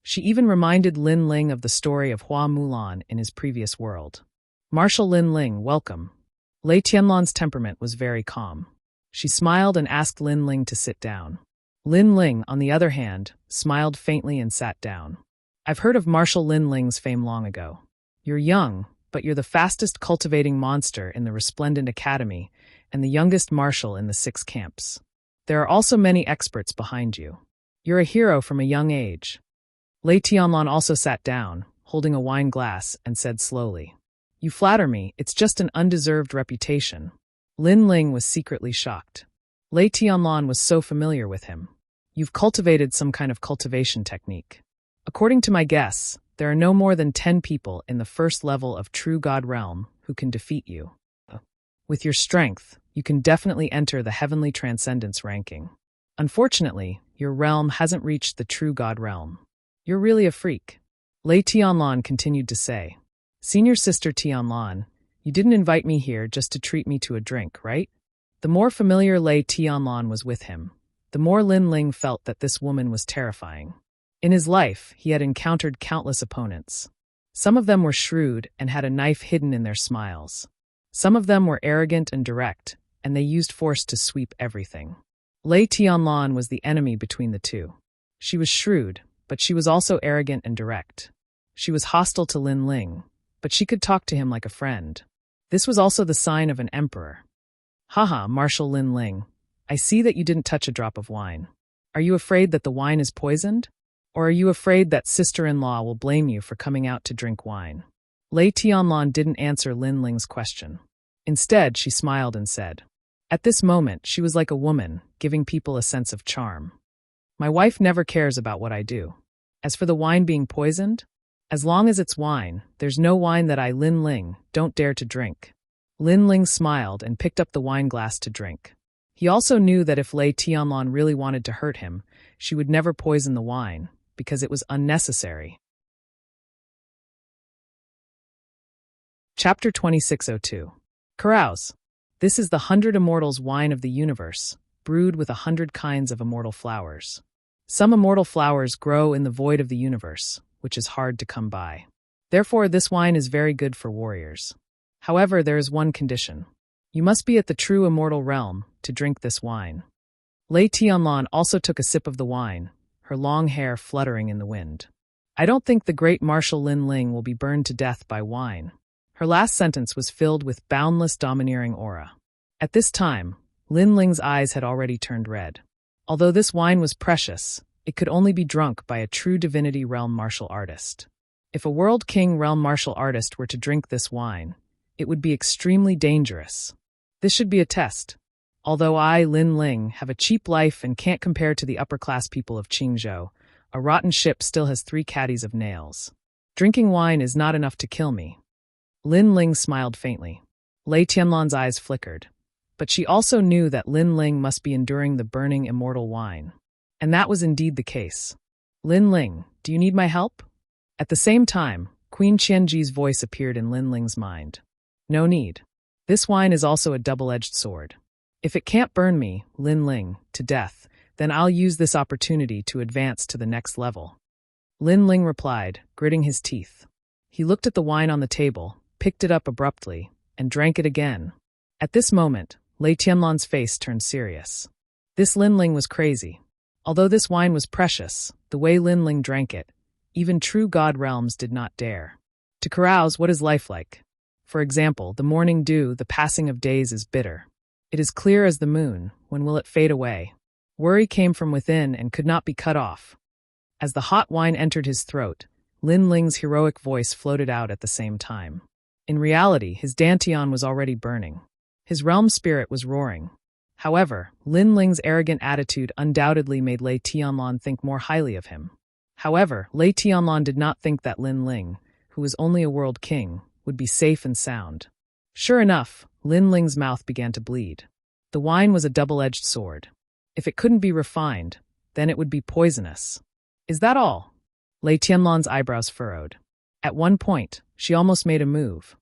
She even reminded Lin Ling of the story of Hua Mulan in his previous world. "Marshal Lin Ling, welcome." Lei Tianlan's temperament was very calm. She smiled and asked Lin Ling to sit down. Lin Ling, on the other hand, smiled faintly and sat down. "I've heard of Marshal Lin Ling's fame long ago. You're young, but you're the fastest cultivating monster in the Resplendent Academy and the youngest marshal in the 6 camps. There are also many experts behind you. You're a hero from a young age." Lei Tianlan also sat down, holding a wine glass, and said slowly, "You flatter me, it's just an undeserved reputation." Lin Ling was secretly shocked. Lei Tianlan was so familiar with him. "You've cultivated some kind of cultivation technique. According to my guess, there are no more than 10 people in the first level of True God Realm who can defeat you. With your strength, you can definitely enter the Heavenly Transcendence ranking. Unfortunately, your realm hasn't reached the True God Realm. You're really a freak." Lei Tianlan continued to say, "Senior Sister Tianlan, you didn't invite me here just to treat me to a drink, right?" The more familiar Lei Tianlan was with him, the more Lin Ling felt that this woman was terrifying. In his life, he had encountered countless opponents. Some of them were shrewd and had a knife hidden in their smiles. Some of them were arrogant and direct, and they used force to sweep everything. Lei Tianlan was the enemy between the two. She was shrewd, but she was also arrogant and direct. She was hostile to Lin Ling, but she could talk to him like a friend. This was also the sign of an emperor. "Haha, Marshal Lin Ling, I see that you didn't touch a drop of wine. Are you afraid that the wine is poisoned? Or are you afraid that sister-in-law will blame you for coming out to drink wine?" Lei Tianlan didn't answer Lin Ling's question. Instead, she smiled and said, "At this moment, she was like a woman, giving people a sense of charm. My wife never cares about what I do. As for the wine being poisoned, as long as it's wine, there's no wine that I, Lin Ling, don't dare to drink." Lin Ling smiled and picked up the wine glass to drink. He also knew that if Lei Tianlan really wanted to hurt him, she would never poison the wine, because it was unnecessary. Chapter 2602. Carouse. This is the 100 Immortals wine of the universe, brewed with 100 kinds of immortal flowers. Some immortal flowers grow in the void of the universe, which is hard to come by. Therefore, this wine is very good for warriors. However, there is one condition. You must be at the true immortal realm to drink this wine. Lei Tianlan also took a sip of the wine, her long hair fluttering in the wind. I don't think the great Marshal Lin Ling will be burned to death by wine. Her last sentence was filled with boundless domineering aura. At this time, Lin Ling's eyes had already turned red. Although this wine was precious, it could only be drunk by a true divinity realm martial artist. If a world king realm martial artist were to drink this wine, it would be extremely dangerous. This should be a test. Although I, Lin Ling, have a cheap life and can't compare to the upper-class people of Qingzhou, a rotten ship still has 3 caddies of nails. Drinking wine is not enough to kill me. Lin Ling smiled faintly. Lei Tianlan's eyes flickered. But she also knew that Lin Ling must be enduring the burning immortal wine. And that was indeed the case. Lin Ling, do you need my help? At the same time, Queen Qianji's voice appeared in Lin Ling's mind. No need. This wine is also a double-edged sword. If it can't burn me, Lin Ling, to death, then I'll use this opportunity to advance to the next level. Lin Ling replied, gritting his teeth. He looked at the wine on the table, picked it up abruptly, and drank it again. At this moment, Lei Tianlan's face turned serious. This Lin Ling was crazy. Although this wine was precious, the way Lin Ling drank it, even true god realms did not dare. To carouse, what is life like? For example, the morning dew, the passing of days is bitter. It is clear as the moon, when will it fade away? Worry came from within and could not be cut off. As the hot wine entered his throat, Lin Ling's heroic voice floated out at the same time. In reality, his dantian was already burning. His realm spirit was roaring. However, Lin Ling's arrogant attitude undoubtedly made Lei Tianlan think more highly of him. However, Lei Tianlan did not think that Lin Ling, who was only a world king, would be safe and sound. Sure enough, Lin Ling's mouth began to bleed. The wine was a double-edged sword. If it couldn't be refined, then it would be poisonous. Is that all? Lei Tianlan's eyebrows furrowed. At one point, she almost made a move.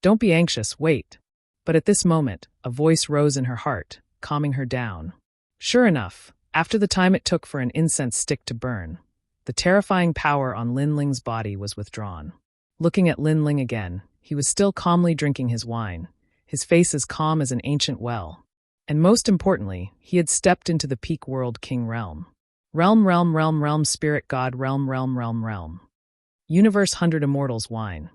Don't be anxious, wait. But at this moment, a voice rose in her heart, calming her down. Sure enough, after the time it took for an incense stick to burn, the terrifying power on Lin Ling's body was withdrawn. Looking at Lin Ling again, he was still calmly drinking his wine, his face as calm as an ancient well. And most importantly, he had stepped into the peak world king realm. Realm, spirit god, realm. Universe 100 immortals wine.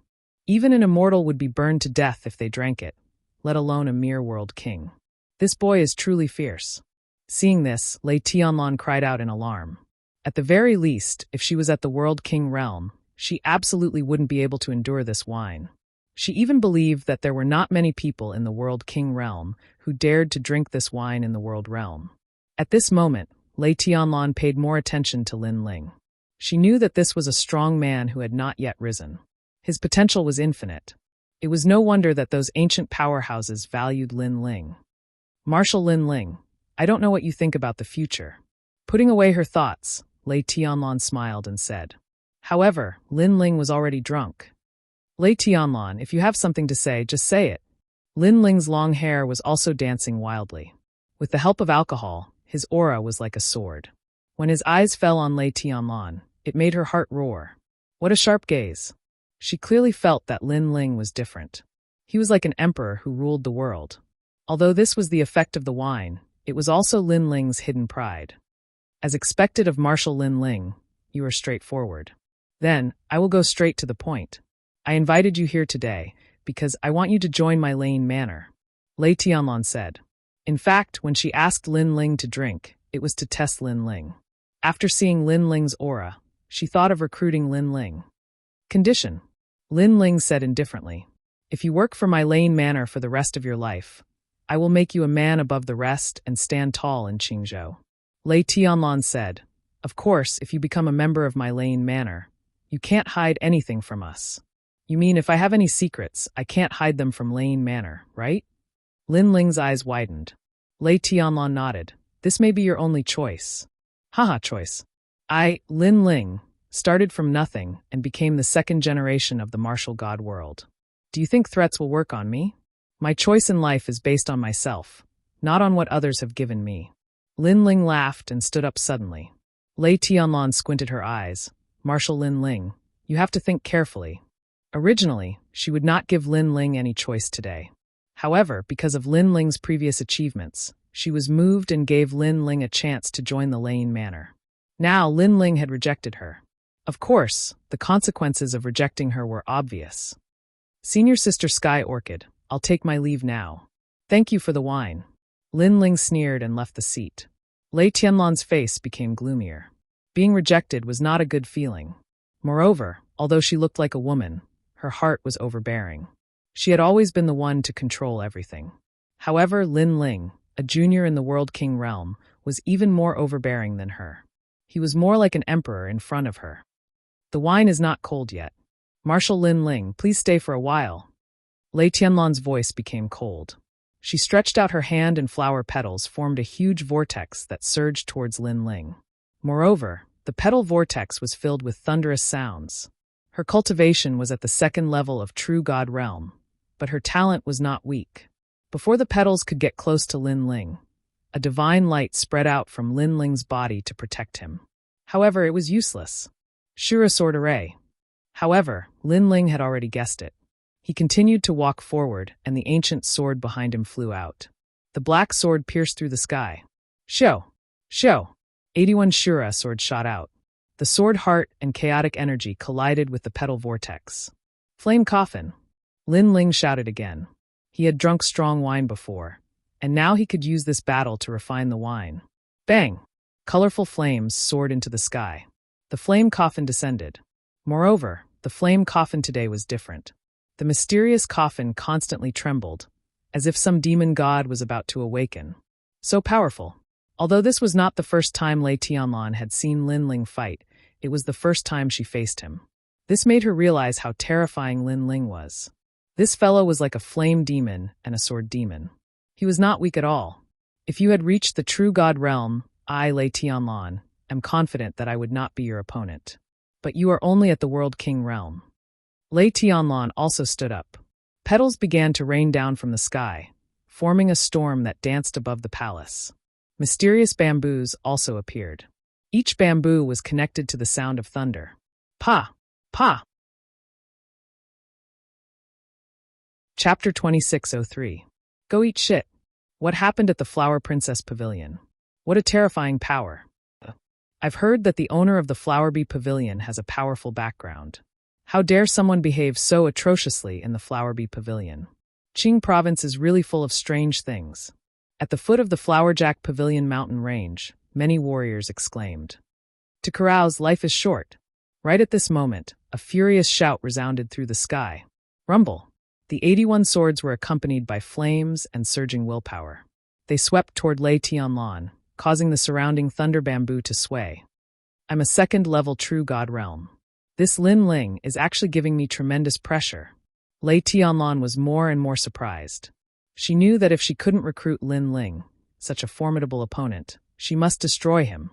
Even an immortal would be burned to death if they drank it, let alone a mere world king. This boy is truly fierce. Seeing this, Lei Tianlan cried out in alarm. At the very least, if she was at the world king realm, she absolutely wouldn't be able to endure this wine. She even believed that there were not many people in the world king realm who dared to drink this wine in the world realm. At this moment, Lei Tianlan paid more attention to Lin Ling. She knew that this was a strong man who had not yet risen. His potential was infinite. It was no wonder that those ancient powerhouses valued Lin Ling. Marshal Lin Ling, I don't know what you think about the future. Putting away her thoughts, Lei Tianlan smiled and said. However, Lin Ling was already drunk. Lei Tianlan, if you have something to say, just say it. Lin Ling's long hair was also dancing wildly. With the help of alcohol, his aura was like a sword. When his eyes fell on Lei Tianlan, it made her heart roar. What a sharp gaze. She clearly felt that Lin Ling was different. He was like an emperor who ruled the world. Although this was the effect of the wine, it was also Lin Ling's hidden pride. As expected of Marshal Lin Ling, you are straightforward. Then, I will go straight to the point. I invited you here today because I want you to join my Lane Manor, Lei Tianlan said. In fact, when she asked Lin Ling to drink, it was to test Lin Ling. After seeing Lin Ling's aura, she thought of recruiting Lin Ling. Condition. Lin Ling said indifferently, if you work for my Lane Manor for the rest of your life, I will make you a man above the rest and stand tall in Qingzhou. Lei Tianlan said, of course, if you become a member of my Lane Manor, you can't hide anything from us. You mean if I have any secrets, I can't hide them from Lane Manor, right? Lin Ling's eyes widened. Lei Tianlan nodded. This may be your only choice. Haha, choice. I, Lin Ling, started from nothing and became the second generation of the martial god world. Do you think threats will work on me? My choice in life is based on myself, not on what others have given me. Lin Ling laughed and stood up suddenly. Lei Tianlan squinted her eyes. Marshal Lin Ling, you have to think carefully. Originally, she would not give Lin Ling any choice today. However, because of Lin Ling's previous achievements, she was moved and gave Lin Ling a chance to join the Lane Manor. Now, Lin Ling had rejected her. Of course, the consequences of rejecting her were obvious. Senior Sister Sky Orchid, I'll take my leave now. Thank you for the wine. Lin Ling sneered and left the seat. Lei Tianlan's face became gloomier. Being rejected was not a good feeling. Moreover, although she looked like a woman, her heart was overbearing. She had always been the one to control everything. However, Lin Ling, a junior in the World King realm, was even more overbearing than her. He was more like an emperor in front of her. The wine is not cold yet. Marshal Lin Ling, please stay for a while. Lei Tianlan's voice became cold. She stretched out her hand and flower petals formed a huge vortex that surged towards Lin Ling. Moreover, the petal vortex was filled with thunderous sounds. Her cultivation was at the second level of true god realm, but her talent was not weak. Before the petals could get close to Lin Ling, a divine light spread out from Lin Ling's body to protect him. However, it was useless. Shura sword array. However, Lin Ling had already guessed it. He continued to walk forward, and the ancient sword behind him flew out. The black sword pierced through the sky. Show! Show! 81 Shura sword shot out. The sword heart and chaotic energy collided with the petal vortex. Flame coffin! Lin Ling shouted again. He had drunk strong wine before, and now he could use this battle to refine the wine. Bang! Colorful flames soared into the sky. The flame coffin descended. Moreover, the flame coffin today was different. The mysterious coffin constantly trembled, as if some demon god was about to awaken. So powerful. Although this was not the first time Lei Tianlan had seen Lin Ling fight, it was the first time she faced him. This made her realize how terrifying Lin Ling was. This fellow was like a flame demon and a sword demon. He was not weak at all. If you had reached the true god realm, I, Lei Tianlan, am confident that I would not be your opponent. But you are only at the World King realm. Lei Tianlan also stood up. Petals began to rain down from the sky, forming a storm that danced above the palace. Mysterious bamboos also appeared. Each bamboo was connected to the sound of thunder. Pa! Pa! Chapter 2603. Go eat shit. What happened at the Flower Princess Pavilion? What a terrifying power. I've heard that the owner of the Flower Bee Pavilion has a powerful background. How dare someone behave so atrociously in the Flower Bee Pavilion? Qing Province is really full of strange things. At the foot of the Flowerjack Pavilion mountain range, many warriors exclaimed. To carouse, life is short. Right at this moment, a furious shout resounded through the sky. Rumble! The 81 swords were accompanied by flames and surging willpower. They swept toward Lei Tianlan, causing the surrounding thunder bamboo to sway. I'm a second-level true god realm. This Lin Ling is actually giving me tremendous pressure. Lei Tianlan was more and more surprised. She knew that if she couldn't recruit Lin Ling, such a formidable opponent, she must destroy him.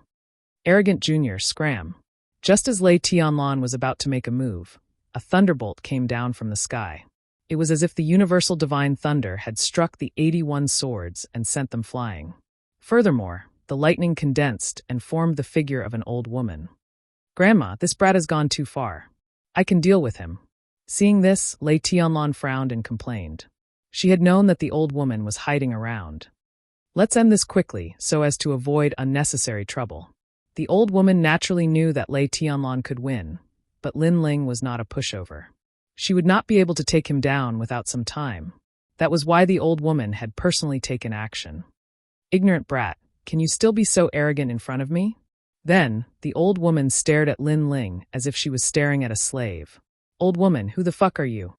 Arrogant Junior, scram. Just as Lei Tianlan was about to make a move, a thunderbolt came down from the sky. It was as if the universal divine thunder had struck the 81 swords and sent them flying. Furthermore, the lightning condensed and formed the figure of an old woman. Grandma, this brat has gone too far. I can deal with him. Seeing this, Lei Tianlan frowned and complained. She had known that the old woman was hiding around. Let's end this quickly, so as to avoid unnecessary trouble. The old woman naturally knew that Lei Tianlan could win, but Lin Ling was not a pushover. She would not be able to take him down without some time. That was why the old woman had personally taken action. Ignorant brat, can you still be so arrogant in front of me? Then, the old woman stared at Lin Ling as if she was staring at a slave. Old woman, who the fuck are you?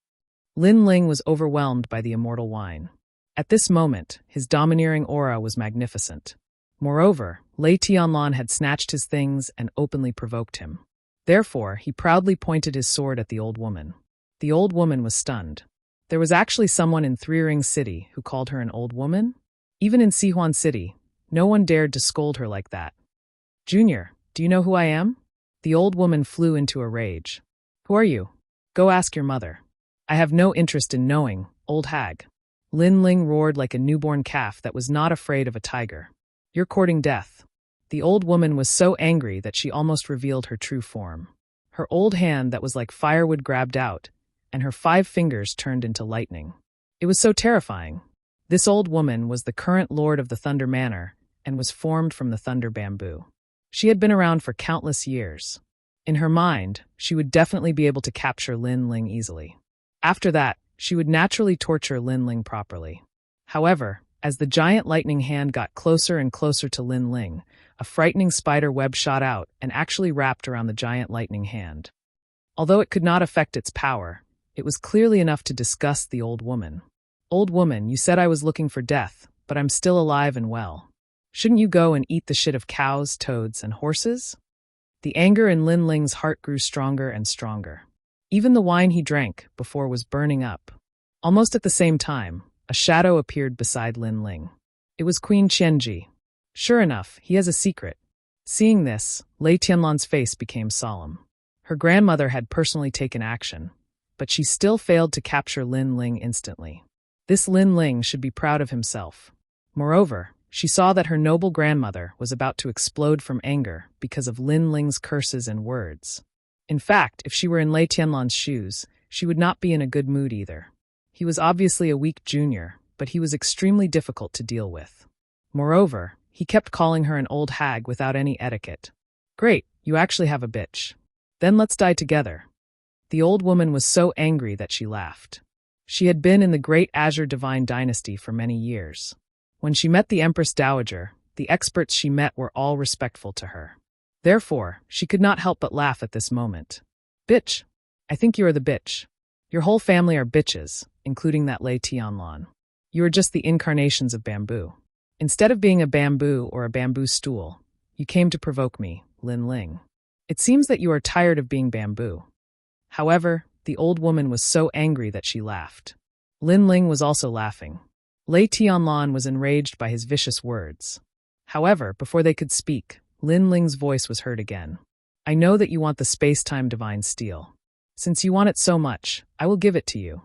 Lin Ling was overwhelmed by the immortal wine. At this moment, his domineering aura was magnificent. Moreover, Lei Tianlan had snatched his things and openly provoked him. Therefore, he proudly pointed his sword at the old woman. The old woman was stunned. There was actually someone in Three Ring City who called her an old woman? Even in Sihuan City, no one dared to scold her like that. Junior, do you know who I am? The old woman flew into a rage. Who are you? Go ask your mother. I have no interest in knowing, old hag. Lin Ling roared like a newborn calf that was not afraid of a tiger. You're courting death. The old woman was so angry that she almost revealed her true form. Her old hand that was like firewood grabbed out, and her 5 fingers turned into lightning. It was so terrifying. This old woman was the current lord of the Thunder Manor and was formed from the Thunder Bamboo. She had been around for countless years. In her mind, she would definitely be able to capture Lin Ling easily. After that, she would naturally torture Lin Ling properly. However, as the giant lightning hand got closer and closer to Lin Ling, a frightening spider web shot out and actually wrapped around the giant lightning hand. Although it could not affect its power, it was clearly enough to disgust the old woman. "Old woman, you said I was looking for death, but I'm still alive and well. Shouldn't you go and eat the shit of cows, toads, and horses?" The anger in Lin Ling's heart grew stronger and stronger. Even the wine he drank before was burning up. Almost at the same time, a shadow appeared beside Lin Ling. It was Queen Qianji. Sure enough, he has a secret. Seeing this, Lei Tianlan's face became solemn. Her grandmother had personally taken action, but she still failed to capture Lin Ling instantly. This Lin Ling should be proud of himself. Moreover, she saw that her noble grandmother was about to explode from anger because of Lin Ling's curses and words. In fact, if she were in Lei Tianlan's shoes, she would not be in a good mood either. He was obviously a weak junior, but he was extremely difficult to deal with. Moreover, he kept calling her an old hag without any etiquette. "Great, you actually have a bitch. Then let's die together." The old woman was so angry that she laughed. She had been in the Great Azure Divine Dynasty for many years. When she met the Empress Dowager, the experts she met were all respectful to her. Therefore, she could not help but laugh at this moment. "Bitch. I think you are the bitch. Your whole family are bitches, including that Lei Tianlan. You are just the incarnations of bamboo. Instead of being a bamboo or a bamboo stool, you came to provoke me, Lin Ling. It seems that you are tired of being bamboo." However, the old woman was so angry that she laughed. Lin Ling was also laughing. Lei Tianlan was enraged by his vicious words. However, before they could speak, Lin Ling's voice was heard again. "I know that you want the space-time divine steel. Since you want it so much, I will give it to you."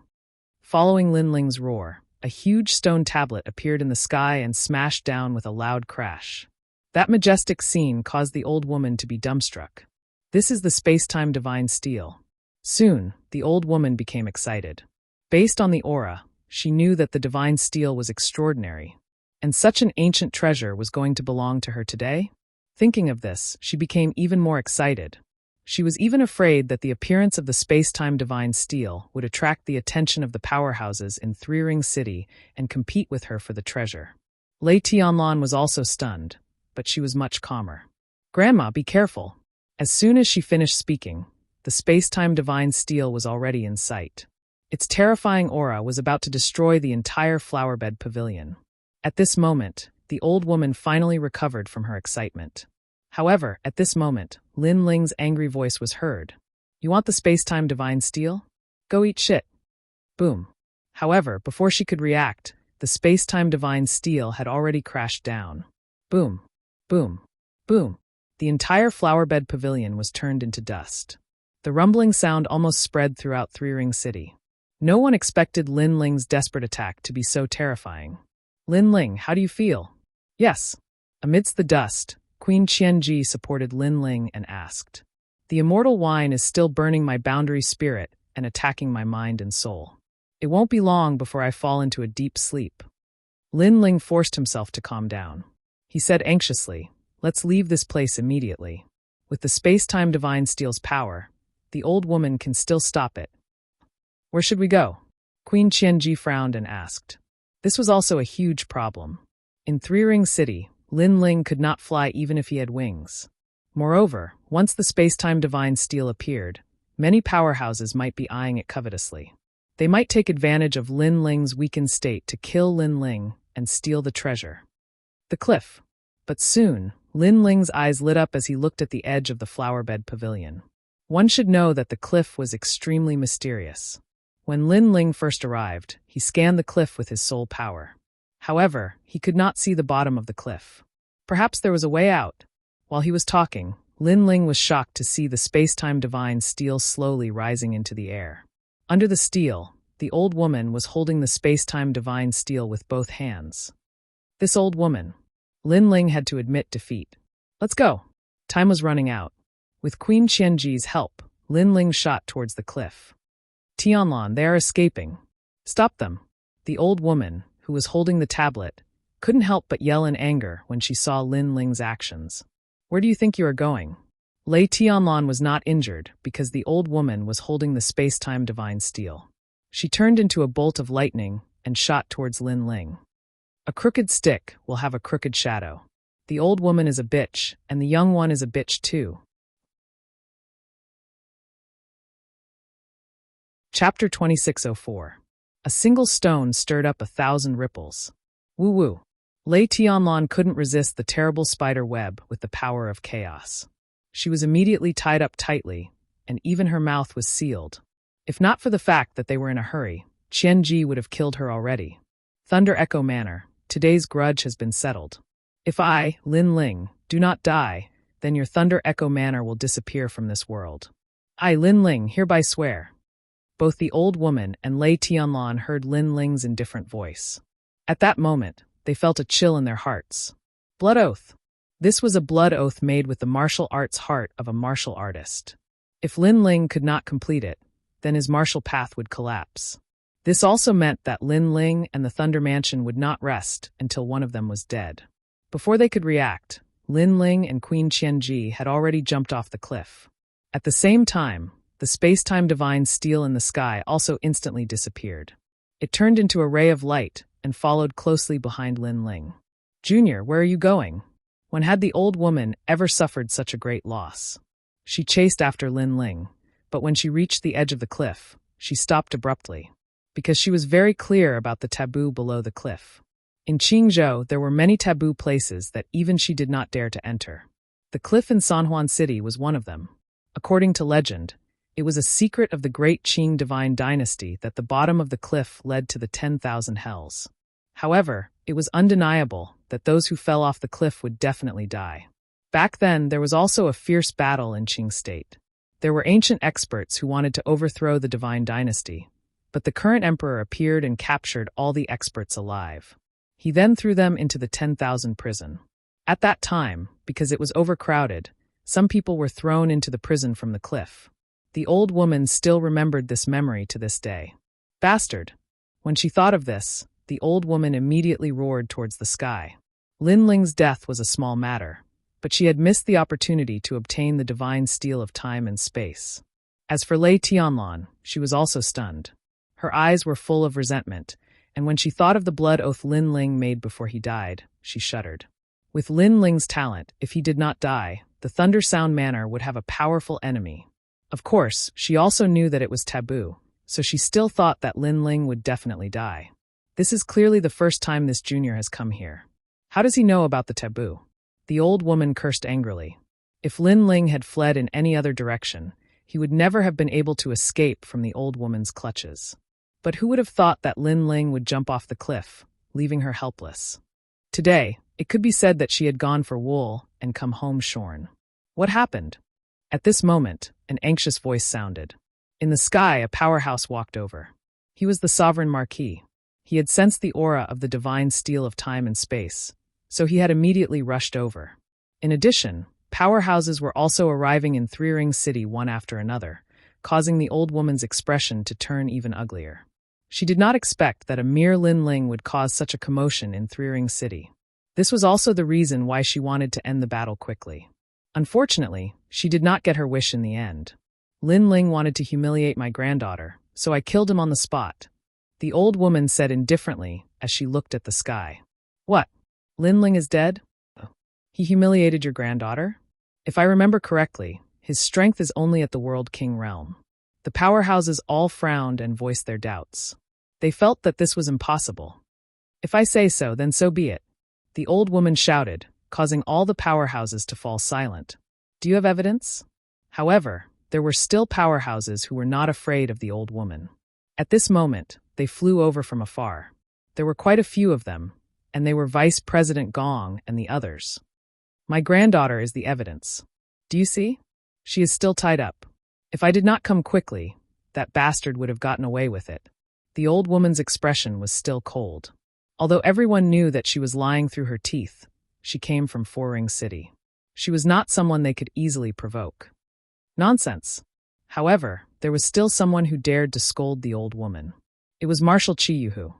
Following Lin Ling's roar, a huge stone tablet appeared in the sky and smashed down with a loud crash. That majestic scene caused the old woman to be dumbstruck. This is the space-time divine steel. Soon, the old woman became excited. Based on the aura, she knew that the divine steel was extraordinary, and such an ancient treasure was going to belong to her today. Thinking of this, she became even more excited. She was even afraid that the appearance of the space-time divine steel would attract the attention of the powerhouses in Three Ring City and compete with her for the treasure. Lei Tianlan was also stunned, but she was much calmer. "Grandma, be careful." As soon as she finished speaking, the space-time divine steel was already in sight. Its terrifying aura was about to destroy the entire flowerbed pavilion. At this moment, the old woman finally recovered from her excitement. However, at this moment, Lin Ling's angry voice was heard. "You want the space-time divine steel? Go eat shit." Boom. However, before she could react, the space-time divine steel had already crashed down. Boom. Boom. Boom. The entire flowerbed pavilion was turned into dust. The rumbling sound almost spread throughout Three Ring City. No one expected Lin Ling's desperate attack to be so terrifying. "Lin Ling, how do you feel?" "Yes." Amidst the dust, Queen Qianji supported Lin Ling and asked, "The immortal wine is still burning my boundary spirit and attacking my mind and soul. It won't be long before I fall into a deep sleep." Lin Ling forced himself to calm down. He said anxiously, "Let's leave this place immediately. With the space-time divine steel's power, the old woman can still stop it." "Where should we go?" Queen Qianji frowned and asked. This was also a huge problem. In Three Ring City, Lin Ling could not fly even if he had wings. Moreover, once the space-time divine steel appeared, many powerhouses might be eyeing it covetously. They might take advantage of Lin Ling's weakened state to kill Lin Ling and steal the treasure. The cliff. But soon, Lin Ling's eyes lit up as he looked at the edge of the flowerbed pavilion. One should know that the cliff was extremely mysterious. When Lin Ling first arrived, he scanned the cliff with his soul power. However, he could not see the bottom of the cliff. Perhaps there was a way out. While he was talking, Lin Ling was shocked to see the space-time divine steel slowly rising into the air. Under the steel, the old woman was holding the space-time divine steel with both hands. This old woman. Lin Ling had to admit defeat. "Let's go." Time was running out. With Queen Qianji's help, Lin Ling shot towards the cliff. Tianlan, they are escaping. Stop them. The old woman, who was holding the tablet, couldn't help but yell in anger when she saw Lin Ling's actions. Where do you think you are going? Lei Tianlan was not injured because the old woman was holding the space-time divine steel. She turned into a bolt of lightning and shot towards Lin Ling. A crooked stick will have a crooked shadow. The old woman is a bitch, and the young one is a bitch too. Chapter 2604. A single stone stirred up 1,000 ripples. Woo-woo. Lei Tianlan couldn't resist the terrible spider web with the power of chaos. She was immediately tied up tightly, and even her mouth was sealed. If not for the fact that they were in a hurry, Qianji would have killed her already. Thunder Echo Manor, today's grudge has been settled. If I, Lin Ling, do not die, then your Thunder Echo Manor will disappear from this world. I, Lin Ling, hereby swear. Both the old woman and Lei Tianlan heard Lin Ling's indifferent voice. At that moment, they felt a chill in their hearts. Blood oath. This was a blood oath made with the martial arts heart of a martial artist. If Lin Ling could not complete it, then his martial path would collapse. This also meant that Lin Ling and the Thunder Mansion would not rest until one of them was dead. Before they could react, Lin Ling and Queen Qianji had already jumped off the cliff. At the same time, the space-time divine steel in the sky also instantly disappeared. It turned into a ray of light and followed closely behind Lin Ling. Junior, where are you going? When had the old woman ever suffered such a great loss? She chased after Lin Ling, but when she reached the edge of the cliff, she stopped abruptly, because she was very clear about the taboo below the cliff. In Qingzhou, there were many taboo places that even she did not dare to enter. The cliff in Sanhuan City was one of them. According to legend, it was a secret of the great Qing divine dynasty that the bottom of the cliff led to the 10,000 hells. However, it was undeniable that those who fell off the cliff would definitely die. Back then, there was also a fierce battle in Qing state. There were ancient experts who wanted to overthrow the divine dynasty, but the current emperor appeared and captured all the experts alive. He then threw them into the 10,000 prison. At that time, because it was overcrowded, some people were thrown into the prison from the cliff. The old woman still remembered this memory to this day. Bastard! When she thought of this, the old woman immediately roared towards the sky. Lin Ling's death was a small matter, but she had missed the opportunity to obtain the divine steel of time and space. As for Lei Tianlan, she was also stunned. Her eyes were full of resentment, and when she thought of the blood oath Lin Ling made before he died, she shuddered. With Lin Ling's talent, if he did not die, the Thunder Sound Manor would have a powerful enemy. Of course, she also knew that it was taboo, so she still thought that Lin Ling would definitely die. This is clearly the first time this junior has come here. How does he know about the taboo? The old woman cursed angrily. If Lin Ling had fled in any other direction, he would never have been able to escape from the old woman's clutches. But who would have thought that Lin Ling would jump off the cliff, leaving her helpless? Today, it could be said that she had gone for wool and come home shorn. What happened? At this moment, an anxious voice sounded. In the sky, a powerhouse walked over. He was the sovereign marquis. He had sensed the aura of the divine steel of time and space, so he had immediately rushed over. In addition, powerhouses were also arriving in Three Ring City one after another, causing the old woman's expression to turn even uglier. She did not expect that a mere Lin Ling would cause such a commotion in Three Ring City. This was also the reason why she wanted to end the battle quickly. Unfortunately, she did not get her wish in the end. Lin Ling wanted to humiliate my granddaughter, so I killed him on the spot. The old woman said indifferently as she looked at the sky. What? Lin Ling is dead? He humiliated your granddaughter? If I remember correctly, his strength is only at the World King realm. The powerhouses all frowned and voiced their doubts. They felt that this was impossible. If I say so, then so be it. The old woman shouted, causing all the powerhouses to fall silent. Do you have evidence? However, there were still powerhouses who were not afraid of the old woman. At this moment, they flew over from afar. There were quite a few of them, and they were Vice President Gong and the others. My granddaughter is the evidence. Do you see? She is still tied up. If I did not come quickly, that bastard would have gotten away with it. The old woman's expression was still cold. Although everyone knew that she was lying through her teeth, she came from Four Ring City. She was not someone they could easily provoke. Nonsense. However, there was still someone who dared to scold the old woman. It was Marshal Chiyuhu.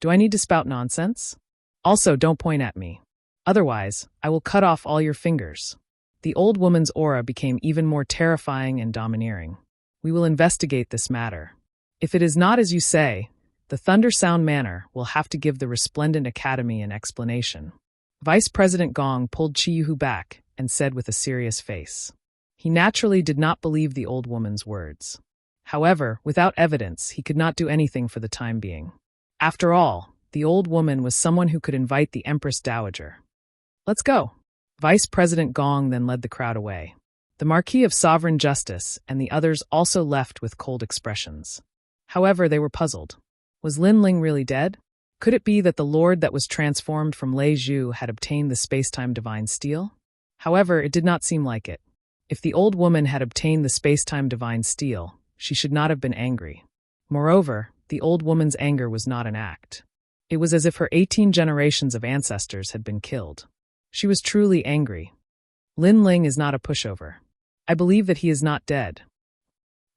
Do I need to spout nonsense? Also, don't point at me. Otherwise, I will cut off all your fingers. The old woman's aura became even more terrifying and domineering. We will investigate this matter. If it is not as you say, the Thundersound Manor will have to give the Resplendent Academy an explanation. Vice President Gong pulled Chiyuhu back and said with a serious face. He naturally did not believe the old woman's words. However, without evidence, he could not do anything for the time being. After all, the old woman was someone who could invite the Empress Dowager. Let's go. Vice President Gong then led the crowd away. The Marquis of Sovereign Justice and the others also left with cold expressions. However, they were puzzled. Was Lin Ling really dead? Could it be that the lord that was transformed from Lei Zhu had obtained the space-time divine steel? However, it did not seem like it. If the old woman had obtained the space-time divine steel, she should not have been angry. Moreover, the old woman's anger was not an act. It was as if her 18 generations of ancestors had been killed. She was truly angry. Lin Ling is not a pushover. I believe that he is not dead.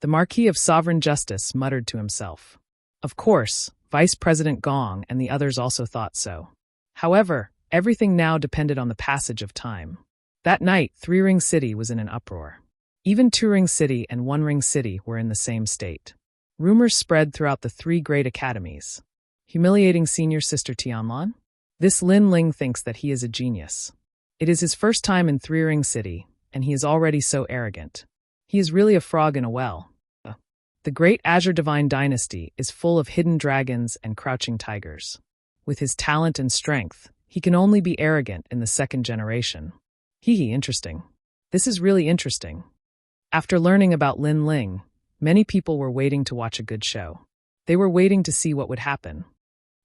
The Marquis of Sovereign Justice muttered to himself. Of course, Vice President Gong and the others also thought so. However, everything now depended on the passage of time. That night, Three Ring City was in an uproar. Even Two Ring City and One Ring City were in the same state. Rumors spread throughout the three great academies. Humiliating senior sister Tianlan? This Lin Ling thinks that he is a genius. It is his first time in Three Ring City, and he is already so arrogant. He is really a frog in a well. The great Azure Divine Dynasty is full of hidden dragons and crouching tigers. With his talent and strength, he can only be arrogant in the second generation. Interesting. This is really interesting. After learning about Lin Ling, many people were waiting to watch a good show. They were waiting to see what would happen.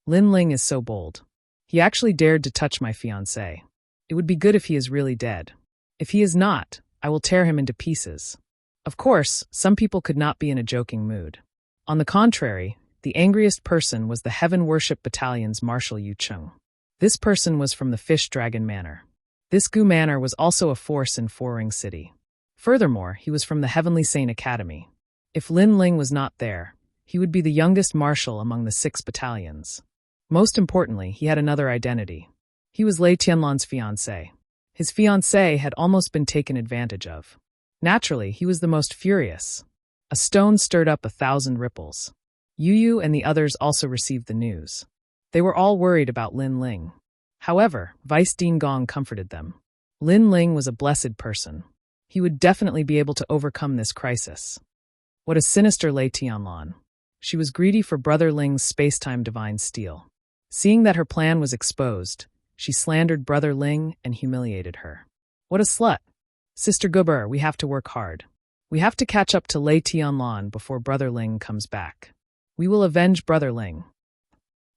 Lin Ling is so bold. He actually dared to touch my fiancée. It would be good if he is really dead. If he is not, I will tear him into pieces. Of course, some people could not be in a joking mood. On the contrary, the angriest person was the Heaven Worship Battalion's Marshal Yu Chung. This person was from the Fish Dragon Manor. This Gu Manor was also a force in Four Ring City. Furthermore, he was from the Heavenly Saint Academy. If Lin Ling was not there, he would be the youngest marshal among the 6 battalions. Most importantly, he had another identity. He was Lei Tianlan's fiancé. His fiancée had almost been taken advantage of. Naturally, he was the most furious. A stone stirred up 1,000 ripples. Yu and the others also received the news. They were all worried about Lin Ling. However, Vice Dean Gong comforted them. Lin Ling was a blessed person. He would definitely be able to overcome this crisis. What a sinister Lei Tianlan. She was greedy for Brother Ling's space-time divine steel. Seeing that her plan was exposed, she slandered Brother Ling and humiliated her. What a slut. Sister Guber, we have to work hard. We have to catch up to Lei Tianlan before Brother Ling comes back. We will avenge Brother Ling.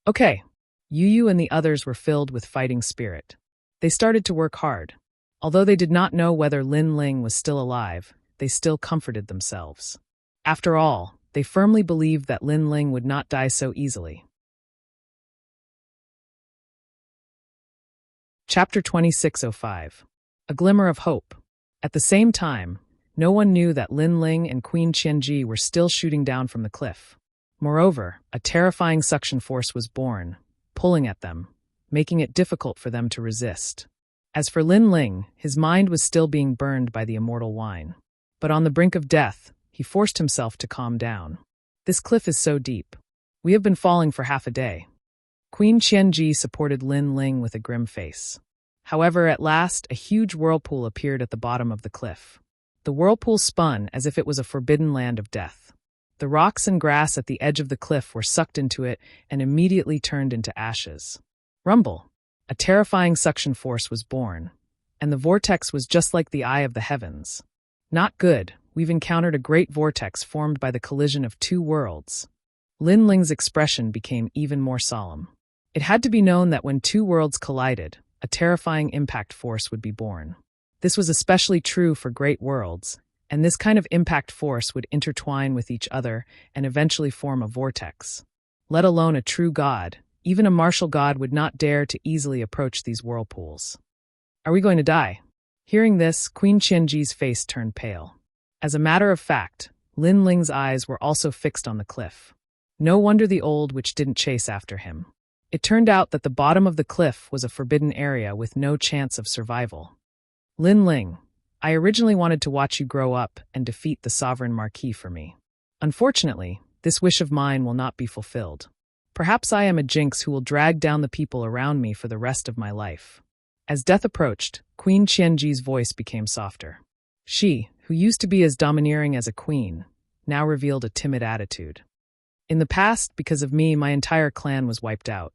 Okay. Yu and the others were filled with fighting spirit. They started to work hard. Although they did not know whether Lin Ling was still alive, they still comforted themselves. After all, they firmly believed that Lin Ling would not die so easily. Chapter 2605. A Glimmer of Hope. At the same time, no one knew that Lin Ling and Queen Qianji were still shooting down from the cliff. Moreover, a terrifying suction force was born, pulling at them, making it difficult for them to resist. As for Lin Ling, his mind was still being burned by the immortal wine. But on the brink of death, he forced himself to calm down. This cliff is so deep. We have been falling for half a day. Queen Qianji supported Lin Ling with a grim face. However, at last, a huge whirlpool appeared at the bottom of the cliff. The whirlpool spun as if it was a forbidden land of death. The rocks and grass at the edge of the cliff were sucked into it and immediately turned into ashes. Rumble! A terrifying suction force was born, and the vortex was just like the eye of the heavens. Not good, we've encountered a great vortex formed by the collision of 2 worlds. Lin Ling's expression became even more solemn. It had to be known that when 2 worlds collided, a terrifying impact force would be born. This was especially true for great worlds, and this kind of impact force would intertwine with each other and eventually form a vortex. Let alone a true god, even a martial god would not dare to easily approach these whirlpools. Are we going to die? Hearing this, Queen Qianji's face turned pale. As a matter of fact, Lin Ling's eyes were also fixed on the cliff. No wonder the old witch didn't chase after him. It turned out that the bottom of the cliff was a forbidden area with no chance of survival. Lin Ling, I originally wanted to watch you grow up and defeat the sovereign marquis for me. Unfortunately, this wish of mine will not be fulfilled. Perhaps I am a jinx who will drag down the people around me for the rest of my life. As death approached, Queen Qianji's voice became softer. She, who used to be as domineering as a queen, now revealed a timid attitude. In the past, because of me, my entire clan was wiped out.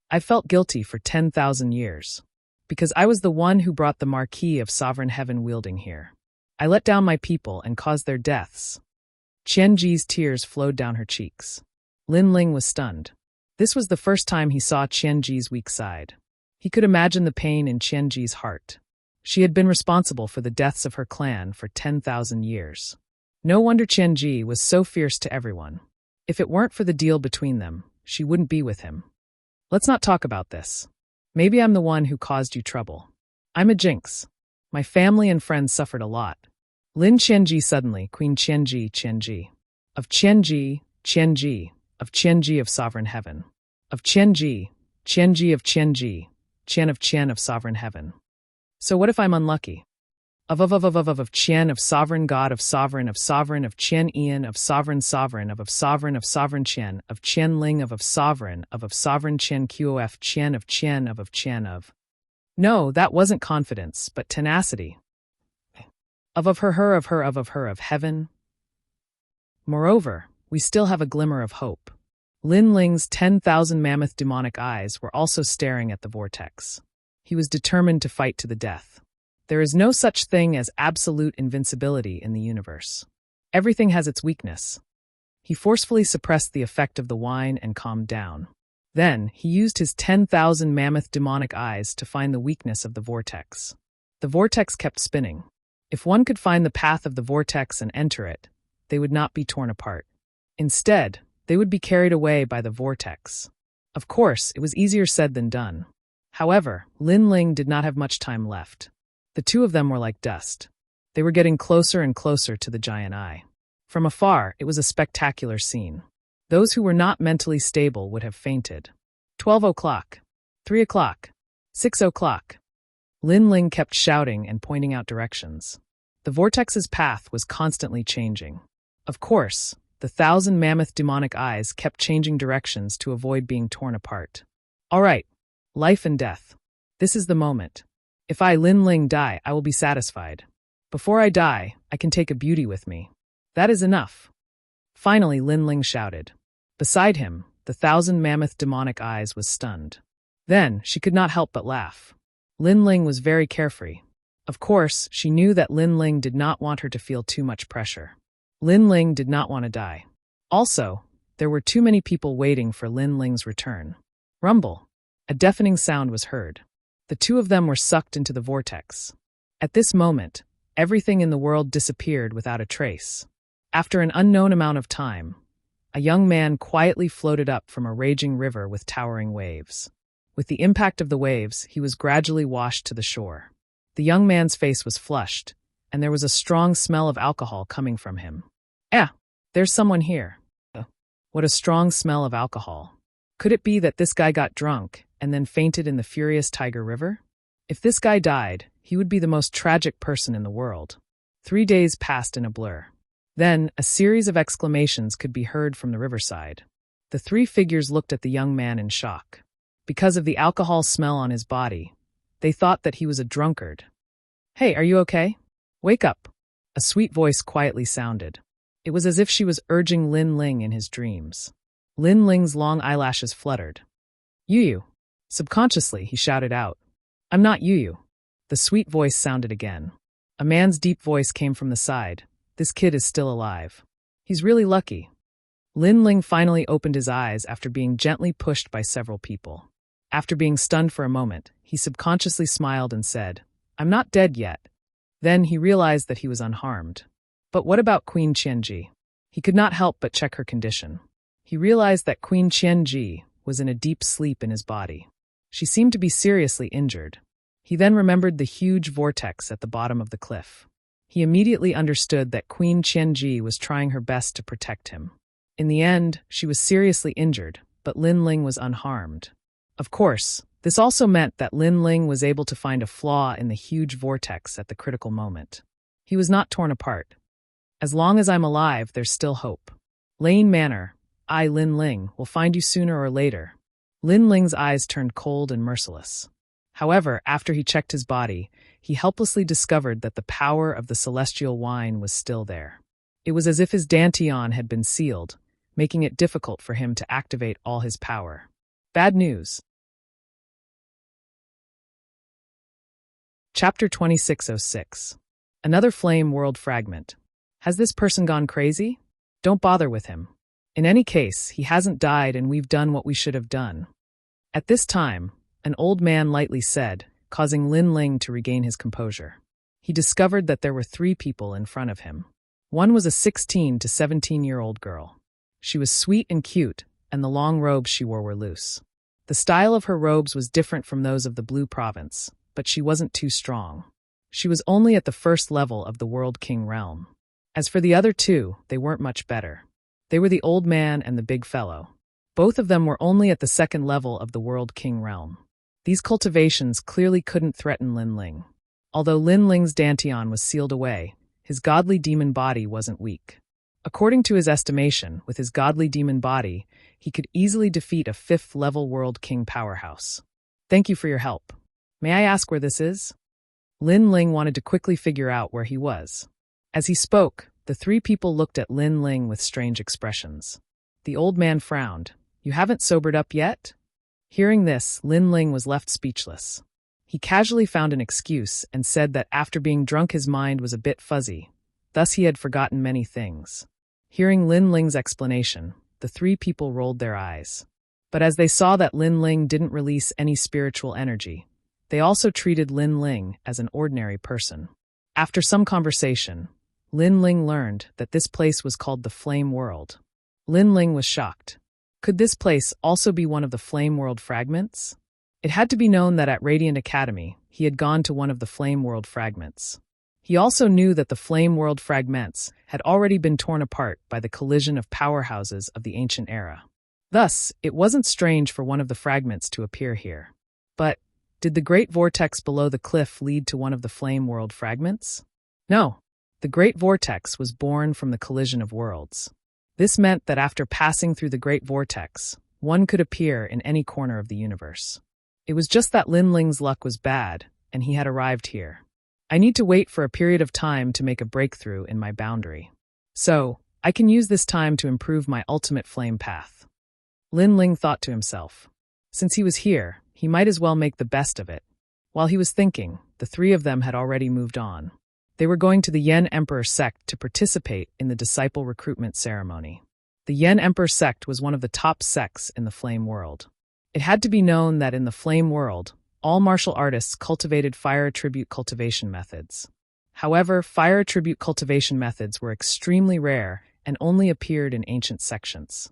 I felt guilty for 10,000 years. Because I was the one who brought the Marquis of Sovereign Heaven wielding here. I let down my people and caused their deaths. Qianji's tears flowed down her cheeks. Lin Ling was stunned. This was the first time he saw Qianji's weak side. He could imagine the pain in Qianji's heart. She had been responsible for the deaths of her clan for 10,000 years. No wonder Qianji was so fierce to everyone. If it weren't for the deal between them, she wouldn't be with him. Let's not talk about this. Maybe I'm the one who caused you trouble. I'm a jinx. My family and friends suffered a lot. Lin Qianji suddenly, Queen Qianji. Of Qianji of Sovereign Heaven. Of Qianji of Qianji, Qian of Sovereign Heaven. So what if I'm unlucky? Of Qian of Sovereign God of Sovereign of Qian Ian of Sovereign of Sovereign Qian of Qian Ling of Sovereign Qian Qof Qian of. No, that wasn't confidence, but tenacity. Of her of heaven. Moreover, we still have a glimmer of hope. Lin Ling's 10,000 mammoth demonic eyes were also staring at the vortex. He was determined to fight to the death. There is no such thing as absolute invincibility in the universe. Everything has its weakness. He forcefully suppressed the effect of the wine and calmed down. Then, he used his 10,000 mammoth demonic eyes to find the weakness of the vortex. The vortex kept spinning. If one could find the path of the vortex and enter it, they would not be torn apart. Instead, they would be carried away by the vortex. Of course, it was easier said than done. However, Lin Ling did not have much time left. The two of them were like dust. They were getting closer and closer to the giant eye. From afar, it was a spectacular scene. Those who were not mentally stable would have fainted. 12 o'clock. 3 o'clock. 6 o'clock. Lin Ling kept shouting and pointing out directions. The vortex's path was constantly changing. Of course, the 1,000 mammoth demonic eyes kept changing directions to avoid being torn apart. All right, life and death. This is the moment. If I, Lin Ling, die, I will be satisfied. Before I die, I can take a beauty with me. That is enough. Finally, Lin Ling shouted. Beside him, the 1,000 mammoth demonic eyes was stunned. Then, she could not help but laugh. Lin Ling was very carefree. Of course, she knew that Lin Ling did not want her to feel too much pressure. Lin Ling did not want to die. Also, there were too many people waiting for Lin Ling's return. Rumble. A deafening sound was heard. The two of them were sucked into the vortex. At this moment, everything in the world disappeared without a trace. After an unknown amount of time, a young man quietly floated up from a raging river with towering waves. With the impact of the waves, he was gradually washed to the shore. The young man's face was flushed, and there was a strong smell of alcohol coming from him. There's someone here. What a strong smell of alcohol. Could it be that this guy got drunk and then fainted in the furious Tiger River? If this guy died, he would be the most tragic person in the world. 3 days passed in a blur. Then, a series of exclamations could be heard from the riverside. The three figures looked at the young man in shock. Because of the alcohol smell on his body, they thought that he was a drunkard. Hey, are you okay? Wake up. A sweet voice quietly sounded. It was as if she was urging Lin Ling in his dreams. Lin Ling's long eyelashes fluttered. Yu. Subconsciously, he shouted out. I'm not Yu. The sweet voice sounded again. A man's deep voice came from the side. This kid is still alive. He's really lucky. Lin Ling finally opened his eyes after being gently pushed by several people. After being stunned for a moment, he subconsciously smiled and said, I'm not dead yet. Then he realized that he was unharmed. But what about Queen Qianji? He could not help but check her condition. He realized that Queen Qianji was in a deep sleep in his body. She seemed to be seriously injured. He then remembered the huge vortex at the bottom of the cliff. He immediately understood that Queen Qianji was trying her best to protect him. In the end, she was seriously injured, but Lin Ling was unharmed. Of course, this also meant that Lin Ling was able to find a flaw in the huge vortex at the critical moment. He was not torn apart. As long as I'm alive, there's still hope. Lane Manor, I, Lin Ling, will find you sooner or later. Lin Ling's eyes turned cold and merciless. However, after he checked his body, he helplessly discovered that the power of the celestial wine was still there. It was as if his dantian had been sealed, making it difficult for him to activate all his power. Bad news. Chapter 2606. Another flame world fragment. Has this person gone crazy? Don't bother with him. In any case, he hasn't died and we've done what we should have done. At this time, an old man lightly said, causing Lin Ling to regain his composure. He discovered that there were 3 people in front of him. One was a 16 to 17-year-old girl. She was sweet and cute, and the long robes she wore were loose. The style of her robes was different from those of the Blue Province, but she wasn't too strong. She was only at the first level of the World King realm. As for the other 2, they weren't much better. They were the old man and the big fellow. Both of them were only at the second level of the World King realm. These cultivations clearly couldn't threaten Lin Ling. Although Lin Ling's dantian was sealed away, his godly demon body wasn't weak. According to his estimation, with his godly demon body, he could easily defeat a 5th-level World King powerhouse. Thank you for your help. May I ask where this is? Lin Ling wanted to quickly figure out where he was. As he spoke, the 3 people looked at Lin Ling with strange expressions. The old man frowned. You haven't sobered up yet? Hearing this, Lin Ling was left speechless. He casually found an excuse and said that after being drunk his mind was a bit fuzzy, thus he had forgotten many things. Hearing Lin Ling's explanation, the 3 people rolled their eyes. But as they saw that Lin Ling didn't release any spiritual energy, they also treated Lin Ling as an ordinary person. After some conversation, Lin Ling learned that this place was called the Flame World. Lin Ling was shocked. Could this place also be one of the Flame World fragments? It had to be known that at Radiant Academy, he had gone to one of the Flame World fragments. He also knew that the Flame World fragments had already been torn apart by the collision of powerhouses of the ancient era. Thus, it wasn't strange for one of the fragments to appear here. But, did the Great Vortex below the cliff lead to one of the Flame World fragments? No. The Great Vortex was born from the collision of worlds. This meant that after passing through the Great Vortex, one could appear in any corner of the universe. It was just that Lin Ling's luck was bad, and he had arrived here. I need to wait for a period of time to make a breakthrough in my boundary. So, I can use this time to improve my ultimate flame path. Lin Ling thought to himself. Since he was here, he might as well make the best of it. While he was thinking, the 3 of them had already moved on. They were going to the Yen Emperor sect to participate in the disciple recruitment ceremony. The Yen Emperor sect was one of the top sects in the Flame World. It had to be known that in the Flame World, all martial artists cultivated fire attribute cultivation methods. However, fire attribute cultivation methods were extremely rare and only appeared in ancient sections.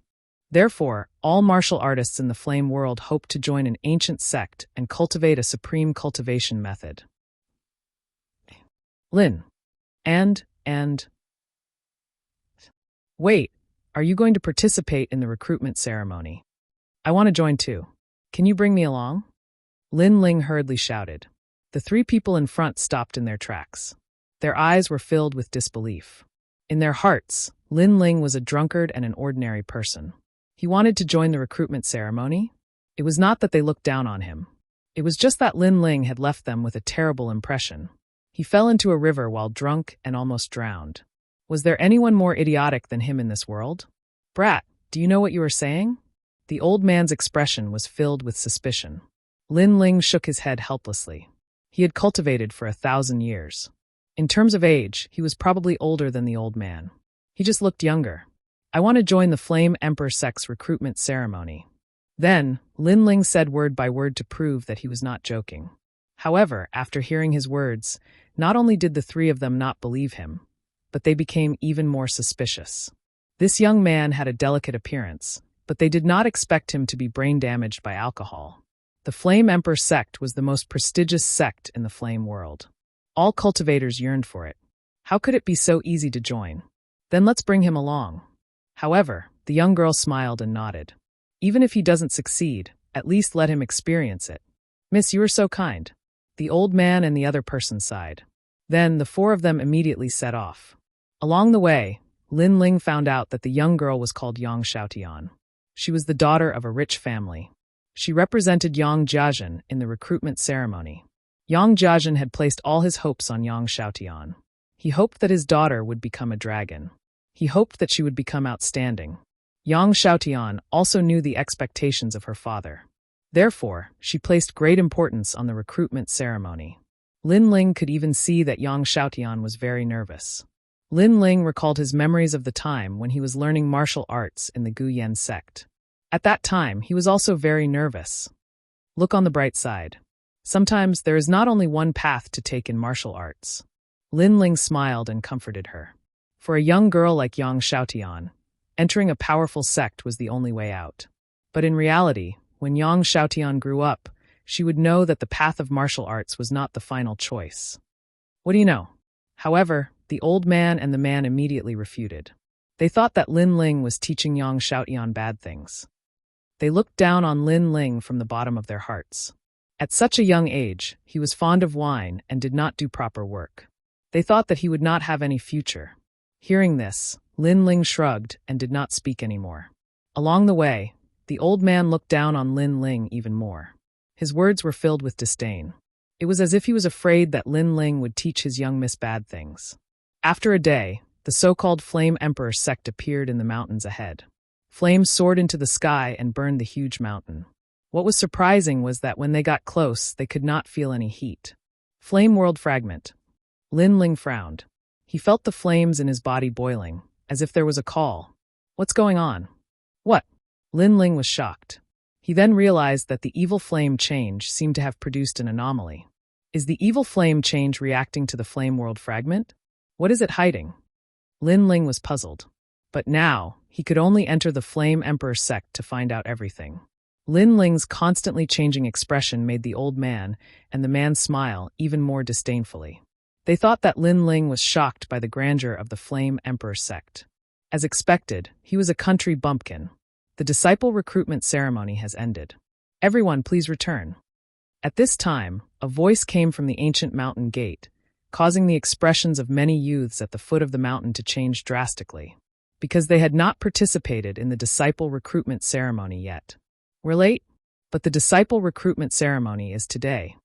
Therefore, all martial artists in the Flame World hoped to join an ancient sect and cultivate a supreme cultivation method. Lin. And. Wait, are you going to participate in the recruitment ceremony? I want to join too. Can you bring me along? Lin Ling hurriedly shouted. The 3 people in front stopped in their tracks. Their eyes were filled with disbelief. In their hearts, Lin Ling was a drunkard and an ordinary person. He wanted to join the recruitment ceremony. It was not that they looked down on him. It was just that Lin Ling had left them with a terrible impression. He fell into a river while drunk and almost drowned. Was there anyone more idiotic than him in this world? Brat, do you know what you are saying? The old man's expression was filled with suspicion. Lin Ling shook his head helplessly. He had cultivated for 1,000 years. In terms of age, he was probably older than the old man. He just looked younger. I want to join the Flame Emperor sect's recruitment ceremony. Then, Lin Ling said word by word to prove that he was not joking. However, after hearing his words, not only did the 3 of them not believe him, but they became even more suspicious. This young man had a delicate appearance, but they did not expect him to be brain damaged by alcohol. The Flame Emperor sect was the most prestigious sect in the Flame World. All cultivators yearned for it. How could it be so easy to join? Then let's bring him along. However, the young girl smiled and nodded. Even if he doesn't succeed, at least let him experience it. Miss, you are so kind. The old man and the other person sighed. Then the four of them immediately set off. Along the way, Lin Ling found out that the young girl was called Yang Xiaotian. She was the daughter of a rich family. She represented Yang Jiazhen in the recruitment ceremony. Yang Jiazhen had placed all his hopes on Yang Xiaotian. He hoped that his daughter would become a dragon. He hoped that she would become outstanding. Yang Xiaotian also knew the expectations of her father. Therefore, she placed great importance on the recruitment ceremony. Lin Ling could even see that Yang Xiaotian was very nervous. Lin Ling recalled his memories of the time when he was learning martial arts in the Guyan sect. At that time, he was also very nervous. Look on the bright side. Sometimes there is not only one path to take in martial arts. Lin Ling smiled and comforted her. For a young girl like Yang Xiaotian, entering a powerful sect was the only way out. But in reality, when Yang Xiaotian grew up, she would know that the path of martial arts was not the final choice. What do you know? However, the old man and the man immediately refuted. They thought that Lin Ling was teaching Yang Xiaotian bad things. They looked down on Lin Ling from the bottom of their hearts. At such a young age, he was fond of wine and did not do proper work. They thought that he would not have any future. Hearing this, Lin Ling shrugged and did not speak anymore. Along the way, the old man looked down on Lin Ling even more. His words were filled with disdain. It was as if he was afraid that Lin Ling would teach his young miss bad things. After a day, the so-called Flame Emperor sect appeared in the mountains ahead. Flames soared into the sky and burned the huge mountain. What was surprising was that when they got close, they could not feel any heat. Flame World Fragment. Lin Ling frowned. He felt the flames in his body boiling, as if there was a call. What's going on? What? Lin Ling was shocked. He then realized that the evil flame change seemed to have produced an anomaly. Is the evil flame change reacting to the Flame World Fragment? What is it hiding? Lin Ling was puzzled. But now, he could only enter the Flame Emperor sect to find out everything. Lin Ling's constantly changing expression made the old man and the man smile even more disdainfully. They thought that Lin Ling was shocked by the grandeur of the Flame Emperor sect. As expected, he was a country bumpkin. The disciple recruitment ceremony has ended. Everyone, please return. At this time, a voice came from the ancient mountain gate, causing the expressions of many youths at the foot of the mountain to change drastically, because they had not participated in the disciple recruitment ceremony yet. We're late, but the disciple recruitment ceremony is today.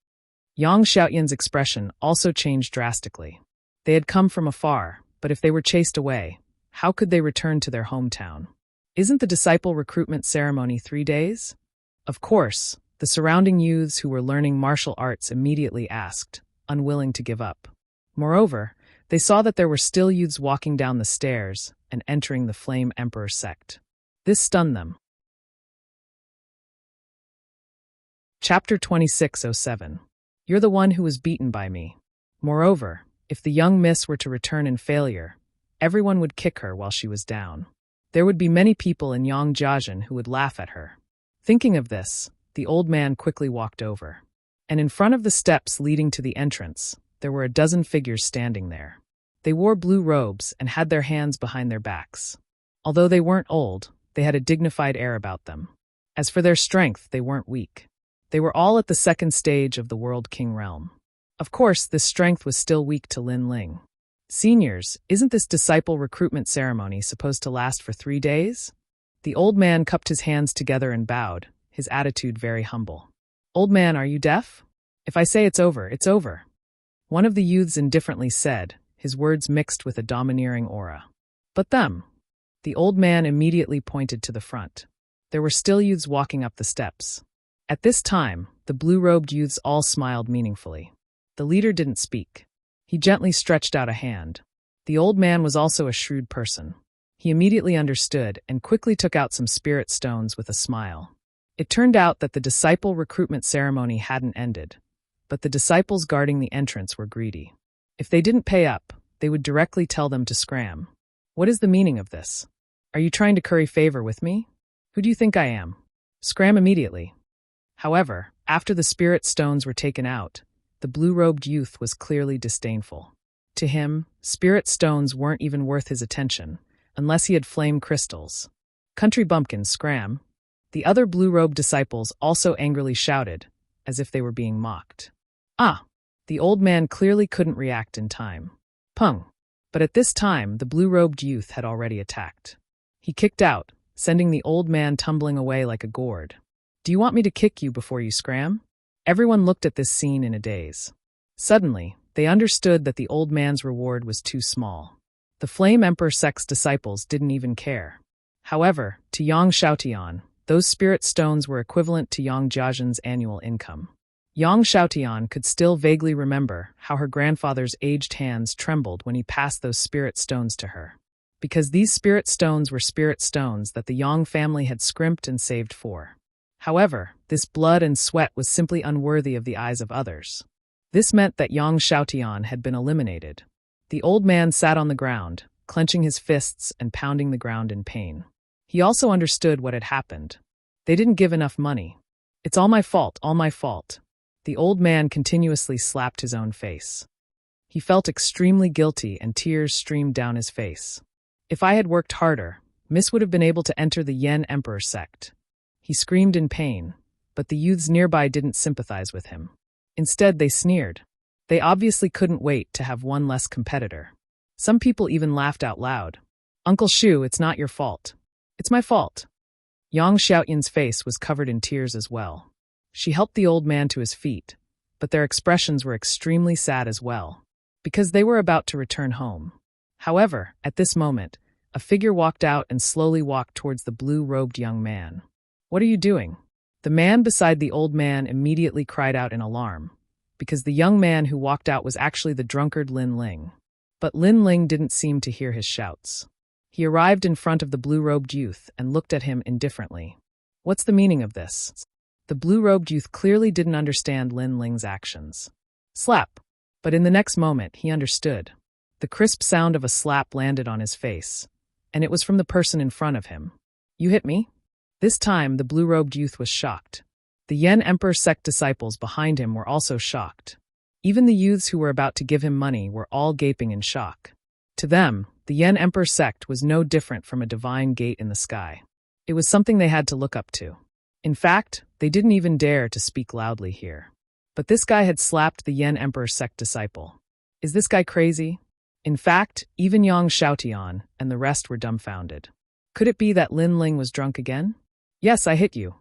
Yang Xiaotian's expression also changed drastically. They had come from afar, but if they were chased away, how could they return to their hometown? Isn't the disciple recruitment ceremony 3 days? Of course, the surrounding youths who were learning martial arts immediately asked, unwilling to give up. Moreover, they saw that there were still youths walking down the stairs and entering the Flame Emperor sect. This stunned them. Chapter 2607. You're the one who was beaten by me. Moreover, if the young miss were to return in failure, everyone would kick her while she was down. There would be many people in Yang Jiazhen who would laugh at her. Thinking of this, the old man quickly walked over. And in front of the steps leading to the entrance, there were a dozen figures standing there. They wore blue robes and had their hands behind their backs. Although they weren't old, they had a dignified air about them. As for their strength, they weren't weak. They were all at the second stage of the World King realm. Of course, this strength was still weak to Lin Ling. Seniors, isn't this disciple recruitment ceremony supposed to last for 3 days? The old man cupped his hands together and bowed, his attitude very humble. Old man, are you deaf? If I say it's over, it's over. One of the youths indifferently said, his words mixed with a domineering aura. But them. The old man immediately pointed to the front. There were still youths walking up the steps. At this time, the blue-robed youths all smiled meaningfully. The leader didn't speak. He gently stretched out a hand. The old man was also a shrewd person. He immediately understood and quickly took out some spirit stones with a smile. It turned out that the disciple recruitment ceremony hadn't ended, but the disciples guarding the entrance were greedy. If they didn't pay up, they would directly tell them to scram. What is the meaning of this? Are you trying to curry favor with me? Who do you think I am? Scram immediately. However, after the spirit stones were taken out, the blue-robed youth was clearly disdainful. To him, spirit stones weren't even worth his attention, unless he had flame crystals. Country bumpkins, scram! The other blue-robed disciples also angrily shouted, as if they were being mocked. Ah! The old man clearly couldn't react in time. Pung! But at this time, the blue-robed youth had already attacked. He kicked out, sending the old man tumbling away like a gourd. Do you want me to kick you before you scram? Everyone looked at this scene in a daze. Suddenly, they understood that the old man's reward was too small. The Flame Emperor sect's disciples didn't even care. However, to Yang Xiaotian, those spirit stones were equivalent to Yang Jiazhen's annual income. Yang Xiaotian could still vaguely remember how her grandfather's aged hands trembled when he passed those spirit stones to her. Because these spirit stones were spirit stones that the Yang family had scrimped and saved for. However, this blood and sweat was simply unworthy of the eyes of others. This meant that Yang Xiaotian had been eliminated. The old man sat on the ground, clenching his fists and pounding the ground in pain. He also understood what had happened. They didn't give enough money. It's all my fault, all my fault. The old man continuously slapped his own face. He felt extremely guilty and tears streamed down his face. If I had worked harder, Miss would have been able to enter the Yen Emperor sect. He screamed in pain, but the youths nearby didn't sympathize with him. Instead, they sneered. They obviously couldn't wait to have one less competitor. Some people even laughed out loud. Uncle Shu, it's not your fault. It's my fault. Yang Xiaotian's face was covered in tears as well. She helped the old man to his feet, but their expressions were extremely sad as well, because they were about to return home. However, at this moment, a figure walked out and slowly walked towards the blue-robed young man. What are you doing? The man beside the old man immediately cried out in alarm, because the young man who walked out was actually the drunkard Lin Ling. But Lin Ling didn't seem to hear his shouts. He arrived in front of the blue-robed youth and looked at him indifferently. What's the meaning of this? The blue-robed youth clearly didn't understand Lin Ling's actions. Slap! But in the next moment, he understood. The crisp sound of a slap landed on his face, and it was from the person in front of him. You hit me? This time, the blue-robed youth was shocked. The Yen Emperor sect disciples behind him were also shocked. Even the youths who were about to give him money were all gaping in shock. To them, the Yen Emperor sect was no different from a divine gate in the sky. It was something they had to look up to. In fact, they didn't even dare to speak loudly here. But this guy had slapped the Yen Emperor sect disciple. Is this guy crazy? In fact, even Yang Xiaotian and the rest were dumbfounded. Could it be that Lin Ling was drunk again? Yes, I hit you.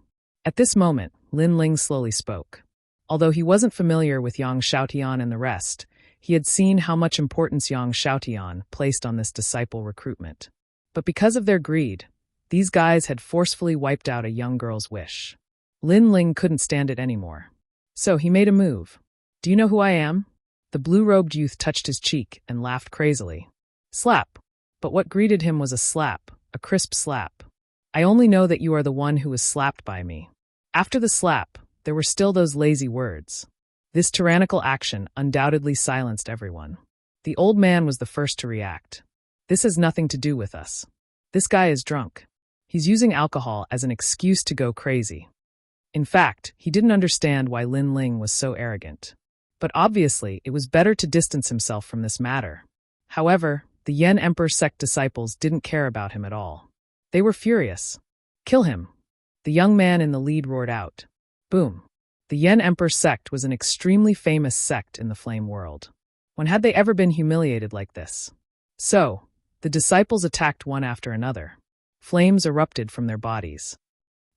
At this moment, Lin Ling slowly spoke. Although he wasn't familiar with Yang Xiaotian and the rest, he had seen how much importance Yang Xiaotian placed on this disciple recruitment. But because of their greed, these guys had forcefully wiped out a young girl's wish. Lin Ling couldn't stand it anymore. So he made a move. Do you know who I am? The blue-robed youth touched his cheek and laughed crazily. Slap! But what greeted him was a slap, a crisp slap. I only know that you are the one who was slapped by me. After the slap, there were still those lazy words. This tyrannical action undoubtedly silenced everyone. The old man was the first to react. This has nothing to do with us. This guy is drunk. He's using alcohol as an excuse to go crazy. In fact, he didn't understand why Lin Ling was so arrogant. But obviously, it was better to distance himself from this matter. However, the Yen Emperor sect disciples didn't care about him at all. They were furious. Kill him! The young man in the lead roared out. Boom! The Yen Emperor sect was an extremely famous sect in the flame world. When had they ever been humiliated like this? So, the disciples attacked one after another. Flames erupted from their bodies.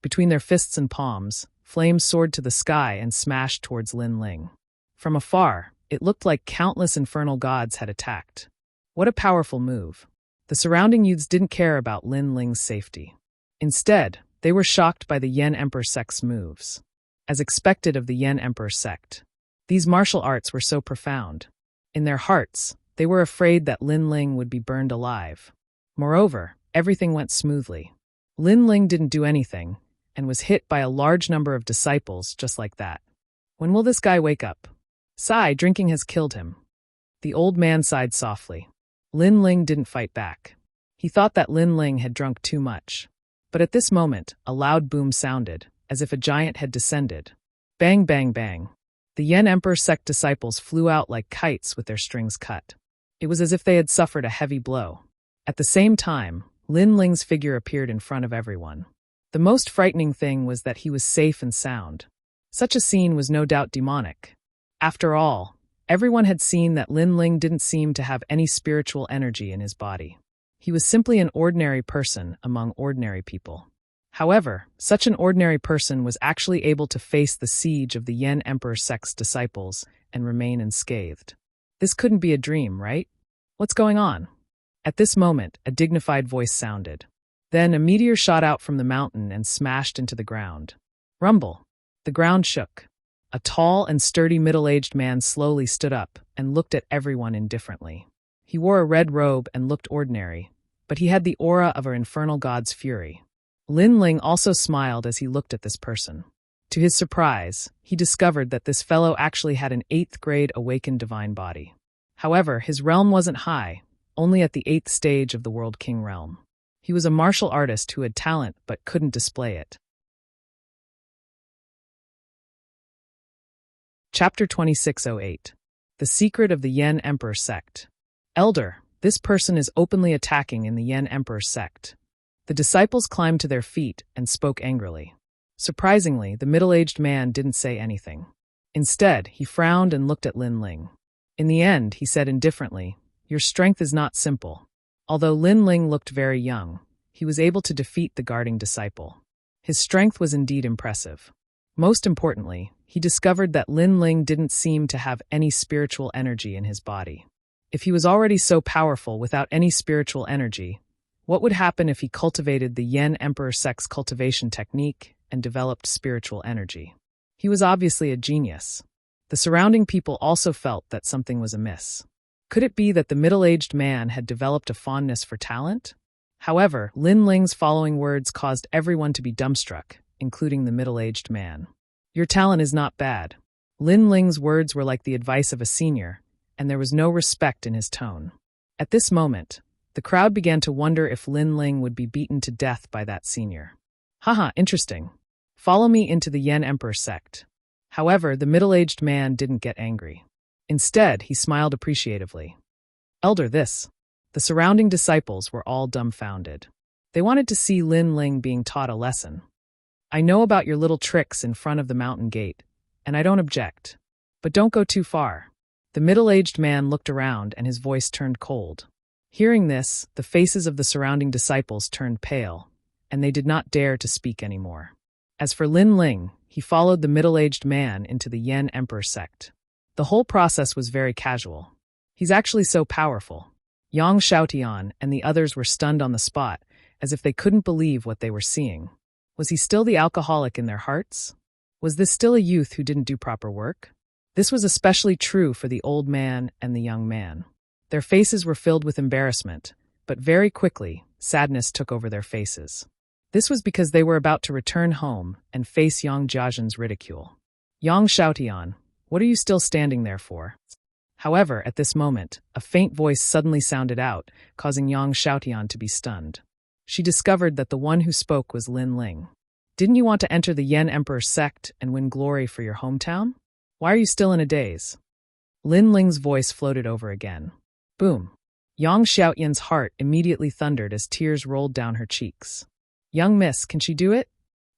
Between their fists and palms, flames soared to the sky and smashed towards Lin Ling. From afar, it looked like countless infernal gods had attacked. What a powerful move. The surrounding youths didn't care about Lin Ling's safety. Instead, they were shocked by the Yen Emperor sect's moves. As expected of the Yen Emperor sect, these martial arts were so profound. In their hearts, they were afraid that Lin Ling would be burned alive. Moreover, everything went smoothly. Lin Ling didn't do anything, and was hit by a large number of disciples just like that. When will this guy wake up? Sigh, drinking has killed him. The old man sighed softly. Lin Ling didn't fight back. He thought that Lin Ling had drunk too much. But at this moment, a loud boom sounded, as if a giant had descended. Bang, bang, bang. The Yen Emperor sect disciples flew out like kites with their strings cut. It was as if they had suffered a heavy blow. At the same time, Lin Ling's figure appeared in front of everyone. The most frightening thing was that he was safe and sound. Such a scene was no doubt demonic. After all, everyone had seen that Lin Ling didn't seem to have any spiritual energy in his body. He was simply an ordinary person among ordinary people. However, such an ordinary person was actually able to face the siege of the Yen Emperor sect's disciples and remain unscathed. This couldn't be a dream, right? What's going on? At this moment, a dignified voice sounded. Then a meteor shot out from the mountain and smashed into the ground. Rumble. The ground shook. A tall and sturdy middle-aged man slowly stood up and looked at everyone indifferently. He wore a red robe and looked ordinary, but he had the aura of an infernal god's fury. Lin Ling also smiled as he looked at this person. To his surprise, he discovered that this fellow actually had an 8th grade awakened divine body. However, his realm wasn't high, only at the 8th stage of the World King realm. He was a martial artist who had talent but couldn't display it. Chapter 2608. The Secret of the Yen Emperor Sect. Elder, this person is openly attacking in the Yen Emperor Sect. The disciples climbed to their feet and spoke angrily. Surprisingly, the middle-aged man didn't say anything. Instead, he frowned and looked at Lin Ling. In the end, he said indifferently, "Your strength is not simple." Although Lin Ling looked very young, he was able to defeat the guarding disciple. His strength was indeed impressive. Most importantly, he discovered that Lin Ling didn't seem to have any spiritual energy in his body. If he was already so powerful without any spiritual energy, what would happen if he cultivated the Yen Emperor Sect's cultivation technique and developed spiritual energy? He was obviously a genius. The surrounding people also felt that something was amiss. Could it be that the middle-aged man had developed a fondness for talent? However, Lin Ling's following words caused everyone to be dumbstruck, including the middle-aged man. "Your talent is not bad." Lin Ling's words were like the advice of a senior, and there was no respect in his tone. At this moment, the crowd began to wonder if Lin Ling would be beaten to death by that senior. Haha, interesting. Follow me into the Yen Emperor Sect. However, the middle-aged man didn't get angry. Instead, he smiled appreciatively. Elder, this. The surrounding disciples were all dumbfounded. They wanted to see Lin Ling being taught a lesson. I know about your little tricks in front of the mountain gate, and I don't object. But don't go too far. The middle-aged man looked around and his voice turned cold. Hearing this, the faces of the surrounding disciples turned pale, and they did not dare to speak anymore. As for Lin Ling, he followed the middle-aged man into the Yen Emperor Sect. The whole process was very casual. He's actually so powerful. Yang Xiaotian and the others were stunned on the spot, as if they couldn't believe what they were seeing. Was he still the alcoholic in their hearts? Was this still a youth who didn't do proper work? This was especially true for the old man and the young man. Their faces were filled with embarrassment, but very quickly, sadness took over their faces. This was because they were about to return home and face Yang Jiazhen's ridicule. Yang Xiaotian, what are you still standing there for? However, at this moment, a faint voice suddenly sounded out, causing Yang Xiaotian to be stunned. She discovered that the one who spoke was Lin Ling. Didn't you want to enter the Yen Emperor Sect and win glory for your hometown? Why are you still in a daze? Lin Ling's voice floated over again. Boom. Yang Xiaotian's heart immediately thundered as tears rolled down her cheeks. Young miss, can she do it?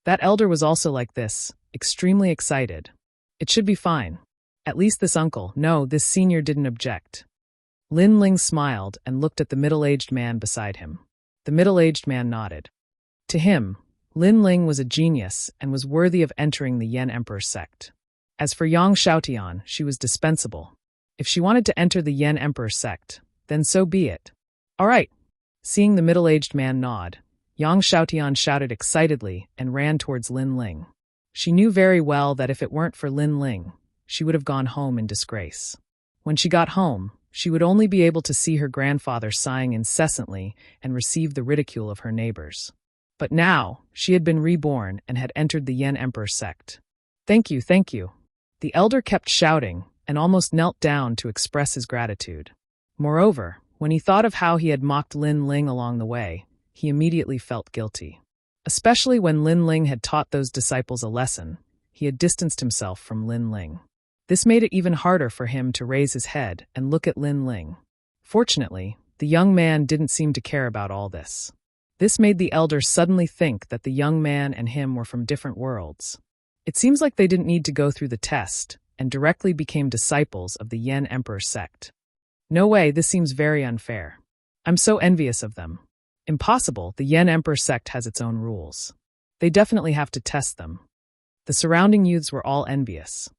That elder was also like this, extremely excited. It should be fine. At least this uncle, no, this senior didn't object. Lin Ling smiled and looked at the middle-aged man beside him. The middle-aged man nodded. To him, Lin Ling was a genius and was worthy of entering the Yen Emperor Sect. As for Yang Xiaotian, she was dispensable. If she wanted to enter the Yen Emperor Sect, then so be it. All right. Seeing the middle-aged man nod, Yang Xiaotian shouted excitedly and ran towards Lin Ling. She knew very well that if it weren't for Lin Ling, she would have gone home in disgrace. When she got home, she would only be able to see her grandfather sighing incessantly and receive the ridicule of her neighbors. But now, she had been reborn and had entered the Yen Emperor Sect. Thank you, thank you. The elder kept shouting and almost knelt down to express his gratitude. Moreover, when he thought of how he had mocked Lin Ling along the way, he immediately felt guilty. Especially when Lin Ling had taught those disciples a lesson, he had distanced himself from Lin Ling. This made it even harder for him to raise his head and look at Lin Ling. Fortunately, the young man didn't seem to care about all this. This made the elder suddenly think that the young man and him were from different worlds. It seems like they didn't need to go through the test and directly became disciples of the Yen Emperor sect. No way, this seems very unfair. I'm so envious of them. Impossible, the Yen Emperor sect has its own rules. They definitely have to test them. The surrounding youths were all envious.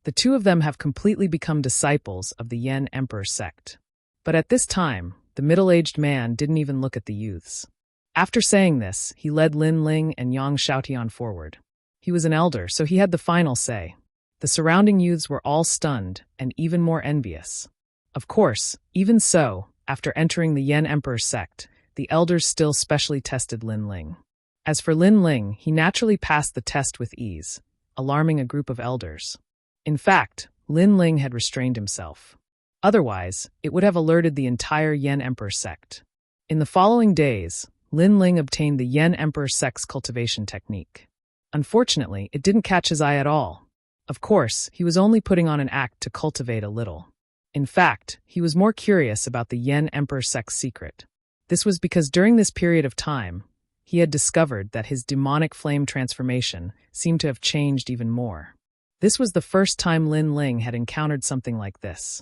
The two of them have completely become disciples of the Yen Emperor sect. But at this time, the middle-aged man didn't even look at the youths. After saying this, he led Lin Ling and Yang Xiaotian forward. He was an elder, so he had the final say. The surrounding youths were all stunned and even more envious. Of course, even so, after entering the Yen Emperor sect, the elders still specially tested Lin Ling. As for Lin Ling, he naturally passed the test with ease, alarming a group of elders. In fact, Lin Ling had restrained himself. Otherwise, it would have alerted the entire Yen Emperor sect. In the following days, Lin Ling obtained the Yen Emperor sect's cultivation technique. Unfortunately, it didn't catch his eye at all. Of course, he was only putting on an act to cultivate a little. In fact, he was more curious about the Yen Emperor sect's secret. This was because during this period of time, he had discovered that his demonic flame transformation seemed to have changed even more. This was the first time Lin Ling had encountered something like this.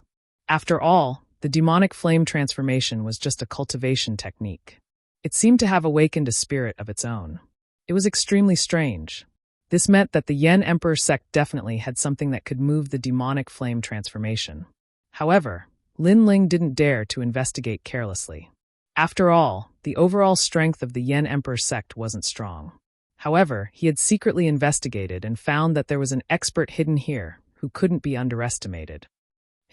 After all, the demonic flame transformation was just a cultivation technique. It seemed to have awakened a spirit of its own. It was extremely strange. This meant that the Yen Emperor sect definitely had something that could move the demonic flame transformation. However, Lin Ling didn't dare to investigate carelessly. After all, the overall strength of the Yen Emperor sect wasn't strong. However, he had secretly investigated and found that there was an expert hidden here who couldn't be underestimated.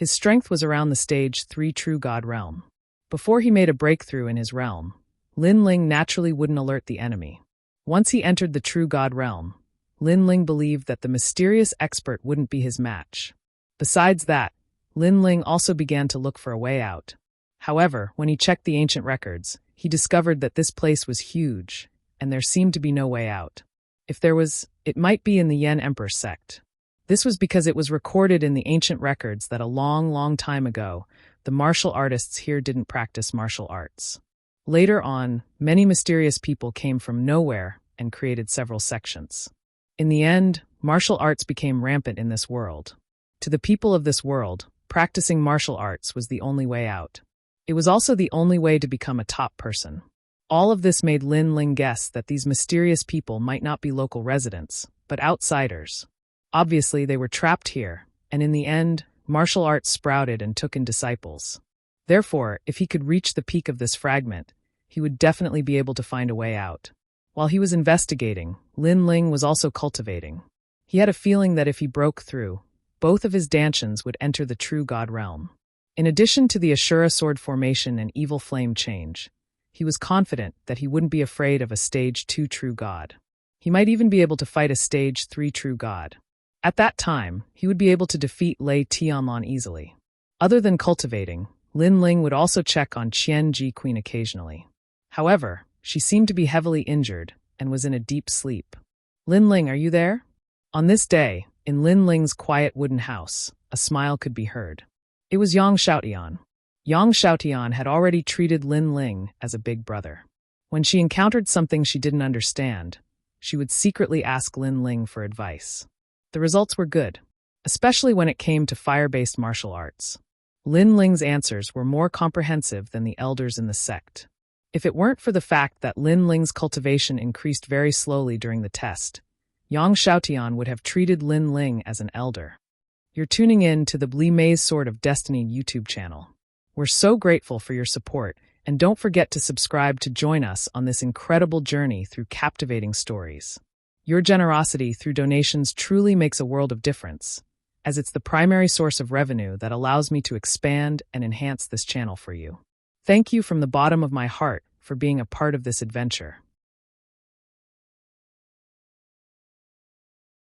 His strength was around the stage 3 True God realm. Before he made a breakthrough in his realm, Lin Ling naturally wouldn't alert the enemy. Once he entered the True God realm, Lin Ling believed that the mysterious expert wouldn't be his match. Besides that, Lin Ling also began to look for a way out. However, when he checked the ancient records, he discovered that this place was huge, and there seemed to be no way out. If there was, it might be in the Yen Emperor sect. This was because it was recorded in the ancient records that a long, long time ago, the martial artists here didn't practice martial arts. Later on, many mysterious people came from nowhere and created several sections. In the end, martial arts became rampant in this world. To the people of this world, practicing martial arts was the only way out. It was also the only way to become a top person. All of this made Lin Ling guess that these mysterious people might not be local residents, but outsiders. Obviously, they were trapped here, and in the end, martial arts sprouted and took in disciples. Therefore, if he could reach the peak of this fragment, he would definitely be able to find a way out. While he was investigating, Lin Ling was also cultivating. He had a feeling that if he broke through, both of his Dantians would enter the True God realm. In addition to the Ashura sword formation and evil flame change, he was confident that he wouldn't be afraid of a stage 2 True God. He might even be able to fight a stage 3 True God. At that time, he would be able to defeat Lei Tianlan easily. Other than cultivating, Lin Ling would also check on Qian Ji Queen occasionally. However, she seemed to be heavily injured and was in a deep sleep. Lin Ling, are you there? On this day, in Lin Ling's quiet wooden house, a smile could be heard. It was Yang Xiaotian. Yang Xiaotian had already treated Lin Ling as a big brother. When she encountered something she didn't understand, she would secretly ask Lin Ling for advice. The results were good, especially when it came to fire-based martial arts. Lin Ling's answers were more comprehensive than the elders in the sect. If it weren't for the fact that Lin Ling's cultivation increased very slowly during the test, Yang Xiaotian would have treated Lin Ling as an elder. You're tuning in to the Li Mei's Sword of Destiny YouTube channel. We're so grateful for your support, and don't forget to subscribe to join us on this incredible journey through captivating stories. Your generosity through donations truly makes a world of difference, as it's the primary source of revenue that allows me to expand and enhance this channel for you. Thank you from the bottom of my heart for being a part of this adventure.